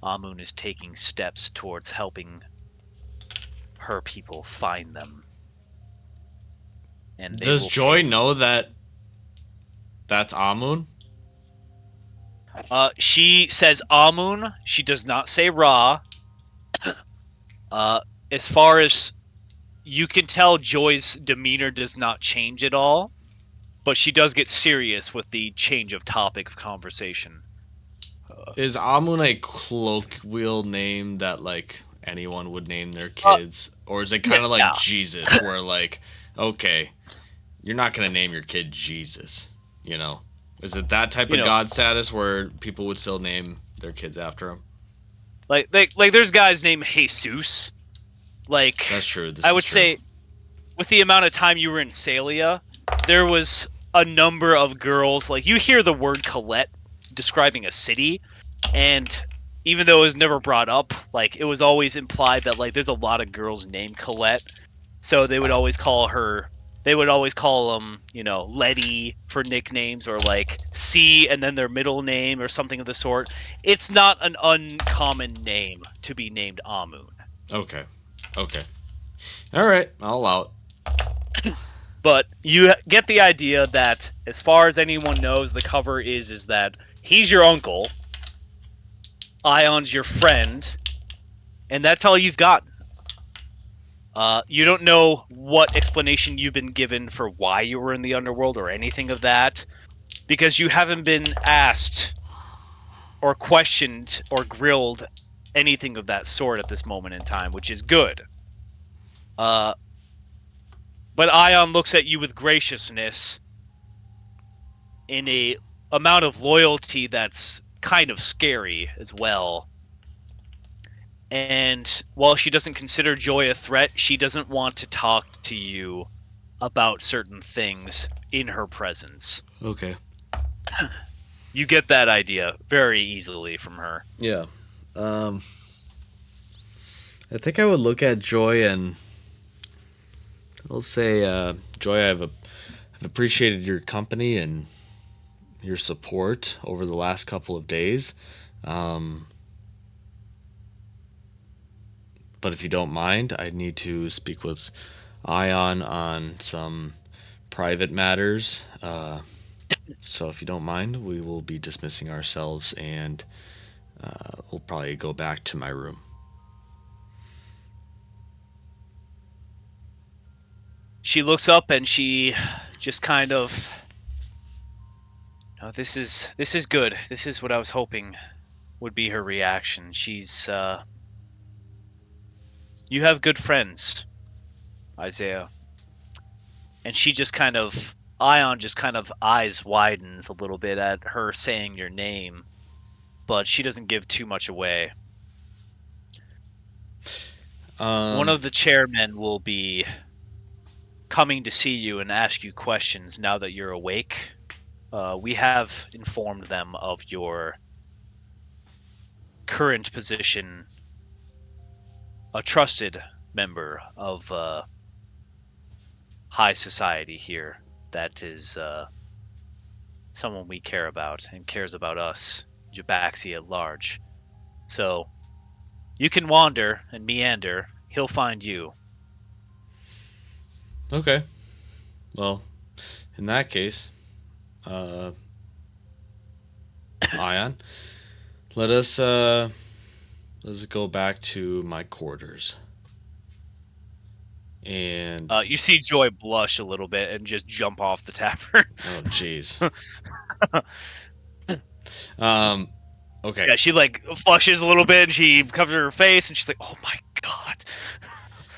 Amun is taking steps towards helping her people find them. And they Does will Joy pay. know that that's Amun? She says Amun. She does not say Ra. Uh, as far as you can tell, Joy's demeanor does not change at all, but she does get serious with the change of topic of conversation. Is Amun a colloquial name that like anyone would name their Uh, kids, or is it yeah, kind of like yeah. Jesus, where like, okay, you're not gonna name your kid Jesus, you know? Is it that type You of know, God status where people would still name their kids after him? like there's guys named Jesus. That's Like, true. This I is would true. say, with the amount of time you were in Salia, there was a number of girls. Like, you hear the word Colette describing a city, and even though it was never brought up, like, it was always implied that like there's a lot of girls named Colette. So they would always call her. They would always call them, Letty for nicknames, or like C and then their middle name or something of the sort. It's not an uncommon name to be named Amun. Okay. Okay. All right. I'll allow it. But you get the idea that, as far as anyone knows, the cover is that he's your uncle, Ion's your friend, and that's all you've got. You don't know what explanation you've been given for why you were in the underworld or anything of that, because you haven't been asked or questioned or grilled anything of that sort at this moment in time, which is good. Uh, but Ion looks at you with graciousness in a amount of loyalty that's kind of scary as well. And while she doesn't consider Joy a threat, she doesn't want to talk to you about certain things in her presence. Okay. You get that idea very easily from her. Yeah. Um, I think I would look at Joy and I'll say, Joy, I've appreciated your company and your support over the last couple of days. Um, but if you don't mind, I need to speak with Ion on some private matters. So if you don't mind, we will be dismissing ourselves and we'll probably go back to my room. She looks up and she just kind of, "Oh, this is good. This is what I was hoping would be her reaction." She's you have good friends, Isaiah. And she just kind of Ion just kind of eyes widens a little bit at her saying your name, but she doesn't give too much away. One of the chairmen will be coming to see you and ask you questions now that you're awake. We have informed them of your current position, a trusted member of high society here. That is someone we care about and cares about us, Jabaxi at large. So you can wander and meander. He'll find you. Okay. Well, in that case, Ion, let us let's go back to my quarters. And You see Joy blush a little bit and just jump off the tavern. oh, jeez. Okay. Yeah, she like flushes a little bit and she covers her face and she's like, "Oh my god!"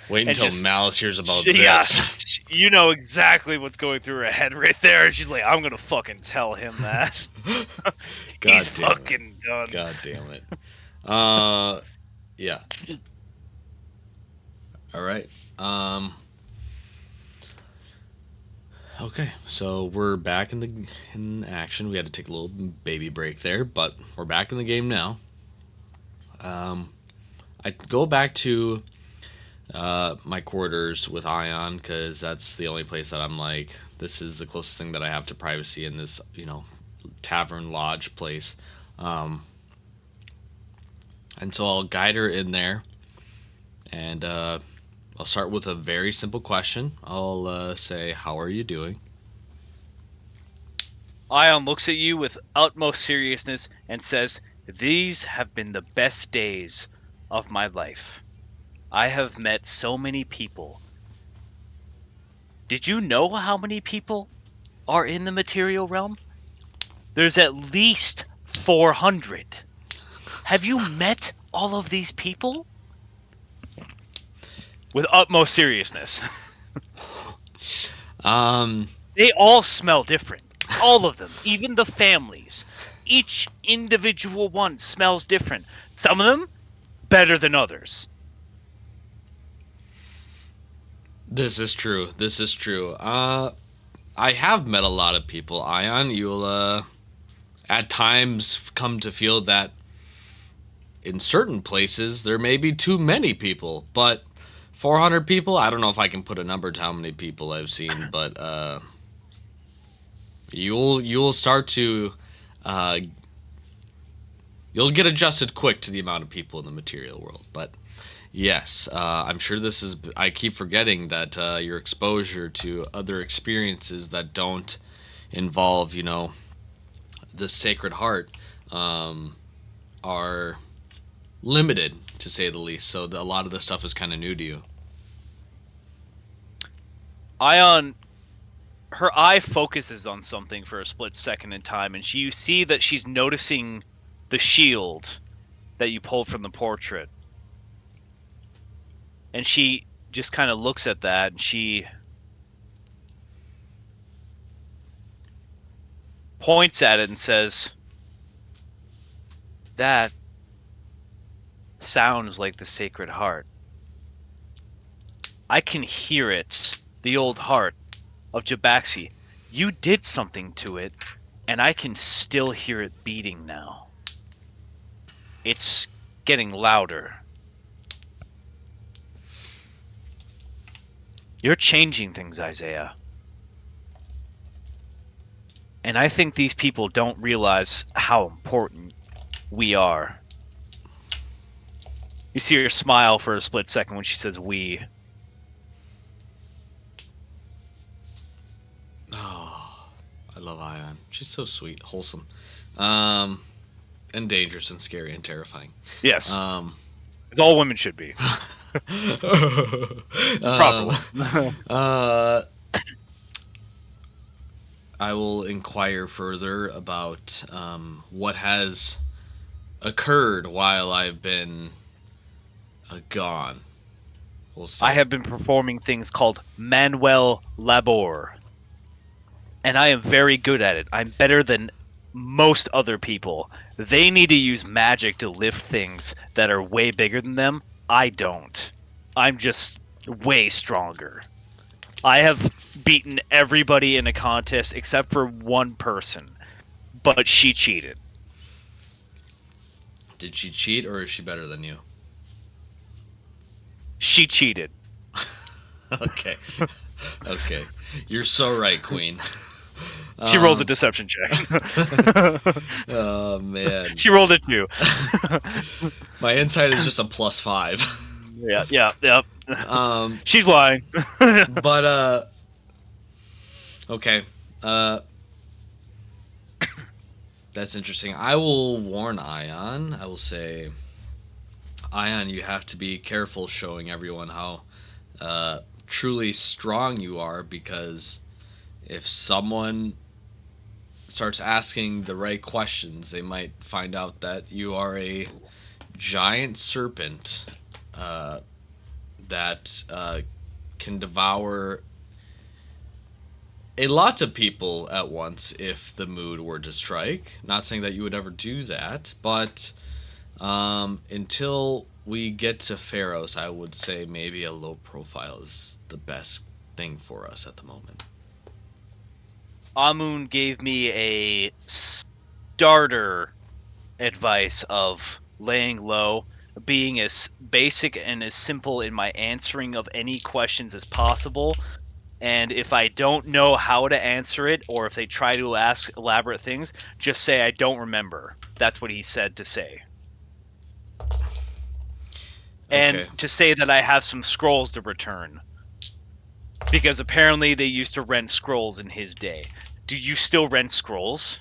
Wait And until just Malice hears about yeah, this. you know exactly what's going through her head right there. She's like, "I'm gonna fucking tell him that." He's God damn it. fucking done. God damn it. Yeah. All right. Okay, so we're back in action. We had to take a little baby break there, but we're back in the game now. I go back to my quarters with Ion because that's the only place that I'm like, this is the closest thing that I have to privacy in this, tavern lodge place. And so I'll guide her in there, and I'll start with a very simple question. I'll say, "How are you doing?" Ion looks at you with utmost seriousness and says, "These have been the best days of my life. I have met so many people. Did you know how many people are in the material realm? There's at least 400. Have you met all of these people?" With utmost seriousness. They all smell different. All of them, even the families. Each individual one smells different. Some of them better than others. This is true. This is true. I have met a lot of people, Ion. You'll at times come to feel that in certain places there may be too many people, but 400 people, I don't know if I can put a number to how many people I've seen, but you'll start to you'll get adjusted quick to the amount of people in the material world. But yes, I'm sure this is. I keep forgetting that your exposure to other experiences that don't involve, the Sacred Heart, are limited, to say the least. So a lot of this stuff is kind of new to you. Ion, her eye focuses on something for a split second in time, and you see that she's noticing the shield that you pulled from the portrait. And she just kind of looks at that, and she points at it and says, "That sounds like the Sacred Heart. I can hear it, the old heart of Jabaxi. You did something to it, and I can still hear it beating now. It's getting louder. You're changing things, Isaiah. And I think these people don't realize how important we are." You see her smile for a split second when she says "we." Oh, I love Ion. She's so sweet, wholesome, and dangerous and scary and terrifying. Yes. As all women should be. The proper um, ones. uh, I will inquire further about what has occurred while I've been gone. We'll I say. have been performing things called Manuel Labor, and I am very good at it. I'm better than most other people. They need to use magic to lift things that are way bigger than them. I don't. I'm just way stronger. I have beaten everybody in a contest except for one person, but she cheated. Did she cheat or is she better than you? She cheated. Okay. Okay. You're so right, Queen. She rolls a Um, deception check. oh man. She rolled a 2. My insight is just a +5. Yeah, yeah, yeah. um, She's lying. but okay. Uh, that's interesting. I will warn Ion. I will say, Ion, you have to be careful showing everyone how truly strong you are, because if someone starts asking the right questions, they might find out that you are a giant serpent uh, that can devour a lot of people at once if the mood were to strike. Not saying that you would ever do that, but until we get to Pharaohs, I would say maybe a low profile is the best thing for us at the moment. Amun gave me a starter advice of laying low, being as basic and as simple in my answering of any questions as possible. And if I don't know how to answer it, or if they try to ask elaborate things, just say I don't remember. That's what he said to say. And Okay. to say that I have some scrolls to return. Because apparently they used to rent scrolls in his day. Do you still rent scrolls?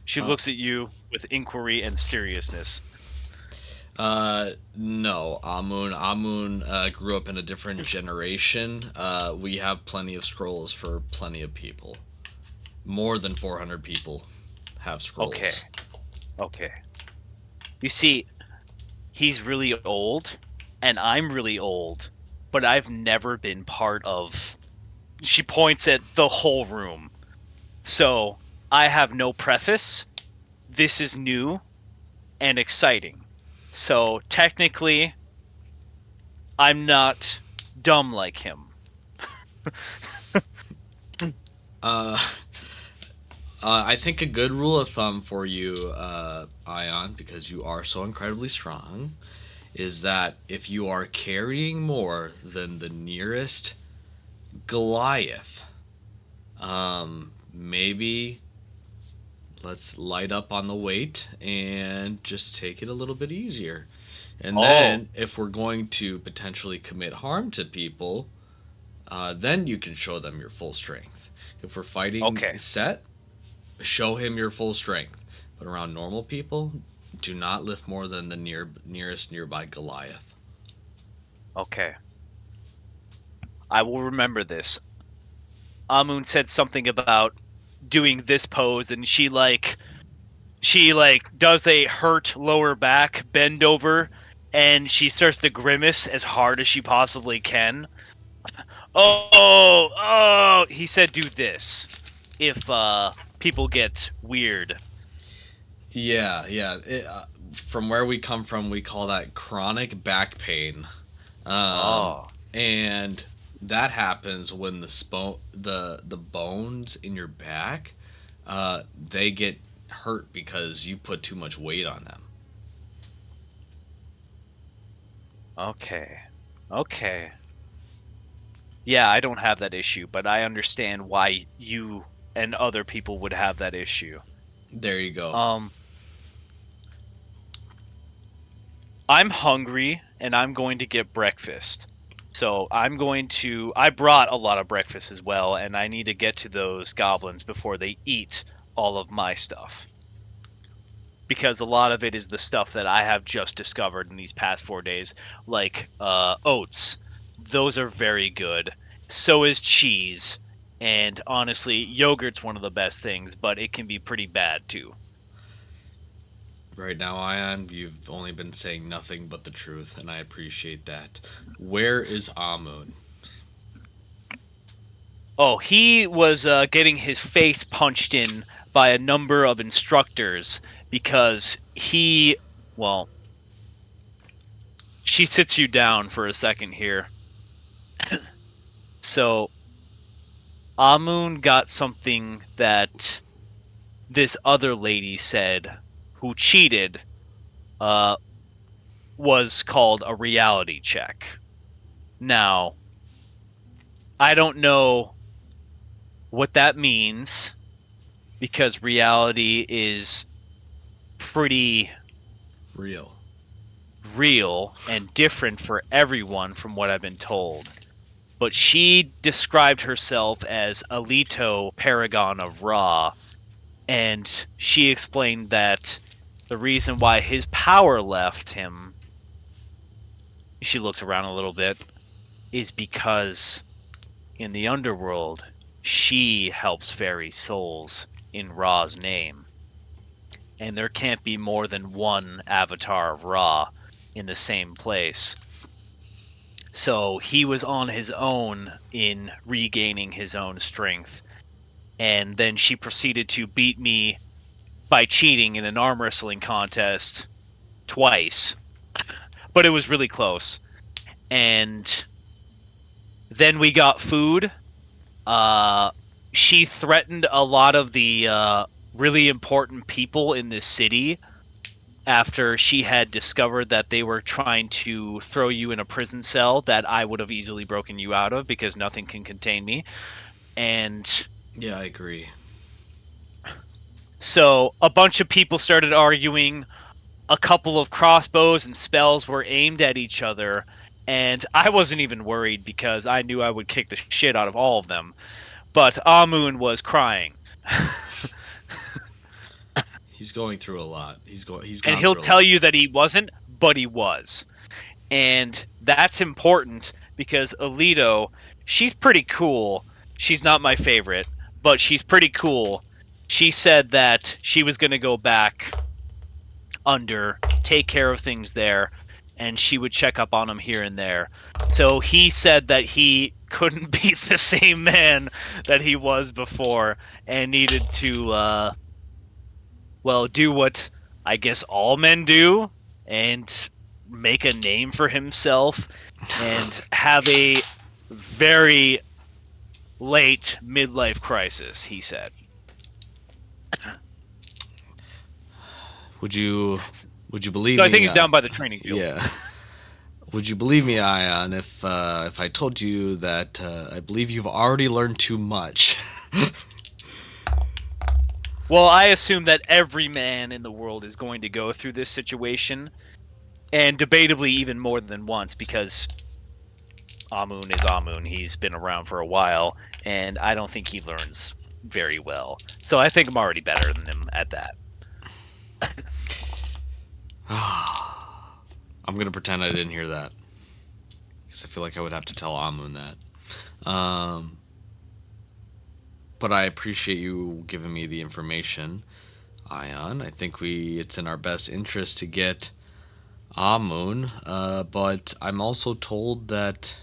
She Uh, looks at you with inquiry and seriousness. no, Amun. Amun grew up in a different generation. We have plenty of scrolls for plenty of people. More than 400 people have Okay, scrolls. okay. You see, he's really old, and I'm really old, but I've never been part of. She points at the whole room. So I have no preface. This is new and exciting. So technically, I'm not dumb like him. Uh, I think a good rule of thumb for you, Ion, because you are so incredibly strong, is that if you are carrying more than the nearest Goliath, maybe let's light up on the weight and just take it a little bit easier. And Oh, then, if we're going to potentially commit harm to people, then you can show them your full strength. If we're fighting okay, set, show him your full strength. But around normal people, do not lift more than the nearest nearby Goliath. okay. I will remember this. Amun said something about doing this pose, and she does a hurt lower back bend over, and she starts to grimace as hard as she possibly can. Oh, he said do this if people get weird. Yeah, yeah. From where we come from, we call that chronic back pain, um, Oh, and that happens when the bones in your back, they get hurt because you put too much weight on them. okay. Okay. Yeah, I don't have that issue, but I understand why you and other people would have that issue. There you go. Um I'm hungry and I'm going to get breakfast. So I brought a lot of breakfast as well, and I need to get to those goblins before they eat all of my stuff. because a lot of it is the stuff that I have just discovered in these past 4 days, like oats. Those are very good. So is cheese. And honestly, yogurt's one of the best things, but it can be pretty bad too. Right now, Ion, you've only been saying nothing but the truth, and I appreciate that. Where is Amun? Oh, he was getting his face punched in by a number of instructors because well, she sits you down for a second here. So, Amun got something that this other lady said who cheated uh, was called a reality check. Now, I don't know what that means because reality is pretty Real. real and different for everyone from what I've been told. But she described herself as Alito Paragon of Ra, and she explained that the reason why his power left him, she looks around a little bit, is because in the underworld, she helps ferry souls in Ra's name. And there can't be more than one avatar of Ra in the same place. So he was on his own in regaining his own strength. And then she proceeded to beat me by cheating in an arm wrestling contest twice, but it was really close. And then we got food. Uh, she threatened a lot of the really important people in this city after she had discovered that they were trying to throw you in a prison cell that I would have easily broken you out of because nothing can contain me. And Yeah, I agree. so a bunch of people started arguing. A couple of crossbows and spells were aimed at each other. And I wasn't even worried because I knew I would kick the shit out of all of them. But Amun was crying. He's going through a lot. He's And gone he'll through a tell lot. you that he wasn't, but he was. And that's important because Alito, she's pretty cool. She's not my favorite, but she's pretty cool. She said that she was going to go back under, take care of things there, and she would check up on him here and there. So he said that he couldn't be the same man that he was before and needed to, well, do what I guess all men do and make a name for himself and have a very late midlife crisis, he said. Would you would you believe So I think me? he's down by the training field. Yeah. Would you believe me, Ion, if I told you that I believe you've already learned too much? Well, I assume that every man in the world is going to go through this situation, and debatably even more than once, because Amun is Amun. He's been around for a while, and I don't think he learns very well. So I think I'm already better than him at that. I'm gonna pretend I didn't hear that because I feel like I would have to tell Amun that. But I appreciate you giving me the information, Ion. I think it's in our best interest to get Amun. But I'm also told that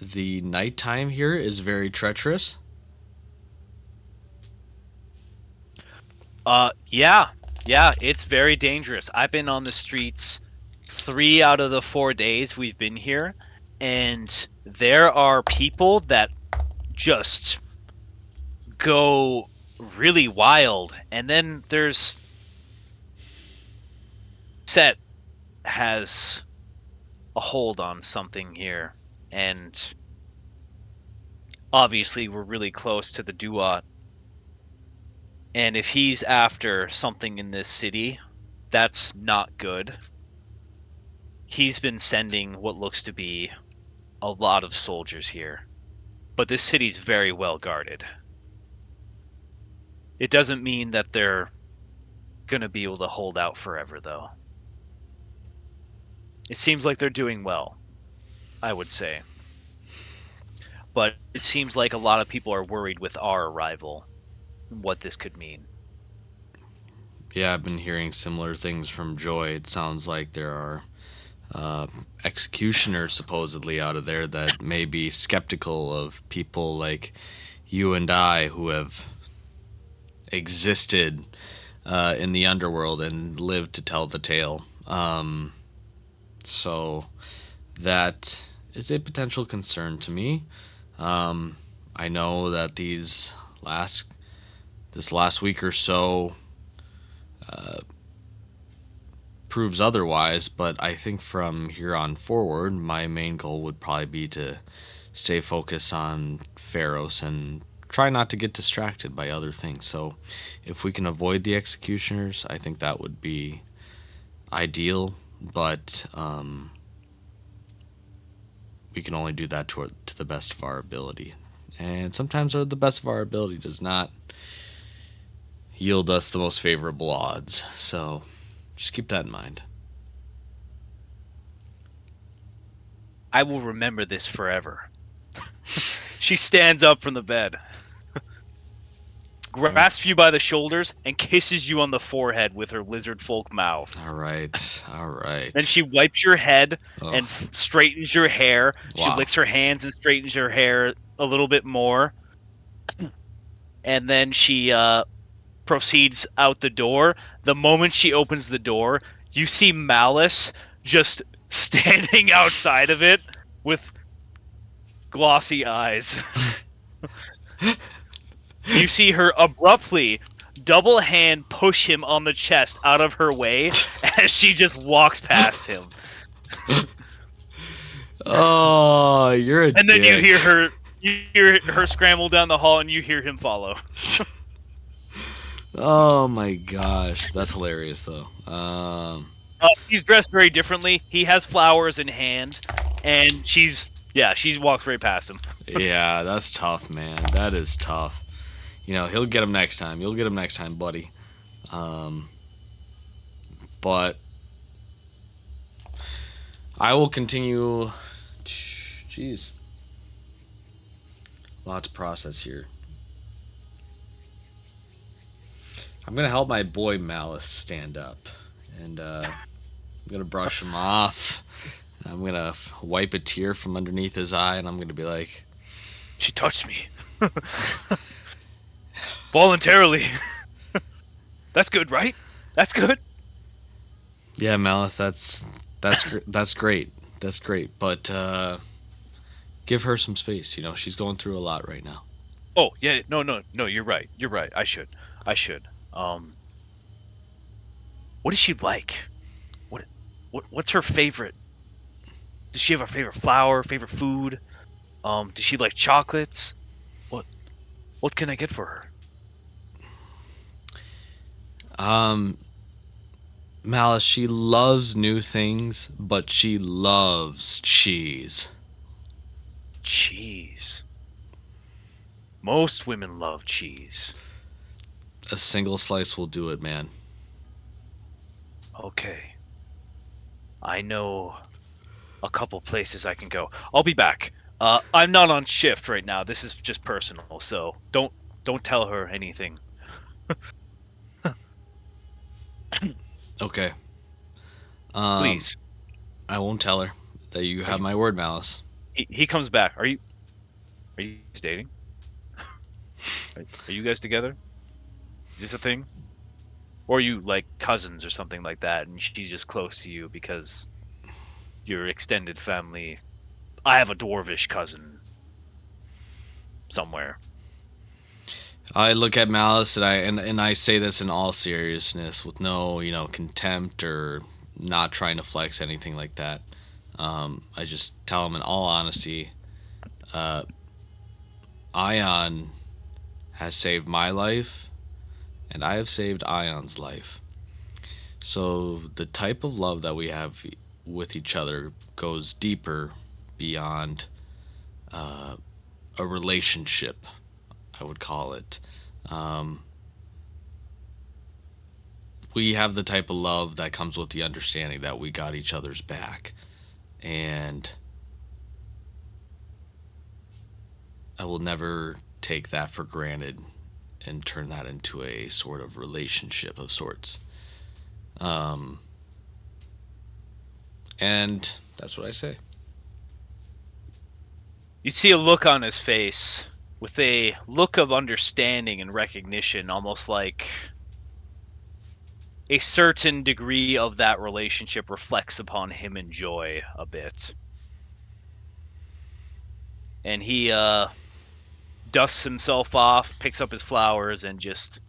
the nighttime here is very treacherous. Yeah, yeah, it's very dangerous. I've been on the streets 3 out of the 4 days we've been here, and there are people that just go really wild. And then there's Set has a hold on something here, and obviously we're really close to the Duat. And if he's after something in this city, that's not good. He's been sending what looks to be a lot of soldiers here, but this city's very well guarded. It doesn't mean that they're gonna be able to hold out forever, though. It seems like they're doing well, I would say. But it seems like a lot of people are worried with our arrival and what this could mean. Yeah, I've been hearing similar things from Joy. It sounds like there are executioners supposedly out of there that may be skeptical of people like you and I who have existed in the underworld and lived to tell the tale. So that is a potential concern to me. I know that this last week or so proves otherwise, but I think from here on forward, my main goal would probably be to stay focused on Pharos and try not to get distracted by other things. So if we can avoid the executioners, I think that would be ideal, but we can only do that to the best of our ability. And sometimes the best of our ability does not yield us the most favorable odds. So just keep that in mind. I will remember this forever. She stands up from the bed, grasps you by the shoulders, and kisses you on the forehead with her lizard folk mouth. All right. All right. Then she wipes your head Oh, and straightens your hair. She wow. licks her hands and straightens your hair a little bit more. And then she proceeds out the door. The moment she opens the door, you see Malice just standing outside of it with glossy eyes. You see her abruptly double hand push him on the chest out of her way as she just walks past him. Oh, you're a And then dick. you hear her scramble down the hall and you hear him follow. Oh my gosh, that's hilarious though. He's dressed very differently. He has flowers in hand, and she walks right past him. Yeah, that's tough, man. That is tough. You know, he'll get him next time. You'll get him next time, buddy. But I will continue. Jeez, a lot to process here. I'm gonna help my boy Malice stand up, and I'm gonna brush him off. I'm gonna wipe a tear from underneath his eye, and I'm gonna be like, She touched me. Voluntarily. That's good, right? That's good. "Yeah, Malice, that's great. That's great. But give her some space. You know, she's going through a lot right now." Oh, yeah, no, you're right. You're right. I should. What is she like? What's her favorite? Does she have a favorite flower, favorite food? Does she like chocolates? What what can I get for her? Um, Malice, she loves new things, but she loves cheese. Cheese. Most women love cheese. A single slice will do it, man. Okay. I know a couple places I can go. I'll be back. I'm not on shift right now. This is just personal, so don't tell her anything. Okay. Um, Please. I won't tell her that you Are have you, my word, Malice. he comes back. Are you guys dating? Are you guys together? Is this a thing? Or are you like cousins or something like that and she's just close to you because your extended family. I have a dwarvish cousin somewhere. I look at Malice and I say this in all seriousness, with no contempt or not trying to flex anything like that. I just tell him in all honesty, Ion has saved my life, and I have saved Ion's life. So the type of love that we have with each other goes deeper beyond a relationship, I would call it. we have the type of love that comes with the understanding that we got each other's back. And I will never take that for granted and turn that into a sort of relationship of sorts. Um, and that's what I say. You see a look on his face with a look of understanding and recognition, almost like a certain degree of that relationship reflects upon him and Joy a bit. And he dusts himself off, picks up his flowers, and just...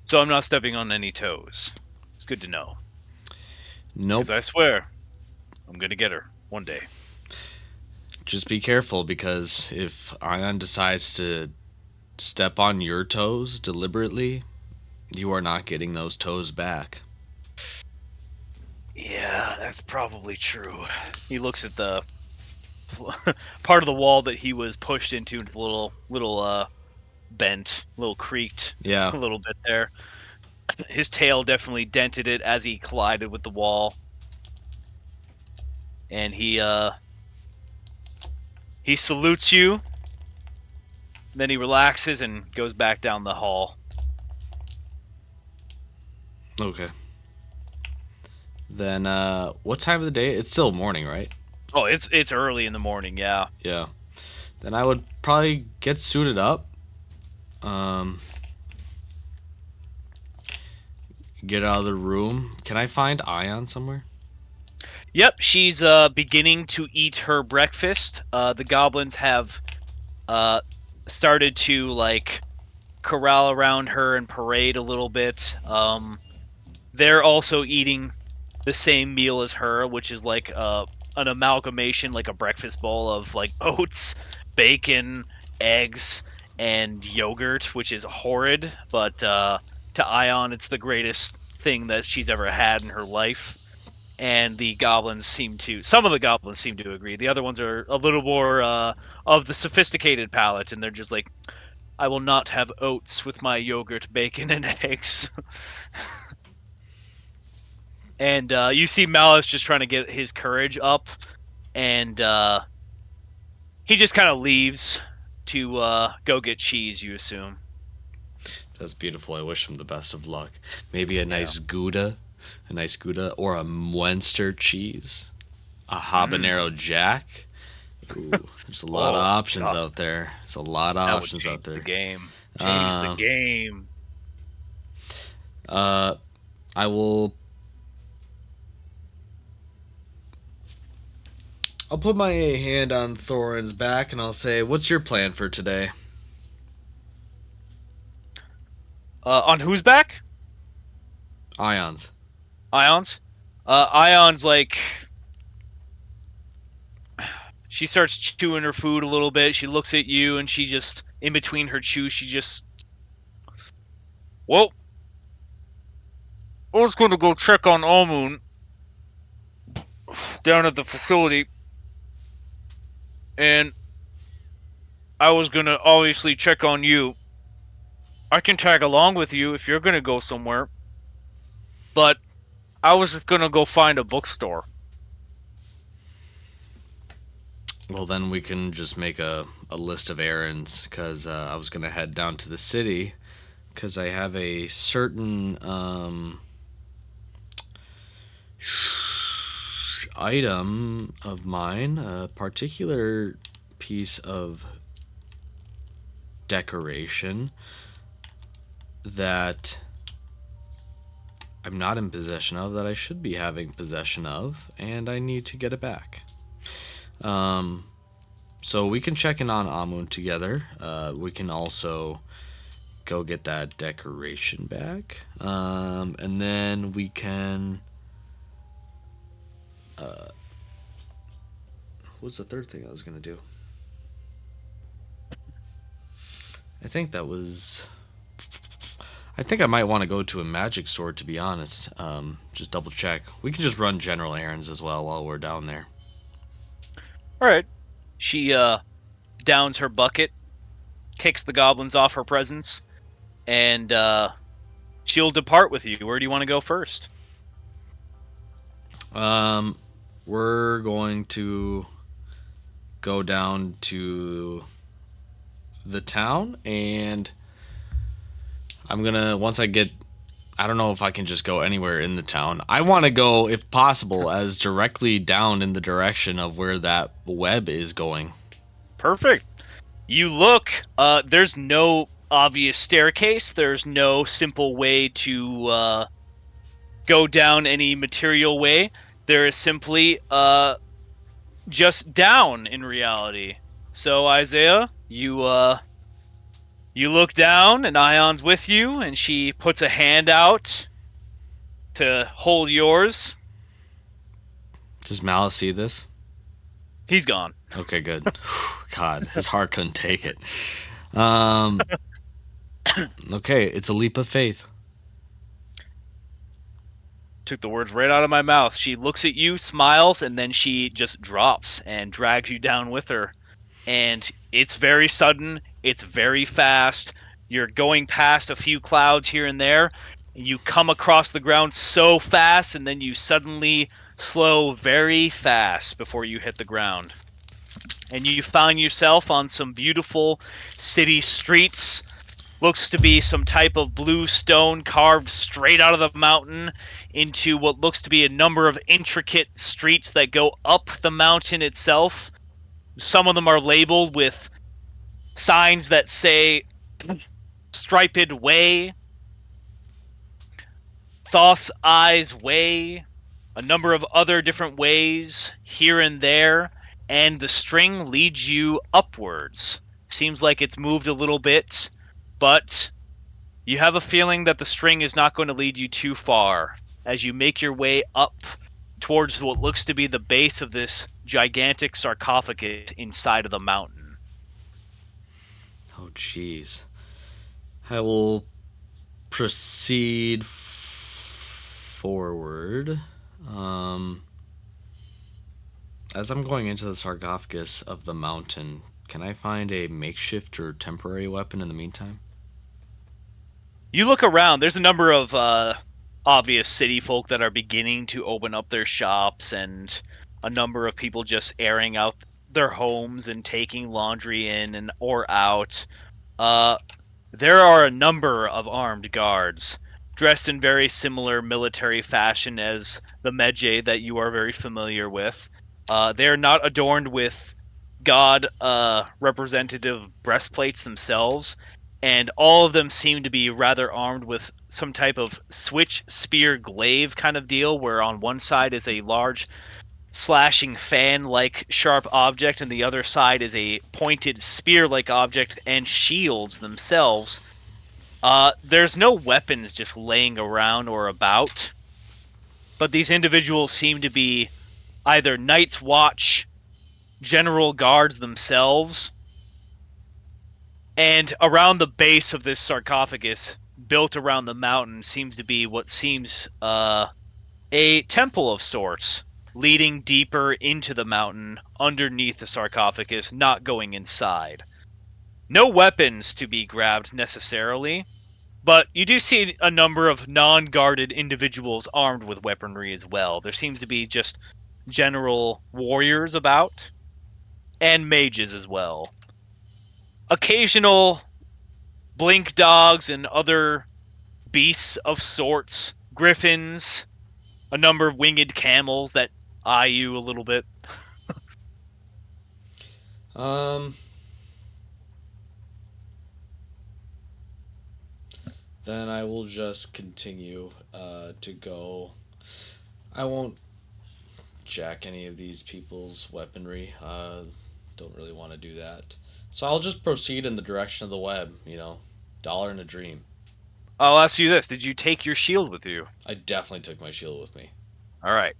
So I'm not stepping on any toes. It's good to know. Nope. Because I swear, I'm going to get her one day. Just be careful because if Ion decides to step on your toes deliberately, you are not getting those toes back. Yeah, that's probably true. He looks at the part of the wall that he was pushed into. It's a little bent, a little creaked, Yeah. a little bit there. His tail definitely dented it as he collided with the wall. And he salutes you. Then he relaxes and goes back down the hall. Okay. Then what time of the day? It's still morning, right? Oh, it's early in the morning, yeah. Yeah. Then I would probably get suited up. Um get out of the room. Can I find Ion somewhere? Yep, she's beginning to eat her breakfast. The goblins have uh started to like corral around her and parade a little bit. They're also eating the same meal as her, which is like an amalgamation, like a breakfast bowl of like oats, bacon, eggs, and yogurt, which is horrid. But to Ion, it's the greatest thing that she's ever had in her life. And some of the goblins seem to agree. The other ones are a little more of the sophisticated palate, and they're just like, I will not have oats with my yogurt, bacon, and eggs. And you see Malice just trying to get his courage up, and he just kind of leaves to go get cheese, you assume. That's beautiful. I wish him the best of luck. Maybe a Yeah. nice Gouda, or a Munster cheese, a Mm. habanero Jack. Ooh, there's a lot of Oh, options God. out there. There's a lot of That would options change out the there. game. Change the Uh, game. uh, I will. I'll put my hand on Thorin's back and I'll say, "What's your plan for today?" On whose back? Ion's. Ion's? Ion's like... She starts chewing her food a little bit. She looks at you, and she just... In between her chews, she just... Well, I was going to go check on Almoon down at the facility, and I was going to obviously check on you. I can tag along with you if you're going to go somewhere, but I was just going to go find a bookstore. Well, then we can just make a list of errands because I was going to head down to the city because I have a certain item of mine, a particular piece of decoration that I'm not in possession of that I should be having possession of, and I need to get it back. Um, so we can check in on Amun together. We can also go get that decoration back, and then we can. What's the third thing I was gonna do? I think that was. I think I might want to go to a magic store, to be honest. Just double check. We can just run general errands as well while we're down there. All right. She downs her bucket, kicks the goblins off her presence, and she'll depart with you. Where do you want to go first? Um, we're going to go down to the town, and I'm gonna once I get. I don't know if I can just go anywhere in the town. I want to go, if possible, as directly down in the direction of where that web is going. Perfect. You look. There's no obvious staircase. There's no simple way to go down any material way. There is simply just down in reality. So Isaiah, you look down, and Ion's with you, and she puts a hand out to hold yours. Does Malice see this? He's gone. Okay, good. God, his heart couldn't take it. Um, okay, it's a leap of faith. Took the words right out of my mouth. She looks at you, smiles, and then she just drops and drags you down with her. And it's very sudden, it's very fast. You're going past a few clouds here and there. You come across the ground so fast, and then you suddenly slow very fast before you hit the ground. And you find yourself on some beautiful city streets. Looks to be some type of blue stone carved straight out of the mountain into what looks to be a number of intricate streets that go up the mountain itself. Some of them are labeled with signs that say Striped Way, Thoth's Eyes Way, a number of other different ways here and there, and the string leads you upwards. Seems like it's moved a little bit, but you have a feeling that the string is not going to lead you too far as you make your way up towards what looks to be the base of this gigantic sarcophagus inside of the mountain. Oh, jeez. I will proceed forward. As I'm going into the sarcophagus of the mountain, can I find a makeshift or temporary weapon in the meantime? You look around, there's a number of obvious city folk that are beginning to open up their shops, and a number of people just airing out their homes and taking laundry in and or out. Uh, there are a number of armed guards dressed in very similar military fashion as the Medjay that you are very familiar with. They are not adorned with god representative breastplates themselves, and all of them seem to be rather armed with some type of switch spear glaive kind of deal, where on one side is a large slashing fan like sharp object, and the other side is a pointed spear like object, and shields themselves. There's no weapons just laying around or about, but these individuals seem to be either Night's Watch, general guards themselves, and around the base of this sarcophagus, built around the mountain, seems to be what seems a temple of sorts, leading deeper into the mountain underneath the sarcophagus, not going inside. No weapons to be grabbed necessarily, but you do see a number of non-guarded individuals armed with weaponry as well. There seems to be just general warriors about, and mages as well. Occasional blink dogs and other beasts of sorts, griffins, a number of winged camels that eye you a little bit. Um, then I will just continue to go. I won't jack any of these people's weaponry. Don't really want to do that. So I'll just proceed in the direction of the web, dollar in a dream. I'll ask you this: did you take your shield with you? I definitely took my shield with me. All right.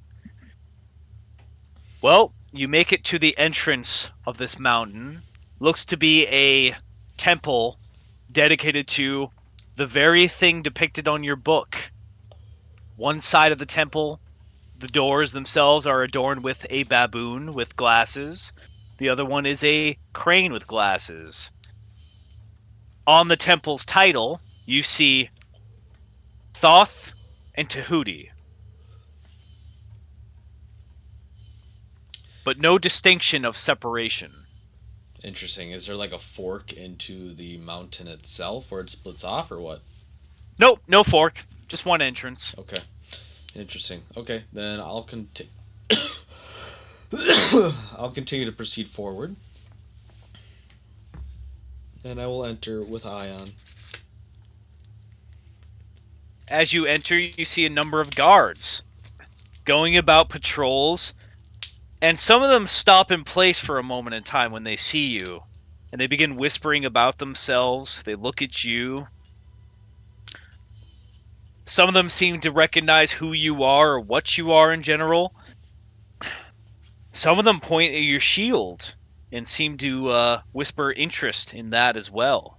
Well, you make it to the entrance of this mountain. Looks to be a temple dedicated to the very thing depicted on your book. One side of the temple, the doors themselves are adorned with a baboon with glasses. The other one is a crane with glasses. On the temple's title, you see Thoth and Tahuti, but no distinction of separation. Interesting. Is there like a fork into the mountain itself where it splits off, or what? Nope, no fork, just one entrance. Okay. Interesting. Okay, then I'll continue. I'll continue to proceed forward, and I will enter with Ion. As you enter, you see a number of guards going about patrols, and some of them stop in place for a moment in time when they see you, and they begin whispering about themselves. They look at you. Some of them seem to recognize who you are or what you are in general. Some of them point at your shield and seem to whisper interest in that as well.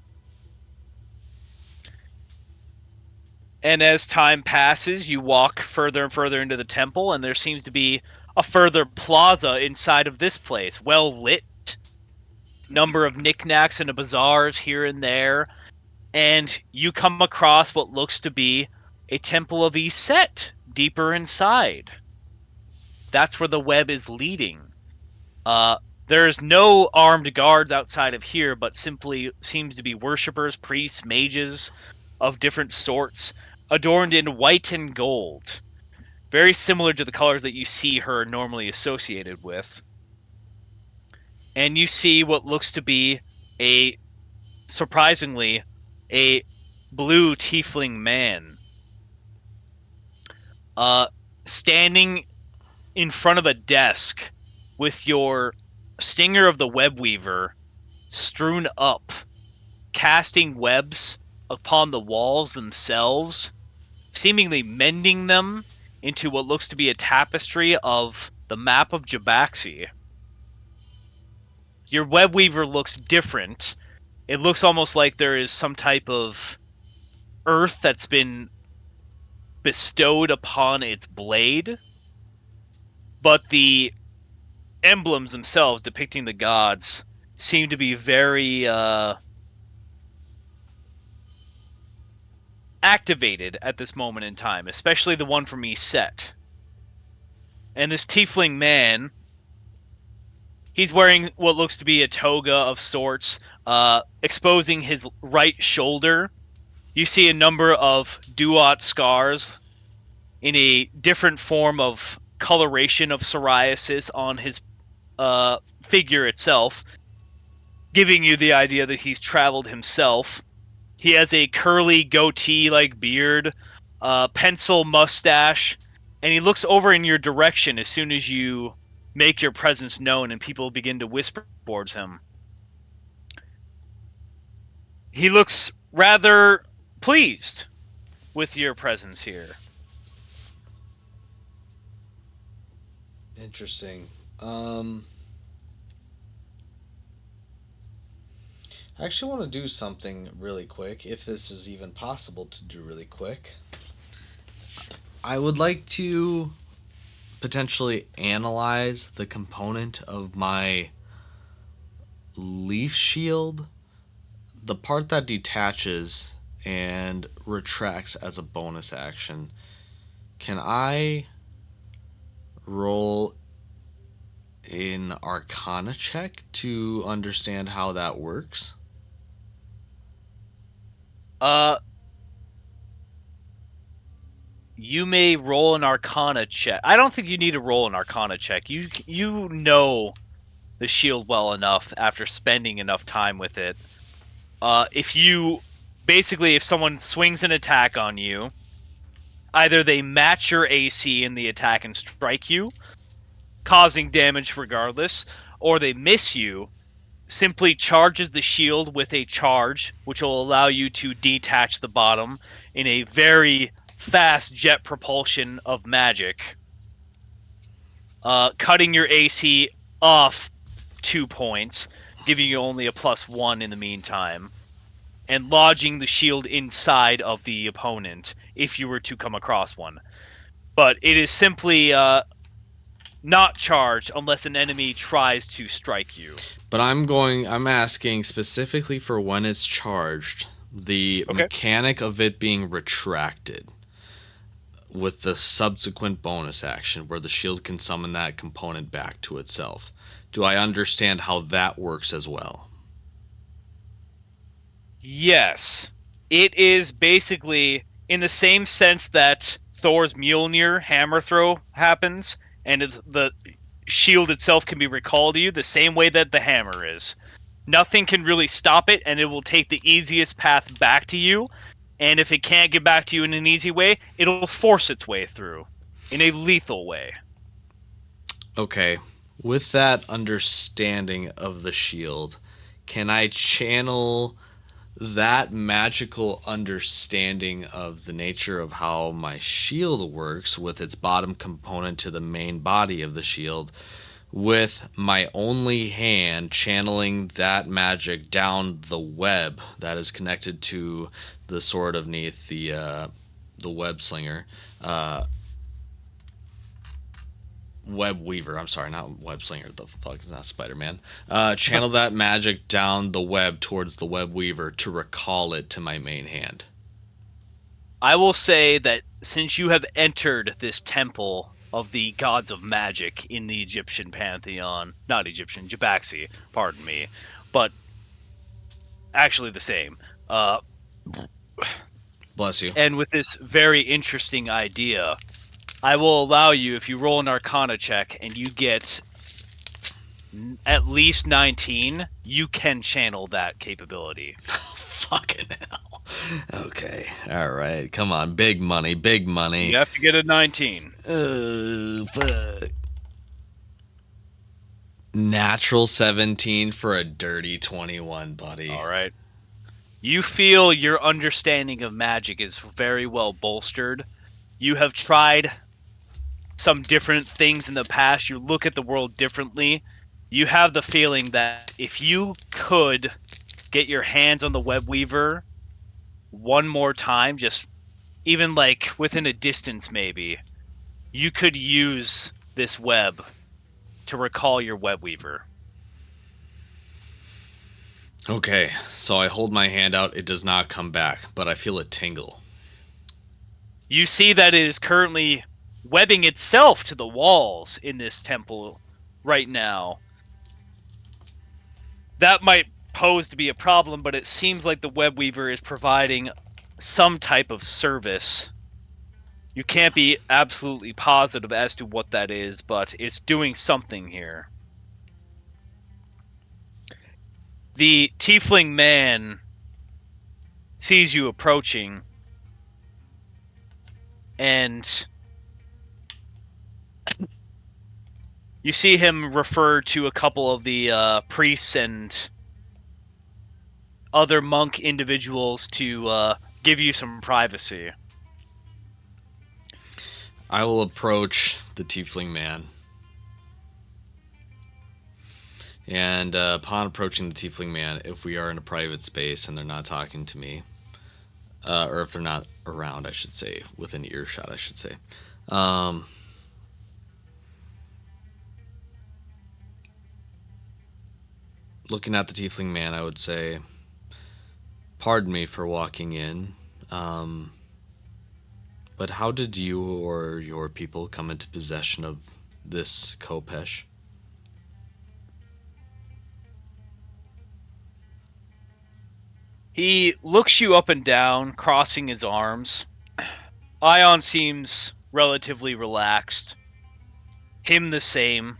And as time passes, you walk further and further into the temple, and there seems to be a further plaza inside of this place, well lit, number of knickknacks and bazaars here and there, and you come across what looks to be a temple of Iset deeper inside. That's where the web is leading. Uh, there's no armed guards outside of here, but simply seems to be worshippers, priests, mages of different sorts, adorned in white and gold. Very similar to the colors that you see her normally associated with. And you see what looks to be a, surprisingly, a blue tiefling man uh, standing in front of a desk with your Stinger of the Web Weaver strewn up, casting webs upon the walls themselves, seemingly mending them into what looks to be a tapestry of the map of Jabaxi. Your Web Weaver looks different. It looks almost like there is some type of earth that's been bestowed upon its blade, but the emblems themselves depicting the gods seem to be very activated at this moment in time, especially the one from Iset. And this tiefling man, he's wearing what looks to be a toga of sorts, exposing his right shoulder. You see a number of duat scars in a different form of coloration of psoriasis on his figure itself, giving you the idea that he's traveled himself. He has a curly goatee-like beard, pencil mustache, and he looks over in your direction as soon as you make your presence known and people begin to whisper towards him. He looks rather pleased with your presence here. Interesting. I actually want to do something really quick, if this is even possible to do really quick. I would like to potentially analyze the component of my leaf shield, the part that detaches and retracts as a bonus action. Can I roll an Arcana check to understand how that works? You may roll an Arcana check. I don't think you need to roll an Arcana check. You know the shield well enough after spending enough time with it. If you basically, if someone swings an attack on you, either they match your AC in the attack and strike you, causing damage regardless, or they miss you, simply charges the shield with a charge, which will allow you to detach the bottom in a very fast jet propulsion of magic, cutting your AC off 2 points, giving you only a +1 in the meantime, and lodging the shield inside of the opponent if you were to come across one. But it is simply not charged unless an enemy tries to strike you. But I'm asking specifically for when it's charged, the Okay. mechanic of it being retracted with the subsequent bonus action where the shield can summon that component back to itself. Do I understand how that works as well? Yes. It is basically in the same sense that Thor's Mjolnir hammer throw happens, and the shield itself can be recalled to you the same way that the hammer is. Nothing can really stop it, and it will take the easiest path back to you. And if it can't get back to you in an easy way, it'll force its way through in a lethal way. Okay. With that understanding of the shield, can I channel that magical understanding of the nature of how my shield works with its bottom component to the main body of the shield with my only hand channeling that magic down the web that is connected to the sword of Neath, the web slinger, uh, web weaver. I'm sorry, not web slinger. The fuck is not Spider Man. Channel that magic down the web towards the web weaver to recall it to my main hand. I will say that since you have entered this temple of the gods of magic in the Egyptian pantheon, not Egyptian, Jabaxi, pardon me, but actually the same. Uh, Bless you. and with this very interesting idea, I will allow you, if you roll an Arcana check and you get at least 19, you can channel that capability. Fucking hell. Okay. All right. Come on. Big money. Big money. You have to get a 19. Fuck. Natural 17 for a dirty 21, buddy. All right. You feel your understanding of magic is very well bolstered. You have tried some different things in the past. You look at the world differently. You have the feeling that if you could get your hands on the web weaver one more time, just even like within a distance maybe, you could use this web to recall your web weaver. Okay. So I hold my hand out. It does not come back, but I feel a tingle. You see that it is currently webbing itself to the walls in this temple right now. That might pose to be a problem, but it seems like the web weaver is providing some type of service. You can't be absolutely positive as to what that is, but it's doing something here. The tiefling man sees you approaching, and you see him refer to a couple of the priests and other monk individuals to give you some privacy. I will approach the tiefling man. And upon approaching the tiefling man, if we are in a private space and they're not talking to me, or if they're not around, I should say, within earshot, I should say. Um, Looking at the tiefling man, I would say, pardon me for walking in, um, but how did you or your people come into possession of this Kopesh? He looks you up and down, crossing his arms. Ion seems relatively relaxed. Him the same.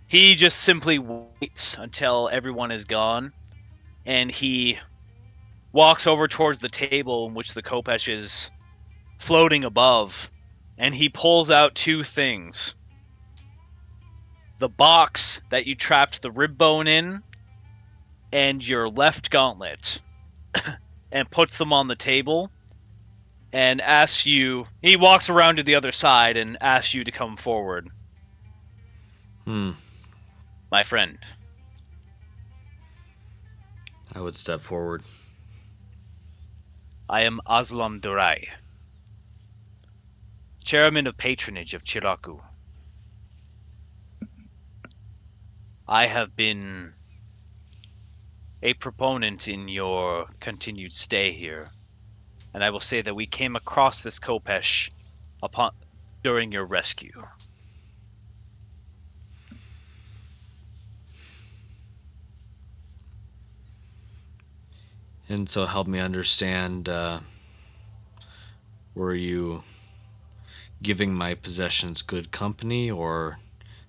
He just simply waits until everyone is gone, and he walks over towards the table in which the Kopesh is floating above, and he pulls out two things. The box that you trapped the rib bone in, and your left gauntlet, and puts them on the table, and asks you. He walks around to the other side and asks you to come forward. Hmm. My friend. I would step forward. I am Aslam Durai, chairman of patronage of Chiraku. I have been a proponent in your continued stay here, and I will say that we came across this Kopesh upon during your rescue. And so help me understand, were you giving my possessions good company, or,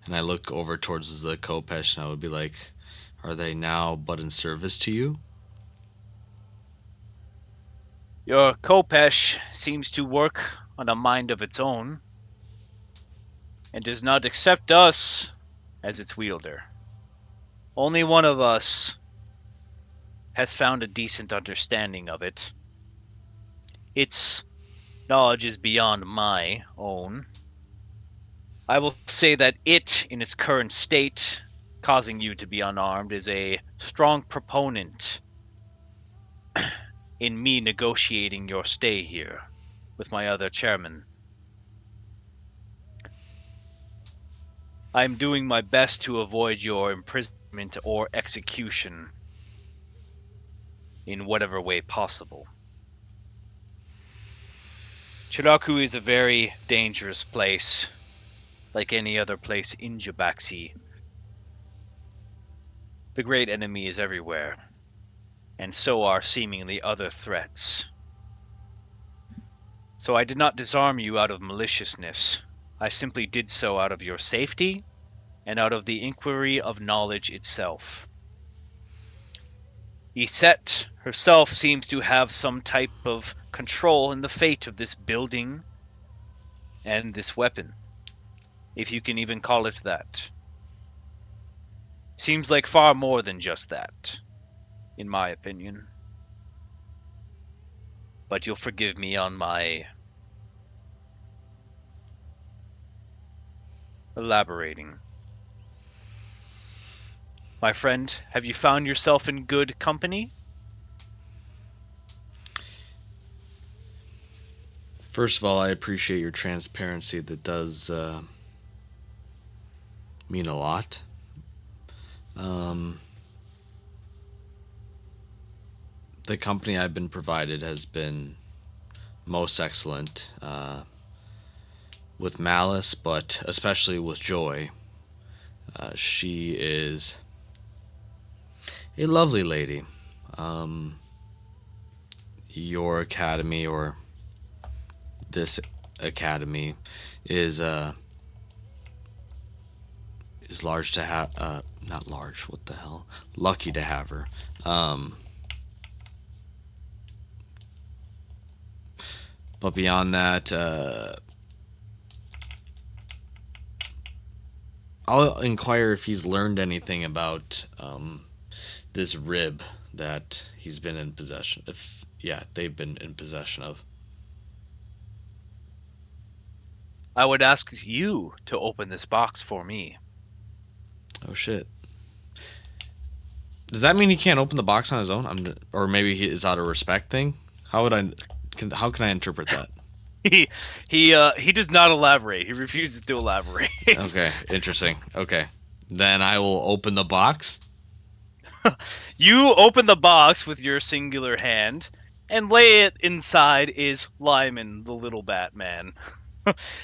and I look over towards the Kopesh and I would be like, are they now but in service to you? Your Kopesh seems to work on a mind of its own and does not accept us as its wielder. Only one of us has found a decent understanding of it. Its knowledge is beyond my own. I will say that it, in its current state, causing you to be unarmed, is a strong proponent in me negotiating your stay here with my other chairman. I am doing my best to avoid your imprisonment or execution in whatever way possible. Chiraku is a very dangerous place, like any other place in Jabaxi. The great enemy is everywhere, and so are seemingly other threats. So I did not disarm you out of maliciousness. I simply did so out of your safety and out of the inquiry of knowledge itself. Iset herself seems to have some type of control in the fate of this building and this weapon, if you can even call it that. Seems like far more than just that, in my opinion. But you'll forgive me on my elaborating. My friend, have you found yourself in good company? First of all, I appreciate your transparency. That does mean a lot. Um, the company I've been provided has been most excellent, with Malice, but especially with Joy. She is a lovely lady. Um, your academy, or this academy, is large to have. Not large. What the hell? Lucky to have her. Um, but beyond that, I'll inquire if he's learned anything about this rib that he's been in possession. If yeah, they've been in possession of. I would ask you to open this box for me. Oh shit. Does that mean he can't open the box on his own? Or maybe it's out of respect thing. How would I? How can I interpret that? He he does not elaborate. He refuses to elaborate. Okay, interesting. Okay, then I will open the box. You open the box with your singular hand, and lay it inside is Lyman, the little Batman.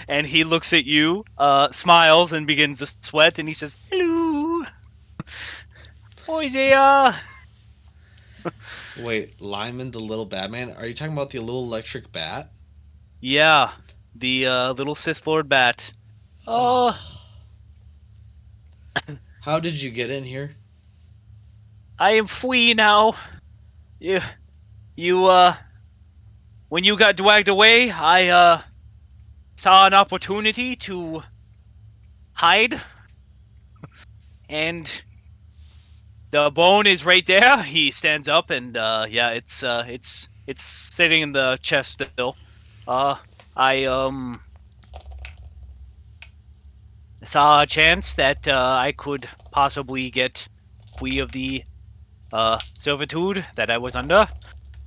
And he looks at you, smiles, and begins to sweat, and he says, "Hello, Isaiah." Wait, Lyman the little Batman? Are you talking about the little electric bat? Yeah, the little Sith Lord Bat. Oh, Oh, how did you get in here? I am free now. You, you, when you got dragged away, I, saw an opportunity to hide, and the bone is right there. He stands up, and yeah, it's sitting in the chest still. Uh, I saw a chance that I could possibly get free of the servitude that I was under,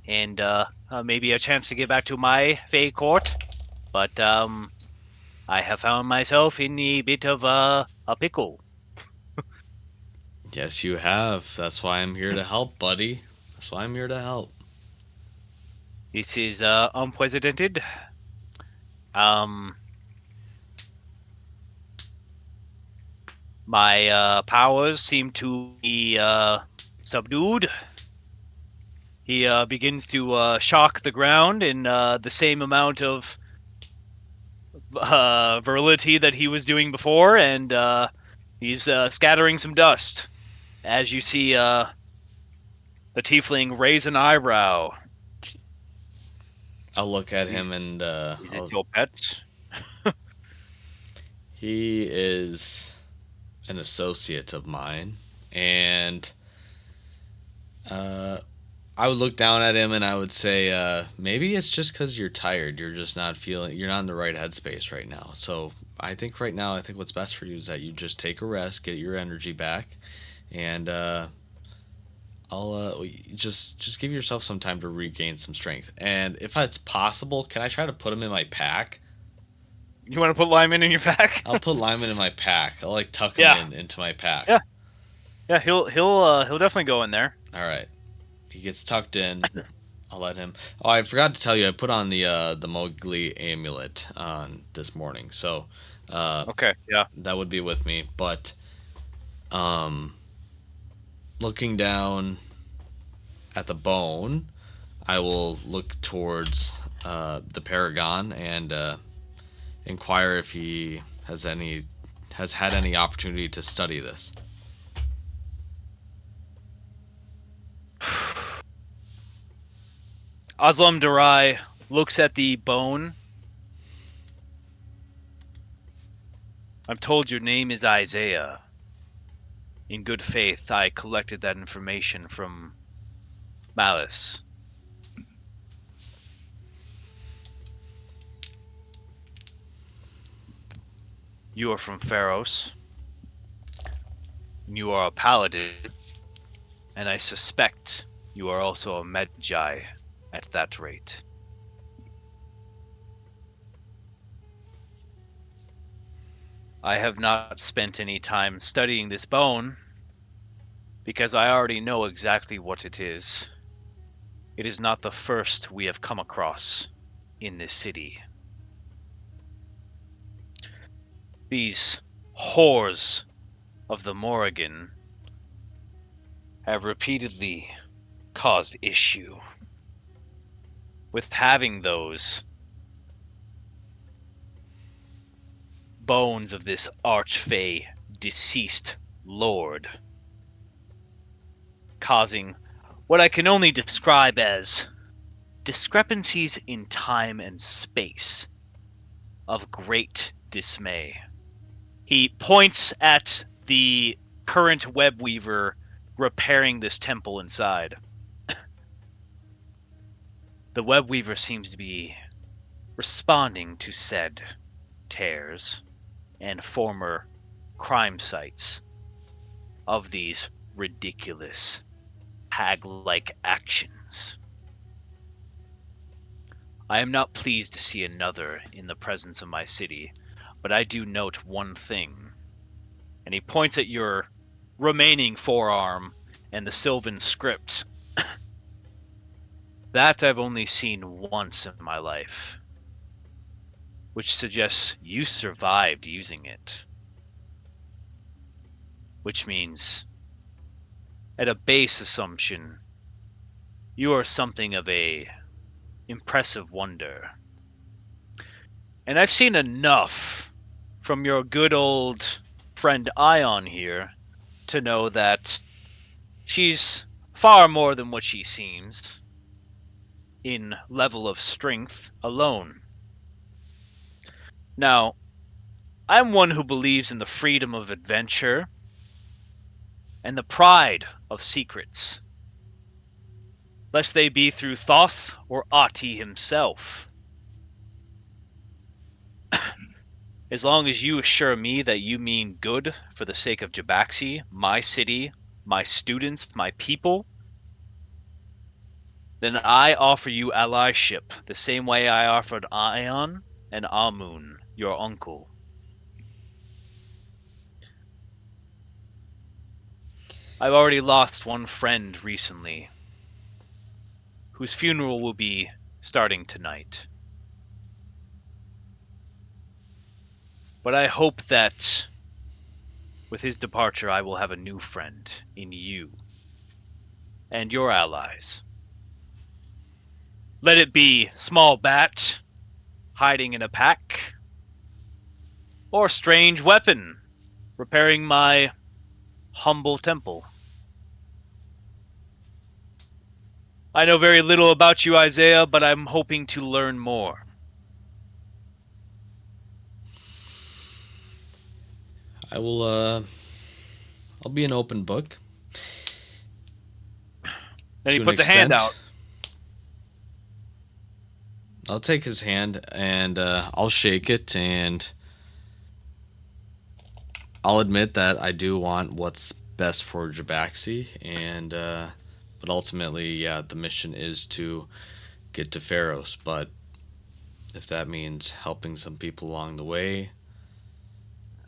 and maybe a chance to get back to my Fey court. But I have found myself in a bit of a pickle. Yes, you have. That's why I'm here to help, buddy. That's why I'm here to help. This is unprecedented. Um, my powers seem to be subdued. He begins to shock the ground in the same amount of virility that he was doing before, and he's scattering some dust. As you see the tiefling raise an eyebrow. I'll look at Is him and is this your pet? he is an associate of mine, and uh, I would look down at him and I would say, maybe it's just because you're tired. You're just not feeling. You're not in the right headspace right now. So I think right now, I think what's best for you is that you just take a rest, get your energy back, and I'll just give yourself some time to regain some strength. And if it's possible, can I try to put him in my pack? You want to put Lyman in your pack? I'll put Lyman in my pack. I'll like tuck him Yeah, in into my pack. yeah, yeah. He'll definitely go in there. All right. He gets tucked in. I'll let him. Oh, I forgot to tell you. I put on the Mowgli amulet on this morning, so uh, Okay, yeah. that would be with me. But um, looking down at the bone, I will look towards the Paragon and inquire if he has had any opportunity to study this. Aslam Darai looks at the bone. I'm told your name is Isaiah. In good faith, I collected that information from Malice. You are from Pharos. You are a paladin, and I suspect you are also a Medjay at that rate. I have not spent any time studying this bone because I already know exactly what it is. It is not the first we have come across in this city. These whores of the Morrigan have repeatedly caused issue with having those bones of this archfey deceased lord, causing what I can only describe as discrepancies in time and space of great dismay. He points at the current web weaver repairing this temple inside. The web weaver seems to be responding to said tears and former crime sites of these ridiculous hag-like actions. I am not pleased to see another in the presence of my city, but I do note one thing. And he points at your remaining forearm and the Sylvan script. That I've only seen once in my life, which suggests you survived using it. Which means, at a base assumption, you are something of a impressive wonder. And I've seen enough from your good old friend Ion here to know that she's far more than what she seems in level of strength alone. Now, I'm one who believes in the freedom of adventure and the pride of secrets, lest they be through Thoth or Ati himself. As long as you assure me that you mean good for the sake of Jabaxi, my city, my students, my people, then I offer you allyship the same way I offered Ion and Amun, your uncle. I've already lost one friend recently, whose funeral will be starting tonight. But I hope that with his departure, I will have a new friend in you and your allies. Let it be small bat hiding in a pack, or strange weapon repairing my humble temple. I know very little about you, Isaiah, but I'm hoping to learn more. I will. I'll be an open book Then he to an puts a hand extent. out. I'll take his hand and I'll shake it, and I'll admit that I do want what's best for Jabaxi, and but ultimately, yeah, the mission is to get to Pharos. But if that means helping some people along the way,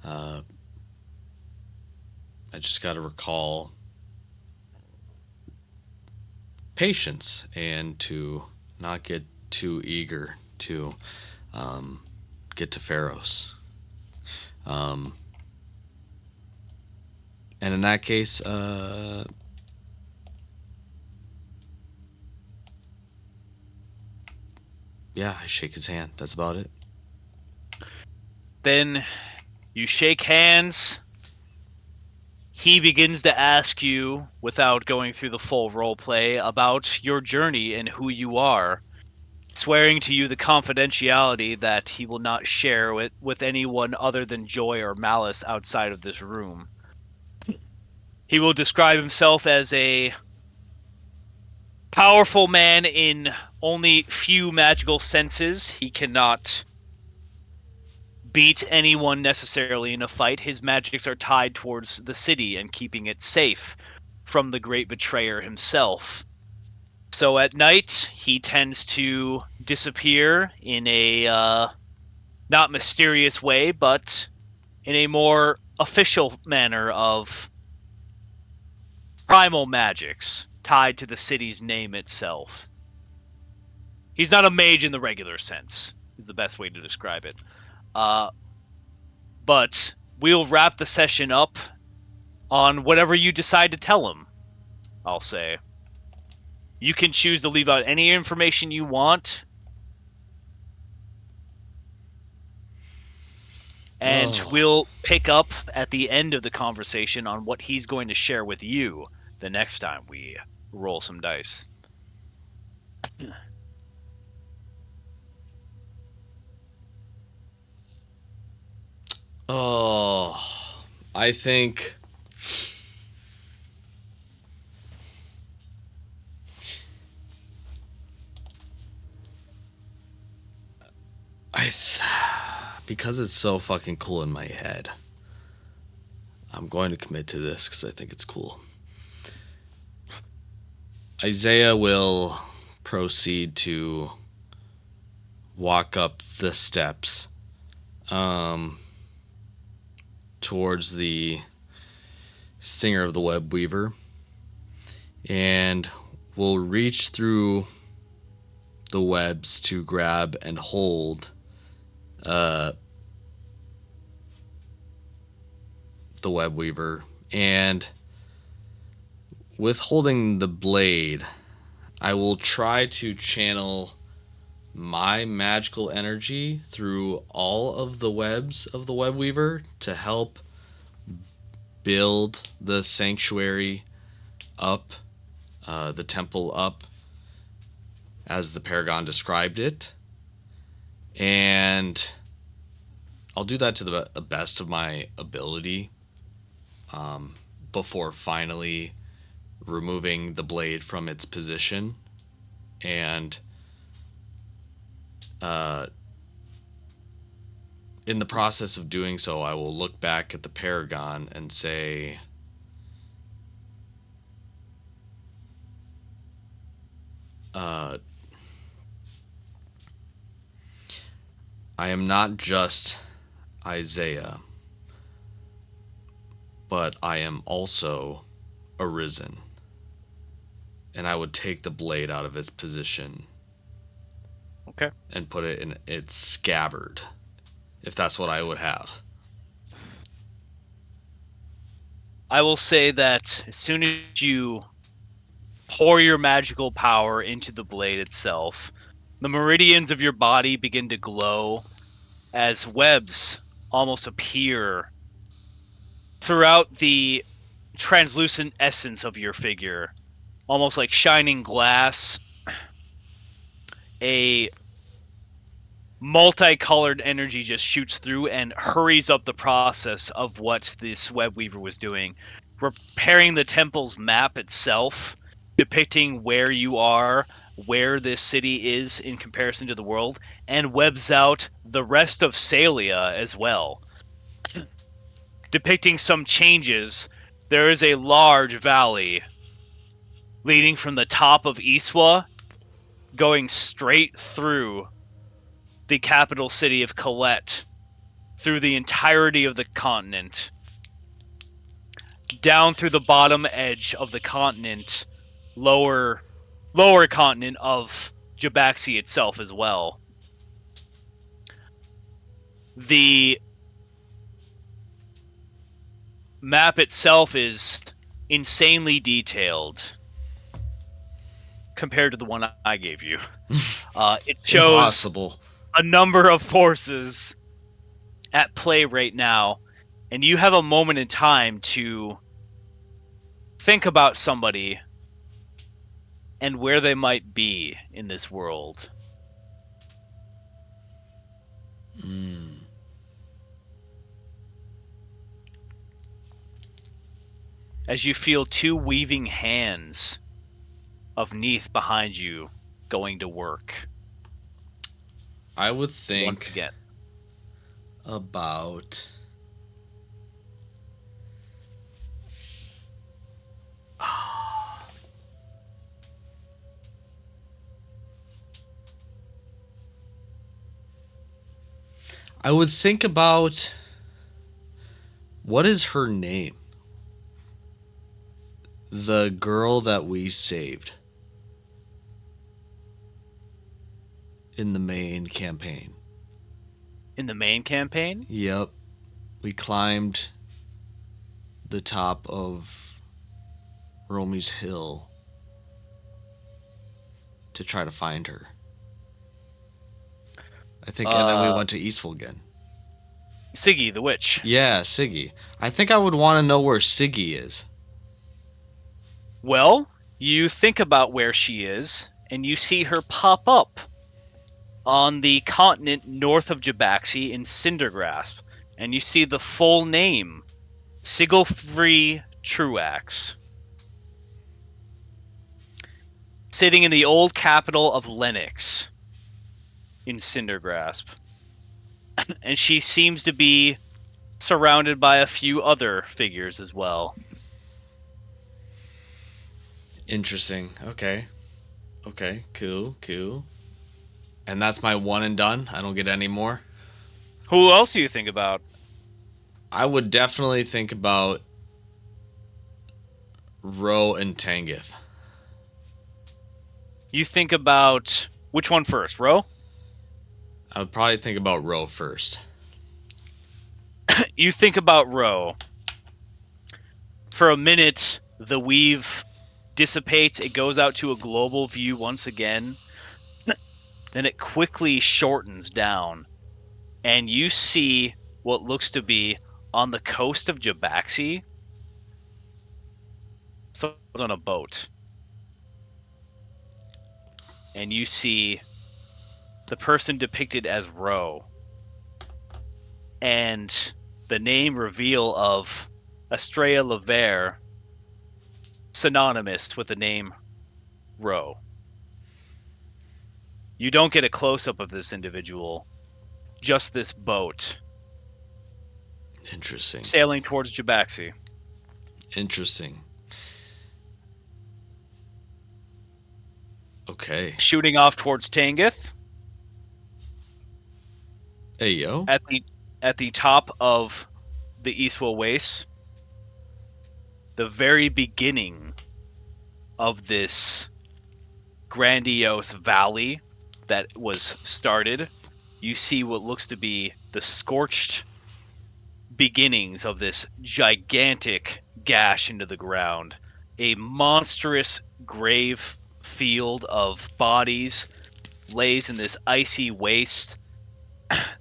uh, I just got to recall patience and to not get too eager to um, get to Pharos. Um, and in that case, yeah, I shake his hand. That's about it. Then you shake hands. He begins to ask you, without going through the full role play, about your journey and who you are, swearing to you the confidentiality that he will not share with anyone other than Joy or Malice outside of this room. He will describe himself as a powerful man in only few magical senses. He cannot beat anyone necessarily in a fight. His magics are tied towards the city and keeping it safe from the great betrayer himself. So at night, he tends to disappear in a not mysterious way, but in a more official manner of primal magics tied to the city's name itself. He's not a mage in the regular sense, is the best way to describe it. Uh, but we'll wrap the session up on whatever you decide to tell him, I'll say. You can choose to leave out any information you want, and Oh, we'll pick up at the end of the conversation on what he's going to share with you the next time we roll some dice. oh, I think because it's so fucking cool in my head. I'm going to commit to this because I think it's cool. Isaiah will proceed to walk up the steps um, towards the singer of the web weaver, and will reach through the webs to grab and hold uh, the web weaver, and with holding the blade, I will try to channel my magical energy through all of the webs of the web weaver to help build the sanctuary up, the temple up, as the Paragon described it. And I'll do that to the best of my ability before finally removing the blade from its position. And uh, in the process of doing so, I will look back at the Paragon and say, I am not just Isaiah, but I am also arisen, and I would take the blade out of its position Okay. and put it in its scabbard, if that's what I would have. I will say that as soon as you pour your magical power into the blade itself, the meridians of your body begin to glow as webs almost appear throughout the translucent essence of your figure, almost like shining glass. A multicolored energy just shoots through and hurries up the process of what this web weaver was doing, repairing the temple's map itself, depicting where you are, where this city is in comparison to the world, and webs out the rest of Salia as well, depicting some changes. There is a large valley leading from the top of Iswa, going straight through the capital city of Colette, through the entirety of the continent, down through the bottom edge of the continent, lower continent of Jabaxi itself as well. The map itself is insanely detailed compared to the one I gave you. It shows Impossible. a number of forces at play right now, and you have a moment in time to think about somebody and where they might be in this world. Mm. As you feel two weaving hands of Neath behind you going to work I would once think again. about. I would think about what is her name? The girl that we saved in the main campaign. In the main campaign? Yep. We climbed the top of Romy's Hill to try to find her. I think, and then we went to Eastville again. Siggy the witch. Yeah, Siggy. I think I would want to know where Siggy is. Well, you think about where she is, and you see her pop up on the continent north of Jabaxi in Cindergrasp, and you see the full name, Siglfree Truax, sitting in the old capital of Lennox in Cindergrasp. And she seems to be surrounded by a few other figures as well. Interesting. Okay. Okay. Cool. Cool. And that's my one and done. I don't get any more. Who else do you think about? I would definitely think about Ro and Tangith. You think about which one first, Ro? I would probably think about Ro first. You think about Ro. For a minute, the weave dissipates. It goes out to a global view once again. Then it quickly shortens down. And you see what looks to be on the coast of Jabaxi. Someone's on a boat. And you see the person depicted as Ro. And the name reveal of Estrella Lever, synonymous with the name Ro. You don't get a close-up of this individual, just this boat Interesting. sailing towards Jabaxi. Interesting. Okay. Shooting off towards Tangith Hey, yo. at the top of the Eastwell Waste. the very beginning of this grandiose valley that was started, you see what looks to be the scorched beginnings of this gigantic gash into the ground. A monstrous grave field of bodies lays in this icy waste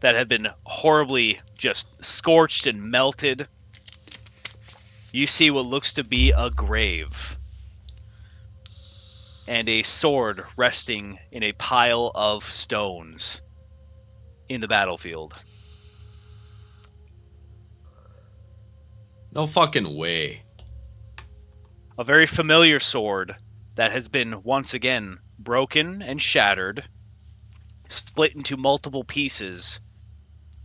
that have been horribly just scorched and melted. You see what looks to be a grave and a sword resting in a pile of stones in the battlefield. No fucking way. A very familiar sword that has been once again broken and shattered, split into multiple pieces,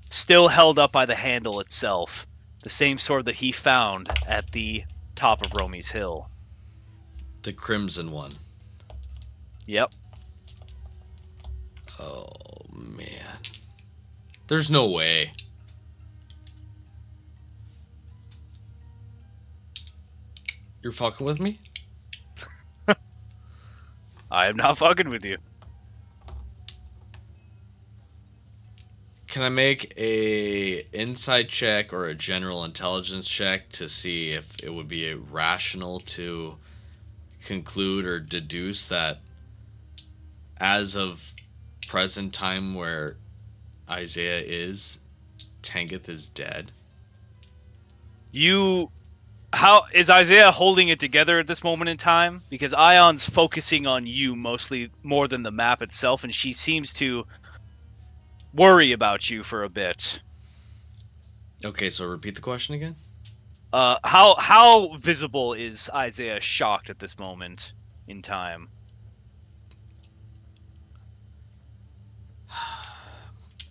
still held up by the handle itself. The same sword that he found at the top of Romy's Hill. The crimson one. Yep. Oh, man. There's no way. You're fucking with me? I am not fucking with you. Can I make a insight check or a general intelligence check to see if it would be rational to conclude or deduce that as of present time where Isaiah is, Tengeth is dead? How is Isaiah holding it together at this moment in time? Because Ion's focusing on you mostly more than the map itself, and she seems to worry about you for a bit. Okay, so repeat the question again. How visible is Isaiah shocked at this moment in time?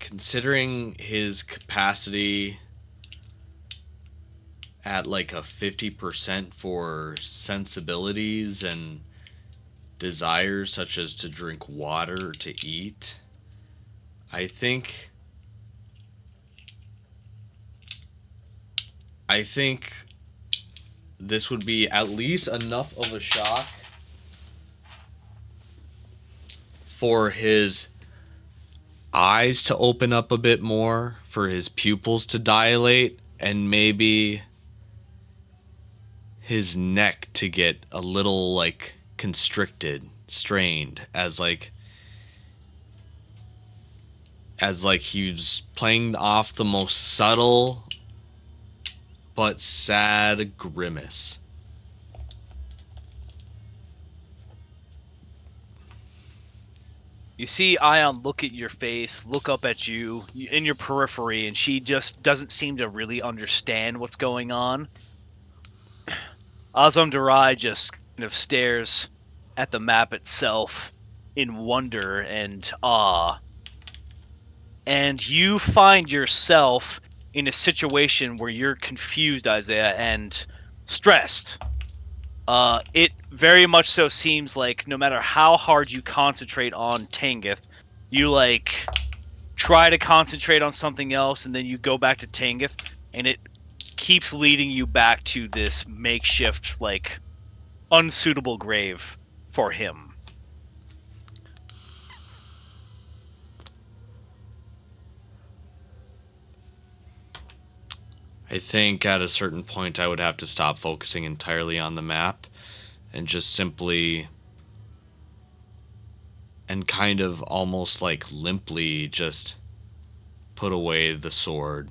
Considering his capacity at like a 50% for sensibilities and desires such as to drink water or to eat, I think this would be at least enough of a shock for his eyes to open up a bit more, for his pupils to dilate, and maybe his neck to get a little like constricted, strained, as like he was playing off the most subtle but sad grimace. You see Ion look at your face, look up at you in your periphery, and she just doesn't seem to really understand what's going on. Azam Darai just kind of stares at the map itself in wonder and awe. And you find yourself in a situation where you're confused, Isaiah, and stressed. It very much so seems like no matter how hard you concentrate on Tengith, you like try to concentrate on something else, and then you go back to Tengith, and it keeps leading you back to this makeshift, like, unsuitable grave for him. I think at a certain point I would have to stop focusing entirely on the map and just simply and kind of almost like limply just put away the sword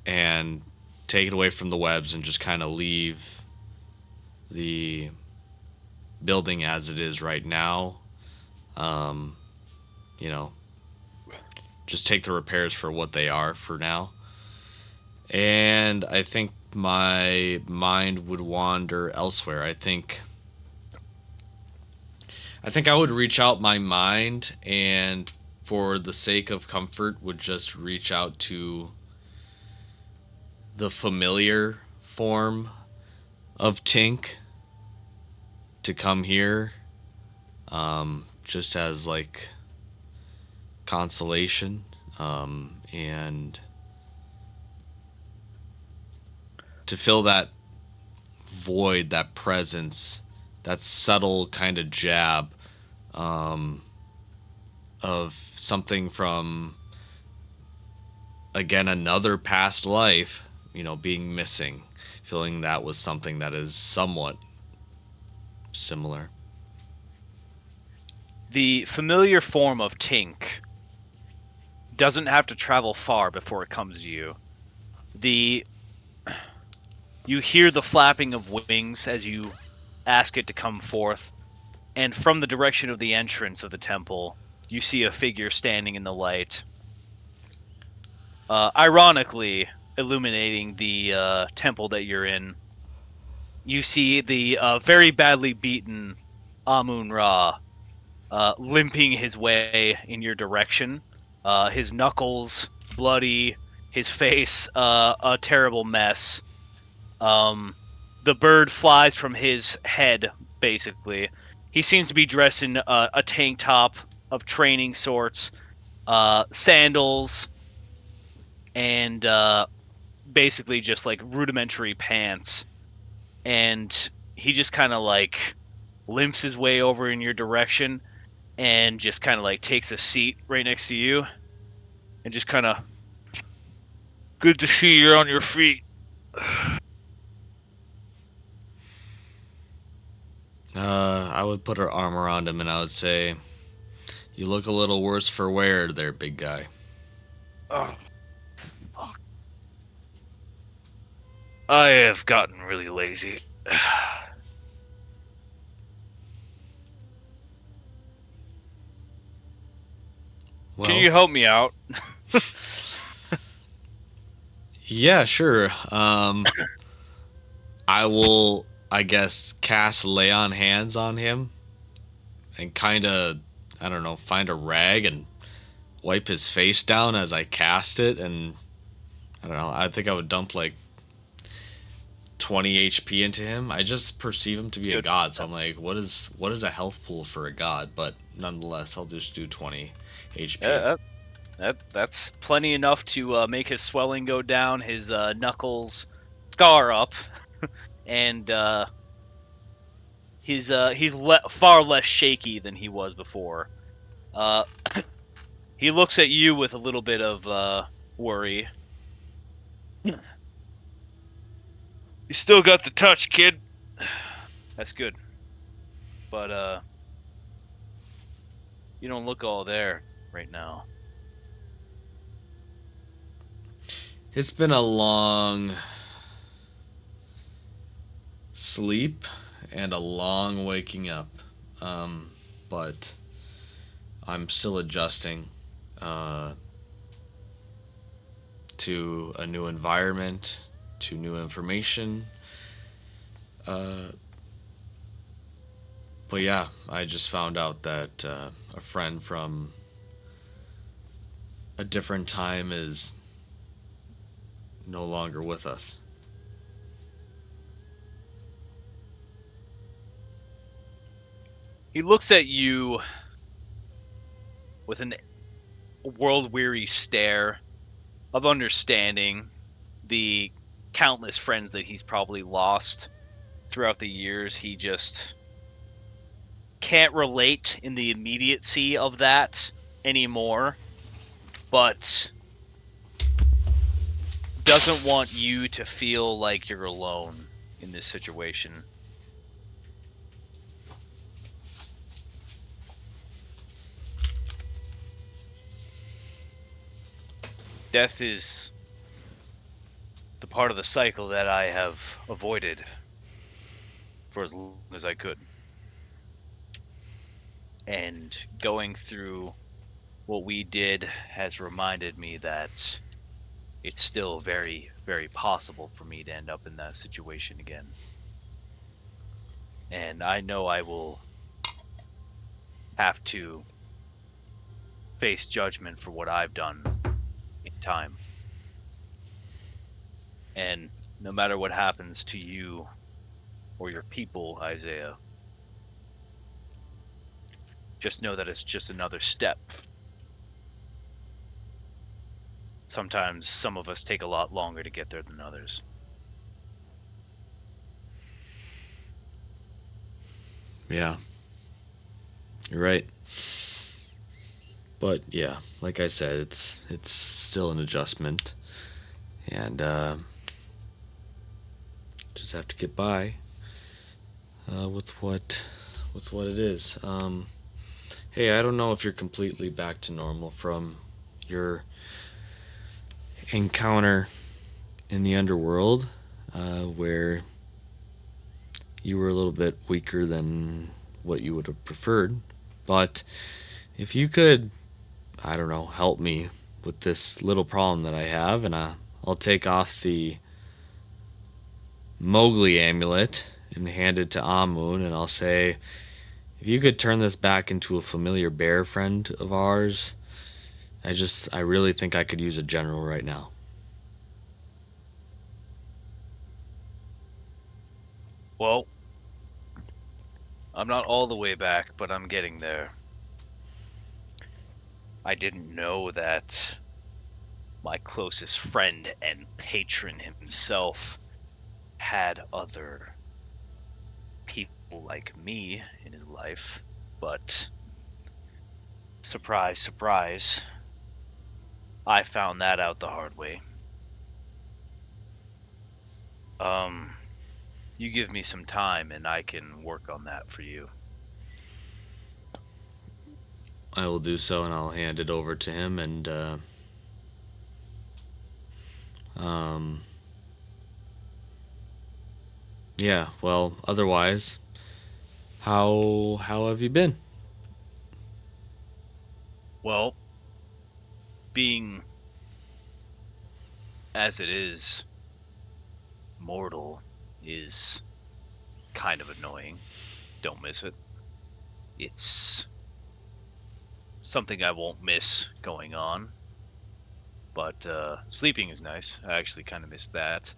and take it away from the webs and just kind of leave the building as it is right now. You know, just take the repairs for what they are for now. And I think my mind would wander elsewhere. I think I would reach out my mind and for the sake of comfort would just reach out to the familiar form of Tink to come here, just as like consolation, and to fill that void, that presence, that subtle kind of jab of something from, again, another past life, being missing, feeling that was something that is somewhat similar. The familiar form of Tink doesn't have to travel far before it comes to you. The You hear the flapping of wings as you ask it to come forth, and from the direction of the entrance of the temple, you see a figure standing in the light, ironically illuminating the temple that you're in. You see the very badly beaten Amun Ra limping his way in your direction, his knuckles bloody, his face a terrible mess. Um, the bird flies from his head, basically. He seems to be dressed in a tank top of training sorts, sandals, and basically just like rudimentary pants. And he just kind of like limps his way over in your direction and just kind of like takes a seat right next to you and just kind of, good to see you're on your feet. I would put her arm around him and I would say, "You look a little worse for wear there, big guy." Oh, fuck. I have gotten really lazy. Can Well, you help me out? yeah, sure. I will, I guess, cast lay on hands on him and kind of, I don't know, find a rag and wipe his face down as I cast it. And I don't know, I think I would dump like 20 HP into him. I just perceive him to be a Dude, god, so I'm like, what is a health pool for a god? But nonetheless, I'll just do 20 HP. uh, that's plenty enough to make his swelling go down, his knuckles scar up, and far less shaky than he was before. Uh, he looks at you with a little bit of worry. You still got the touch, kid. That's good, but you don't look all there right now. It's been a long sleep and a long waking up. But I'm still adjusting uh, to a new environment, to new information. Uh, but yeah, I just found out that a friend from a different time is no longer with us. He looks at you with an world-weary stare of understanding the countless friends that he's probably lost throughout the years. He just can't relate in the immediacy of that anymore, but doesn't want you to feel like you're alone in this situation. Death is the part of the cycle that I have avoided for as long as I could. And going through what we did has reminded me that it's still very, very possible for me to end up in that situation again. And I know I will have to face judgment for what I've done in time. And no matter what happens to you or your people, Isaiah, just know that it's just another step. Sometimes some of us take a lot longer to get there than others. Yeah, you're right. But yeah, like I said, it's still an adjustment, and just have to get by with what it is. Hey, I don't know if you're completely back to normal from your encounter in the underworld, where you were a little bit weaker than what you would have preferred. But if you could, I don't know, help me with this little problem that I have, and I'll take off the Mowgli amulet and hand it to Amun, and I'll say, if you could turn this back into a familiar bear friend of ours, I really think I could use a general right now. Well, I'm not all the way back, but I'm getting there. I didn't know that my closest friend and patron himself had other people like me in his life, but surprise, surprise, I found that out the hard way. Um, you give me some time and I can work on that for you. I will do so, and I'll hand it over to him. And um, yeah, well, otherwise, how have you been? Well, being as it is, mortal is kind of annoying. Don't miss it. It's something I won't miss going on, but sleeping is nice. I actually kind of miss that.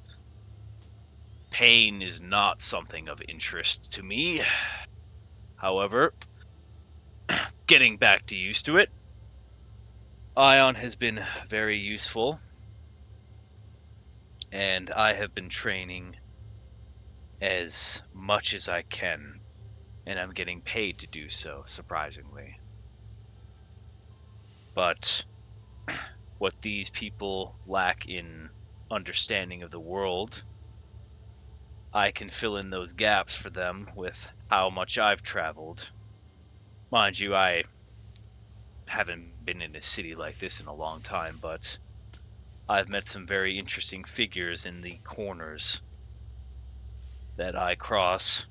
Pain is not something of interest to me. However, getting back to used to it, Ion has been very useful, and I have been training as much as I can, and I'm getting paid to do so, surprisingly. But what these people lack in understanding of the world, I can fill in those gaps for them with how much I've traveled. Mind you, I haven't been in a city like this in a long time, but I've met some very interesting figures in the corners that I cross.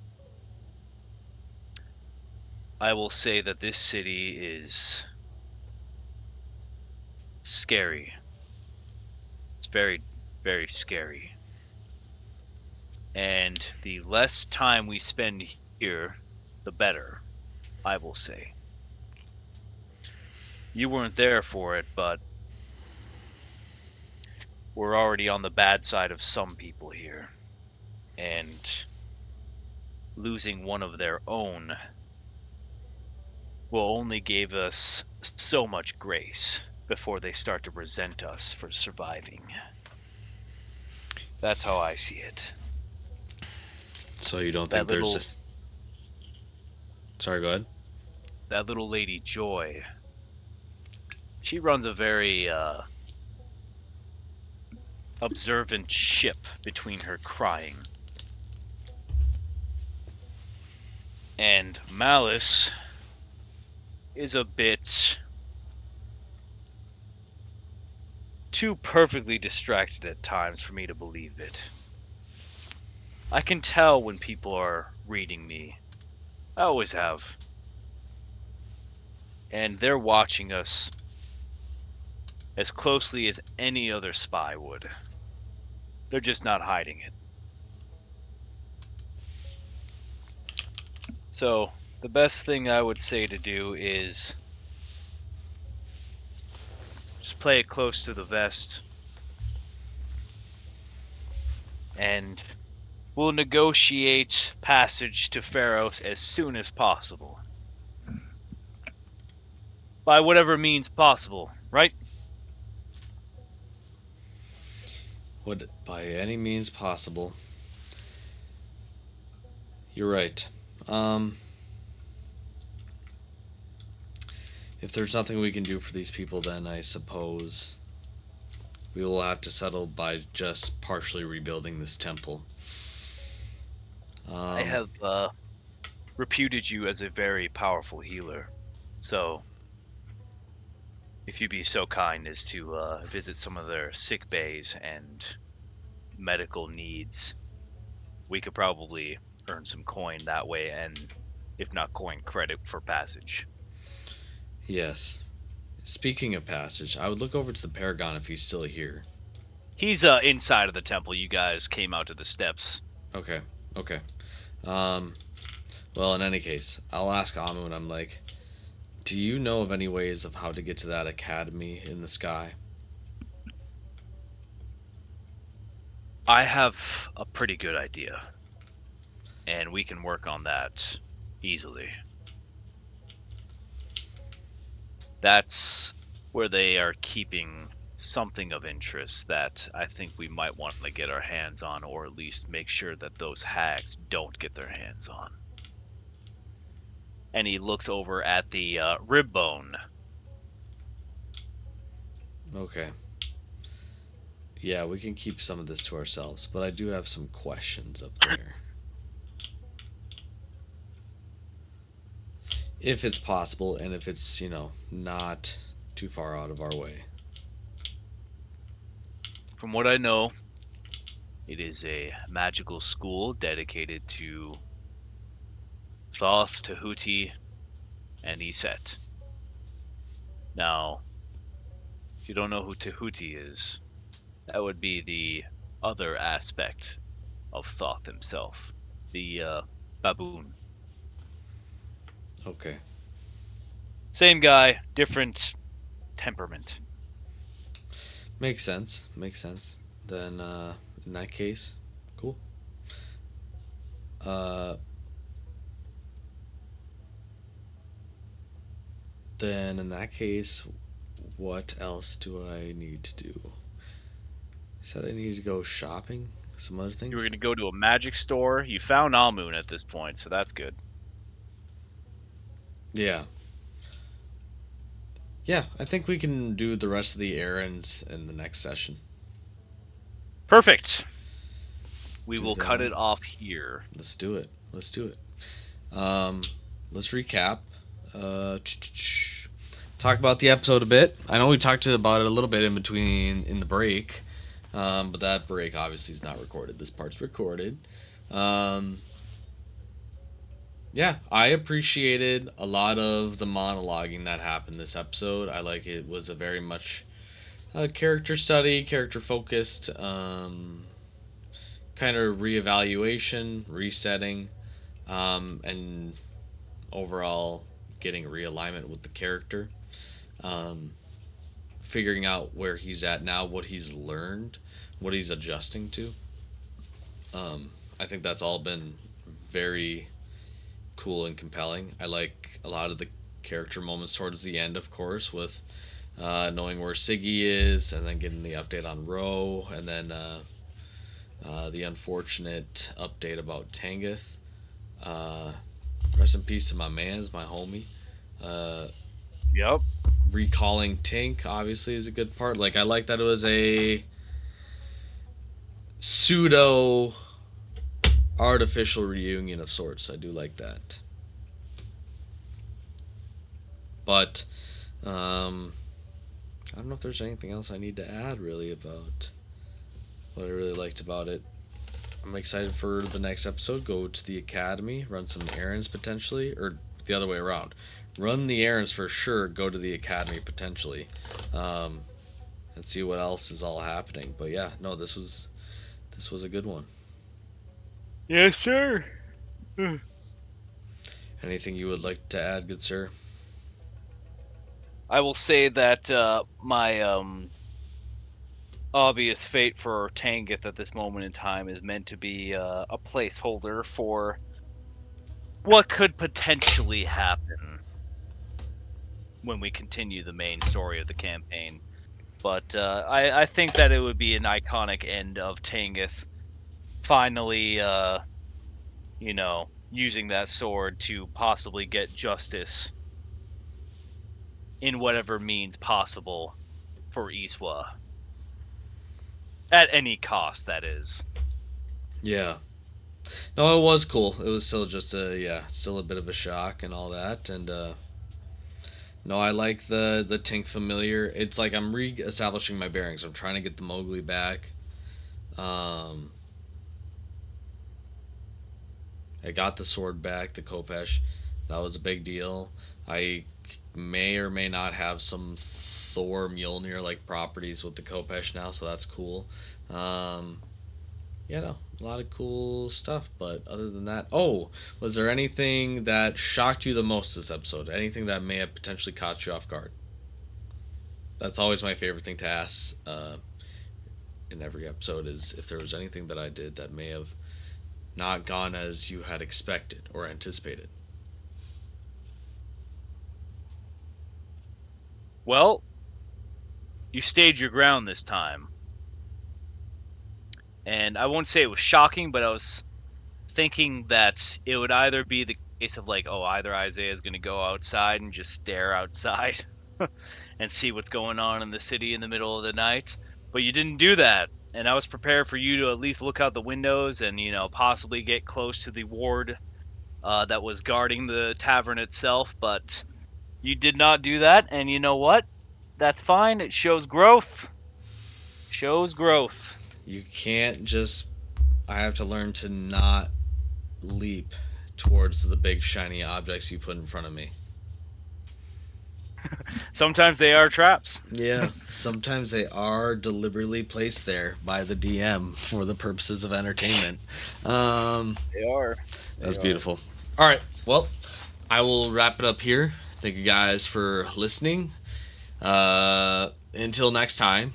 I will say that this city is scary. It's very, very scary. And the less time we spend here, the better, I will say. You weren't there for it, but we're already on the bad side of some people here. And losing one of their own will only give us so much grace before they start to resent us for surviving. That's how I see it. So you don't That think there's little this? Sorry, go ahead. that little lady Joy, she runs a very observant ship between her crying. And Malice is a bit too perfectly distracted at times for me to believe it. I can tell when people are reading me. I always have. And they're watching us as closely as any other spy would. They're just not hiding it. So, the best thing I would say to do is just play it close to the vest and we'll negotiate passage to Pharos as soon as possible. By whatever means possible, right? Would by any means possible. You're right. Um, If there's nothing we can do for these people, then I suppose we will have to settle by just partially rebuilding this temple. I Um, have reputed you as a very powerful healer, so if you'd be so kind as to visit some of their sick bays and medical needs, we could probably earn some coin that way, and if not coin, credit for passage. yes. Speaking of passage, I would look over to the Paragon if he's still here. He's inside of the temple. You guys came out to the steps. Okay, okay. Um, well, in any case, I'll ask Amu and I'm like, do you know of any ways of how to get to that academy in the sky? I have a pretty good idea, and we can work on that easily. That's where they are keeping something of interest that I think we might want to get our hands on, or at least make sure that those hags don't get their hands on. And he looks over at the rib bone. Okay. Yeah, we can keep some of this to ourselves, but I do have some questions up there. If it's possible and if it's, not too far out of our way. From what I know, it is a magical school dedicated to Thoth, Tahuti, and Iset. Now, if you don't know who Tahuti is, that would be the other aspect of Thoth himself, the baboon. Okay. Same guy, different temperament. Makes sense. Makes sense. Then, in that case, cool. Uh, then in that case, what else do I need to do? I said I need to go shopping. Some other You were things. going to go to a magic store. You found Almoon at this point, so that's good. Yeah. Yeah, I think we can do the rest of the errands in the next session. Perfect. We Do will cut that. it off here. Let's do it. Let's do it. Let's recap. Uh, talk about the episode a bit. I know we talked about it a little bit in the break, but that break obviously is not recorded. This part's recorded. Um, yeah, I appreciated a lot of the monologuing that happened this episode. I like it was a very much character study, character focused, kind of reevaluation, resetting, and overall getting realignment with the character. Um, Figuring out where he's at now, what he's learned, what he's adjusting to. I think that's all been very cool and compelling. I like a lot of the character moments towards the end, of course, with knowing where Siggy is, and then getting the update on Ro, and then the unfortunate update about Tanguth. Uh, Rest in peace to my man's, my homie. Uh, Yep. Recalling Tink obviously is a good part. Like I like that it was a pseudo artificial reunion of sorts. I do like that. But I don't know if there's anything else I need to add really about what I really liked about it. I'm excited for the next episode. Go to the academy, run some errands potentially, or the other way around. Run the errands for sure. Go to the academy potentially, um, and see what else is all happening. But yeah, no, this was a good one. Yes, sir. Anything you would like to add, good sir? I will say that my obvious fate for Tangith at this moment in time is meant to be a placeholder for what could potentially happen when we continue the main story of the campaign. But I think that it would be an iconic end of Tangith finally, using that sword to possibly get justice in whatever means possible for Iswa. At any cost, that is. Yeah. No, it was cool. It was still just still a bit of a shock and all that. And no, I like the Tink familiar. It's like I'm re-establishing my bearings. I'm trying to get the Mowgli back. Um, I got the sword back, the Kopesh. That was a big deal. I may or may not have some Thor Mjolnir like properties with the Kopesh now, so that's cool. Um, yeah, no, a lot of cool stuff. But other than that, oh, was there anything that shocked you the most this episode? Anything that may have potentially caught you off guard? That's always my favorite thing to ask in every episode is if there was anything that I did that may have not gone as you had expected or anticipated. Well, you stayed your ground this time. And I won't say it was shocking, but I was thinking that it would either be the case of like, oh, either Isaiah's going to go outside and just stare outside and see what's going on in the city in the middle of the night. But you didn't do that. And I was prepared for you to at least look out the windows and, possibly get close to the ward that was guarding the tavern itself. But you did not do that. And you know what? That's fine. It shows growth. Shows growth. You can't just. I have to learn to not leap towards the big shiny objects you put in front of me. Sometimes they are traps. Yeah, sometimes they are deliberately placed there by the DM for the purposes of entertainment. Um, They are. that's beautiful. All right, well, I will wrap it up here. Thank you guys for listening. Until next time,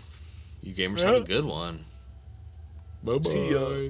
you gamers have a good one. Bye bye. See ya.